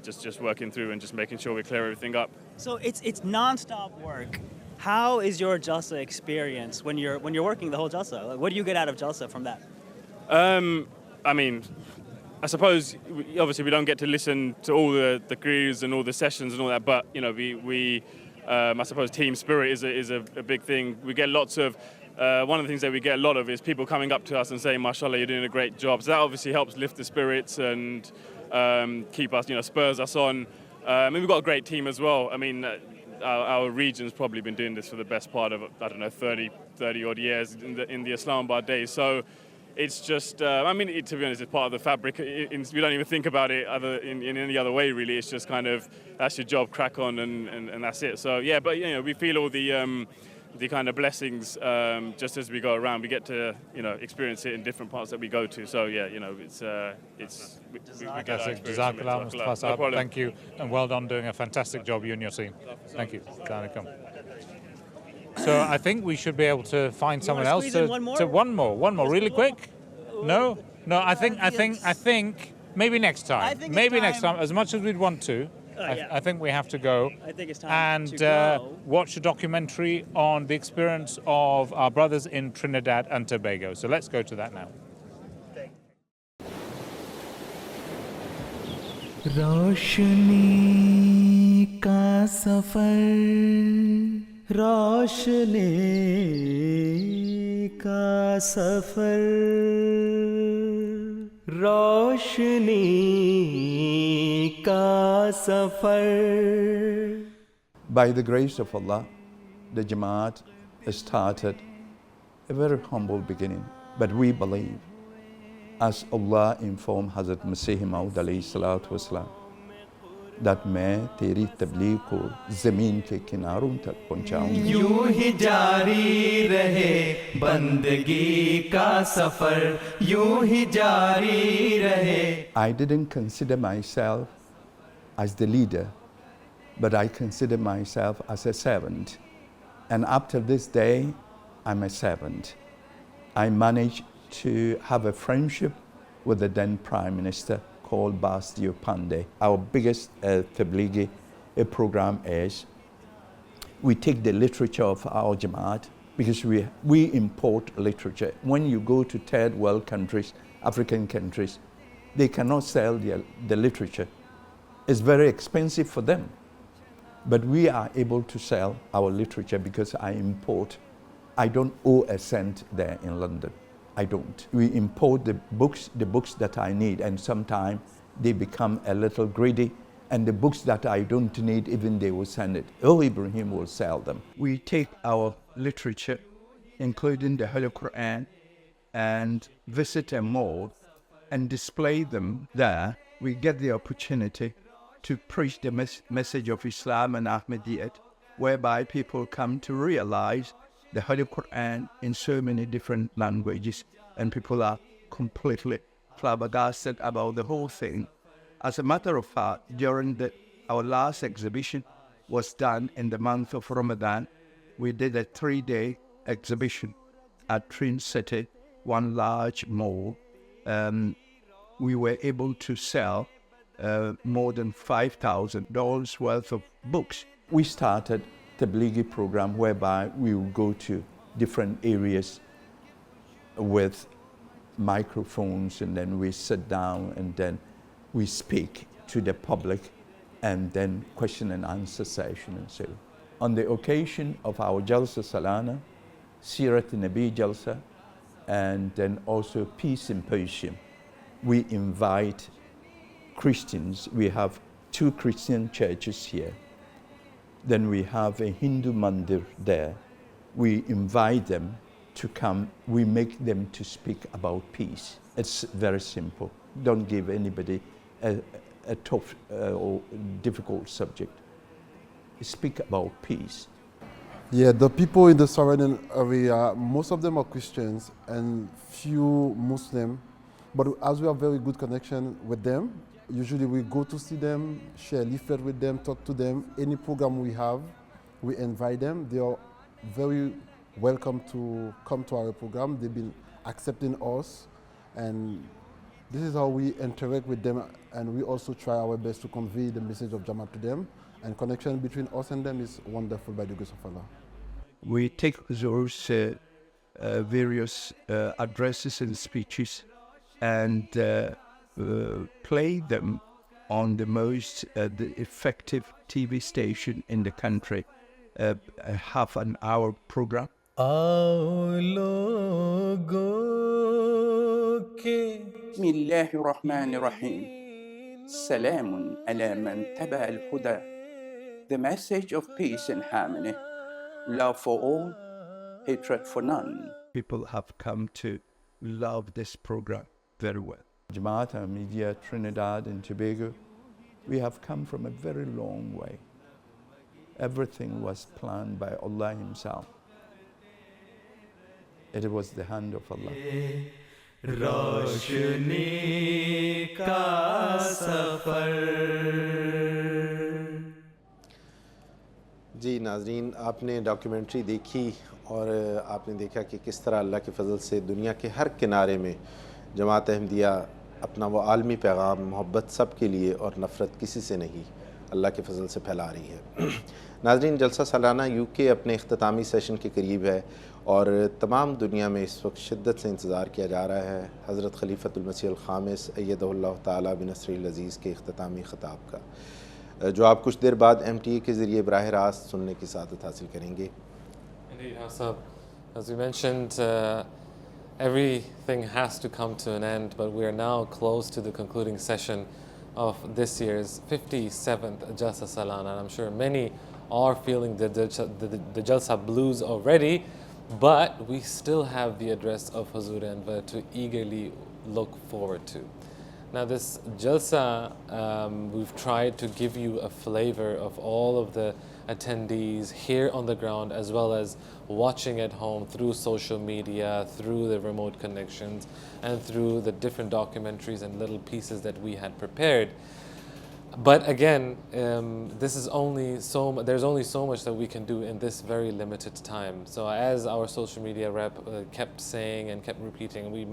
just working through and just making sure we clear everything up. So it's non-stop work. How is your Jalsa experience when you're working the whole Jalsa? Like, what do you get out of Jalsa from that? I mean, I suppose obviously we don't get to listen to all the crews and all the sessions and all that, but you know, we I suppose team spirit is a big thing. We get lots of one of the things that we get a lot of is people coming up to us and saying, "Mashallah, you're doing a great job." So that obviously helps lift the spirits and keep us, spurs us on. And we've got a great team as well. I mean, our region's probably been doing this for the best part of 30 odd years in the Islamabad days. So it's just, to be honest, it's part of the fabric. We don't even think about it in any other way, really. It's just kind of, that's your job, crack on, and that's it. So, yeah, but, we feel all the kind of blessings just as we go around. We get to, experience it in different parts that we go to. So, yeah, we get our experience. No problem. Thank you, and well done doing a fantastic job, you and your team. Thank you. So I think we should be able to find someone else to one more really quick. No, I think maybe next time. Next time, as much as we'd want to. I think we have to go. I think it's time and to go. Watch a documentary on the experience of our brothers in Trinidad and Tobago. So let's go to that now. रोशनी का सफर रोशनी का सफर रोशनी का सफर. By the grace of Allah, the Jamaat started a very humble beginning, but we believe, as Allah informed Hazrat Masih Maud alayhi salatu wasalam, that मैं तेरी तबलीग को ज़मीन के किनारों तक पहुंचाऊंगा. यूं ही जारी रहे बंदगी का सफर, यूं ही जारी रहे. I didn't consider myself as the leader, but I consider myself as a servant. And after this day, I'm a servant. I managed to have a friendship with the then Prime Minister called Bastio Pandey. Our biggest Tablighi program is we take the literature of our Jamaat, because we import literature. When you go to third world countries, African countries, they cannot sell the literature. It's very expensive for them. But we are able to sell our literature because I import. I don't owe a cent there in London. I don't. We import the books that I need, and sometimes they become a little greedy, and the books that I don't need, even they will send it. Oh, Ibrahim will sell them. We take our literature, including the Holy Quran, and visit a mall and display them there. We get the opportunity to preach the message of Islam and Ahmadiyyat, whereby people come to realize the Holy Quran in so many different languages, and people are completely flabbergasted about the whole thing. As a matter of fact, during our last exhibition was done in the month of Ramadan. We did a 3-day exhibition at Twin City, one large mall. We were able to sell more than $5,000 worth of books. We started Tablighi program whereby we will go to different areas with microphones, and then we sit down and then we speak to the public, and then question and answer session and so on. On the occasion of our Jalsa Salana, Sirat Nabi Jalsa, and then also Peace Symposium, we invite Christians. We have 2 Christian churches here. Then we have a Hindu mandir there. We invite them to come. We make them to speak about peace. It's very simple. Don't give anybody a tough or difficult subject. Speak about peace. Yeah, the people in the surrounding area, most of them are Christians and few Muslim. But as we have very good connection with them, usually we go to see them, share leaflet with them, talk to them. Any program we have, we invite them. They are very welcome to come to our program. They've been accepting us, and this is how we interact with them, and we also try our best to convey the message of Jamaat to them, and connection between us and them is wonderful by the grace of Allah. We take those various addresses and speeches and play them on the most the effective TV station in the country, a half-an-hour program. بسم الله الرحمن الرحيم. سلام على من تبع الهدى. The message of peace and harmony. Love for all, hatred for none. People have come to love this program very well. Jamaat Ahmadiyya, Trinidad and Tobago, we have come from a very long way. Everything was planned by Allah Himself. It was the hand of Allah. रोशनी का सफर। जी नाजरीन, आपने documentary देखी और आपने देखा कि किस तरह अल्लाह के फजल से दुनिया के हर किनारे में जमात अहमदिया अपना वो आलमी पैगाम मोहब्बत सब के लिए और नफ़रत किसी से नहीं अल्लाह के फजल से फैला रही है। नाजरीन, जलसा सालाना यूके अपने इख्तितामी सेशन के करीब है और तमाम दुनिया में इस वक्त शिद्दत से इंतज़ार किया जा रहा है हज़रत खलीफतुल-मसीह अल-ख़ामिस अय्यदहुल्लाह तआला बिनस्रिल अज़ीज़ के इख्तितामी ख़िताब का, जो आप कुछ देर बाद MTA के ज़रिए बराह रास्त सुनने की सादत हासिल करेंगे। As we mentioned, everything has to come to an end, but we are now close to the concluding session of this year's 57th Jalsa Salana. And I'm sure many are feeling the Jalsa blues already, but we still have the address of Huzur Anwar to eagerly look forward to. Now this Jalsa, we've tried to give you a flavor of all of the attendees here on the ground, as well as watching at home through social media, through the remote connections, and through the different documentaries and little pieces that we had prepared. But again, there's only so much that we can do in this very limited time. So as our social media rep kept saying and kept repeating, we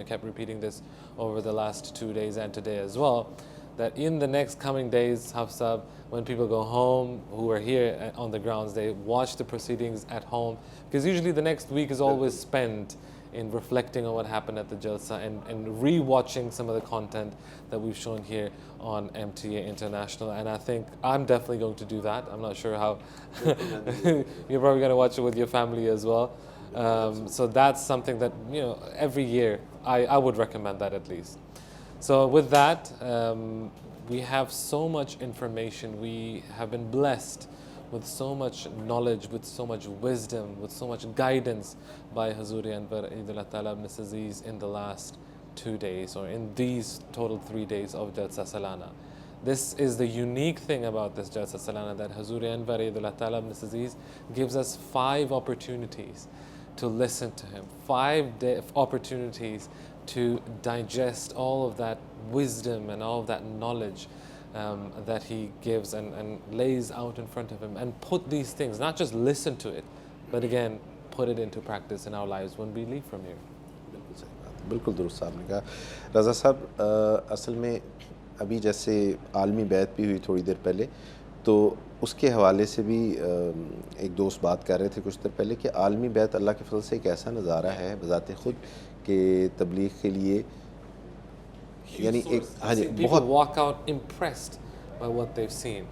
kept repeating this over the last 2 days and today as well, that in the next coming days, Hafsab, when people go home who are here on the grounds, they watch the proceedings at home, because usually the next week is always spent in reflecting on what happened at the Jalsa and re-watching some of the content that we've shown here on MTA International. And I think I'm definitely going to do that. I'm not sure how. You're probably going to watch it with your family as well. So that's something that, you know, every year I would recommend that at least. So with that, we have so much information. We have been blessed with so much knowledge, with so much wisdom, with so much guidance by Hazuri Anwar Eidullah Ta'ala ibn Aziz in the last 2 days, or in these total 3 days of Jalsa Salana. This is the unique thing about this Jalsa Salana, that Hazuri Anwar Eidullah Ta'ala ibn Aziz gives us 5 opportunities to listen to him, 5 opportunities to digest all of that wisdom and all of that knowledge that he gives and lays out in front of him, and put these things, not just listen to it, but again, put it into practice in our lives when we leave from here. बिल्कुल दुरुस्त आपने कहा। रज़ा साहब, असल में अभी जैसे आलमी बैत भी हुई थोड़ी देर पहले, तो उसके हवाले से भी एक दोस्त बात कर रहे थे कुछ देर पहले कि आलमी बैत अल्लाह के फजल से एक ऐसा नज़ारा है बज़ाते ख़ुद कि तबलीग के लिए, यानी एक, हाँ जी, बहुत walk out impressed by what they've seen.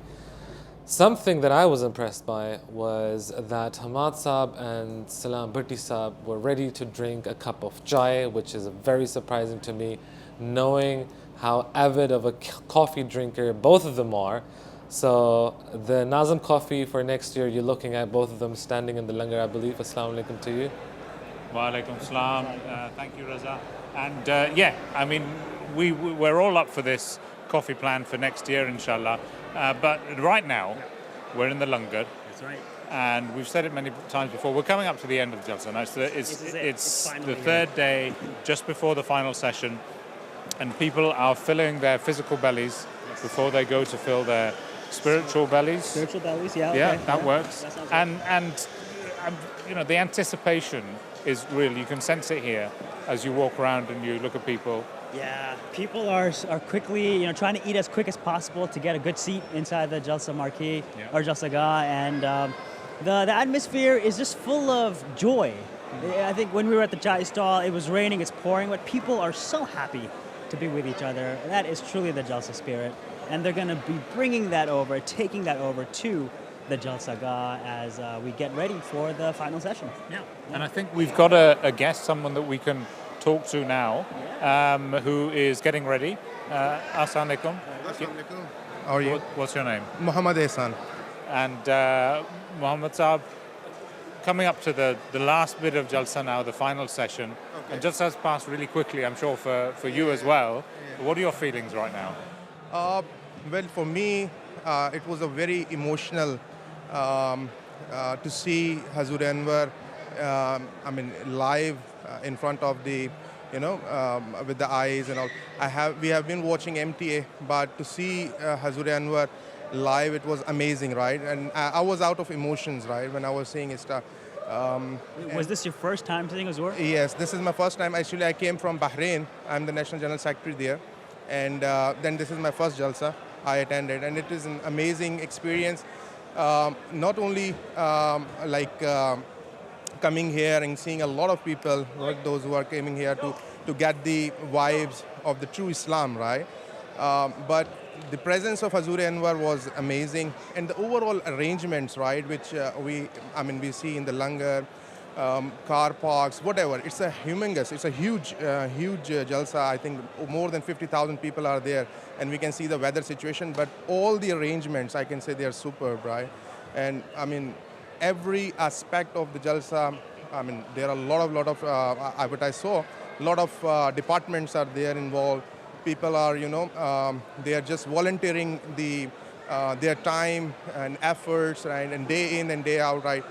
Something that I was impressed by was that Hamad Saab and Salam Bhatti Saab were ready to drink a cup of chai, which is very surprising to me, knowing how avid of a coffee drinker both of them are. So the Nazim coffee for next year, you're looking at both of them standing in the langar, I believe. Assalamu alaikum to you. Wa alaikum salam. Thank you, Raza. And yeah, I mean, we're all up for this coffee plan for next year, inshallah. But right now, we're in the langar. That's right. And we've said it many times before, we're coming up to the end of the Jalsa. Now, it's the third day, just before the final session, and people are filling their physical bellies before they go to fill their spiritual bellies. Spiritual bellies, yeah. Yeah, okay. that works. That sounds And you know, the anticipation is real. You can sense it here as you walk around and you look at people. Yeah, people are quickly, you know, trying to eat as quick as possible to get a good seat inside the Jalsa marquee or Jalsa Gah, and the atmosphere is just full of joy. I think when we were at the chai stall, it was raining, it's pouring, but people are so happy to be with each other. That is truly the Jalsa spirit, and they're going to be bringing that over, taking that over to the Jalsa Gah as we get ready for the final session. Yeah. And I think we've got a guest, someone that we can talk to now, who is getting ready. Assalamu alaikum. How are you? What's your name? Muhammad Ehsan. And Muhammad Saab, coming up to the last bit of Jalsa now, the final session, and Jalsa has passed really quickly, I'm sure, for you as well. Yeah. What are your feelings right now? Well, for me, it was a very emotional to see Hazur Anwar, I mean, live in front of the, you know, with the eyes and all. We have been watching MTA, but to see Hazur Anwar live, it was amazing, right? And I was out of emotions, right, when I was seeing his stuff. Was this your first time seeing Hazur? Yes, this is my first time. Actually, I came from Bahrain. I'm the National General Secretary there. And then this is my first Jalsa I attended. And it is an amazing experience. Not only coming here and seeing a lot of people, like those who are coming here to get the vibes of the true Islam, right? But the presence of Hazur Anwar was amazing, and the overall arrangements, right, which we see in the langar, car parks, whatever. It's a humongous, it's a huge Jalsa. I think more than 50,000 people are there, and we can see the weather situation. But all the arrangements, I can say they are superb, right? And I mean, every aspect of the Jalsa, I mean, there are a lot of what I saw, a lot of departments are there involved. People are, you know, they are just volunteering their time and efforts, right, and day in and day out, right?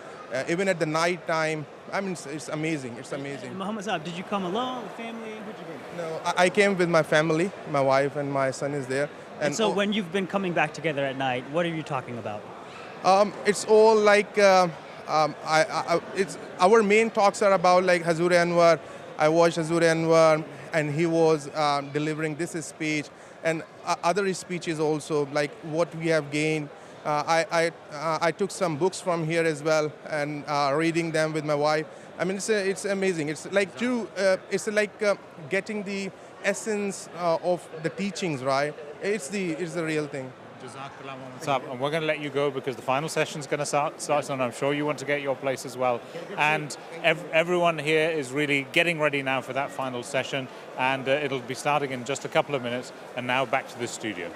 Even at the night time, I mean, it's amazing. It's amazing. Muhammad Saab, did you come alone, with family? Who'd you bring? No, I came with my family. My wife and my son is there. And so when you've been coming back together at night, what are you talking about? It's all like, it's our main talks are about like Hazur Anwar. I watched Hazur Anwar, and he was delivering this speech and other speeches also, like what we have gained. I took some books from here as well and reading them with my wife. I mean, it's amazing. It's like getting the essence of the teachings, right? It's the real thing. And we're going to let you go because the final session is going to start, and I'm sure you want to get your place as well. And everyone here is really getting ready now for that final session, and it'll be starting in just a couple of minutes. And now back to the studio.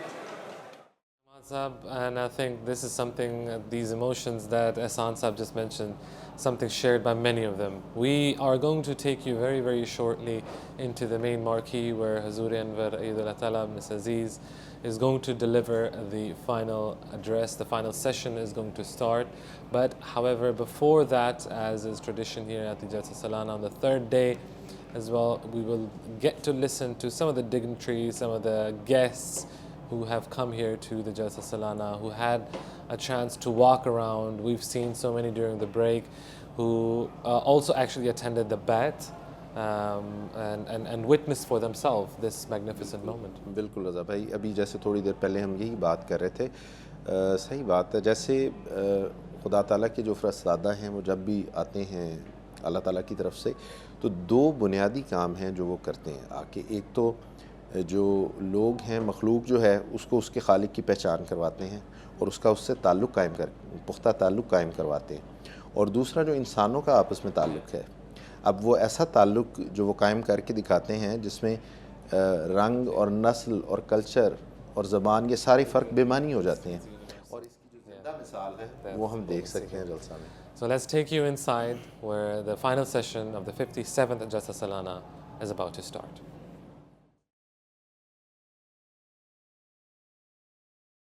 And I think this is something, these emotions that Ehsan Sahab just mentioned, something shared by many of them. We are going to take you very, very shortly into the main marquee where Hazur Anwar Eidullah Ta'ala Ms. Aziz is going to deliver the final address. The final session is going to start. But however, before that, as is tradition here at the Jalsa Salana on the third day as well, we will get to listen to some of the dignitaries, some of the guests who have come here to the Jalsa Salana, who had a chance to walk around. We've seen so many during the break who also actually attended the Bai'at and witnessed for themselves this magnificent moment. बिल्कुल रज़ा भाई, अभी जैसे थोड़ी देर पहले हम यही बात कर रहे थे, सही बात है। जैसे खुदा ताला के जो फ़रिश्तादा हैं वो जब भी आते हैं अल्लाह ताला की तरफ से, तो दो बुनियादी काम हैं जो वो करते हैं आके। एक तो जो लोग हैं, मखलूक जो है, उसको उसके खालिक की पहचान करवाते हैं और उसका उससे ताल्लुक़ कायम कर पुख्ता ताल्लुक़ कायम करवाते हैं। और दूसरा जो इंसानों का आपस में ताल्लुक़ है, अब वो ऐसा ताल्लुक़ जो वो कायम करके दिखाते हैं जिसमें रंग और नस्ल और कल्चर और ज़बान ये सारे फ़र्क बेमानी हो जाते हैं, और इसकी जो ज़िंदा मिसाल है वो हम देख सकते हैं जलसा में। So let's take you inside where the final session of the 57th Jalsa Salana is about to start.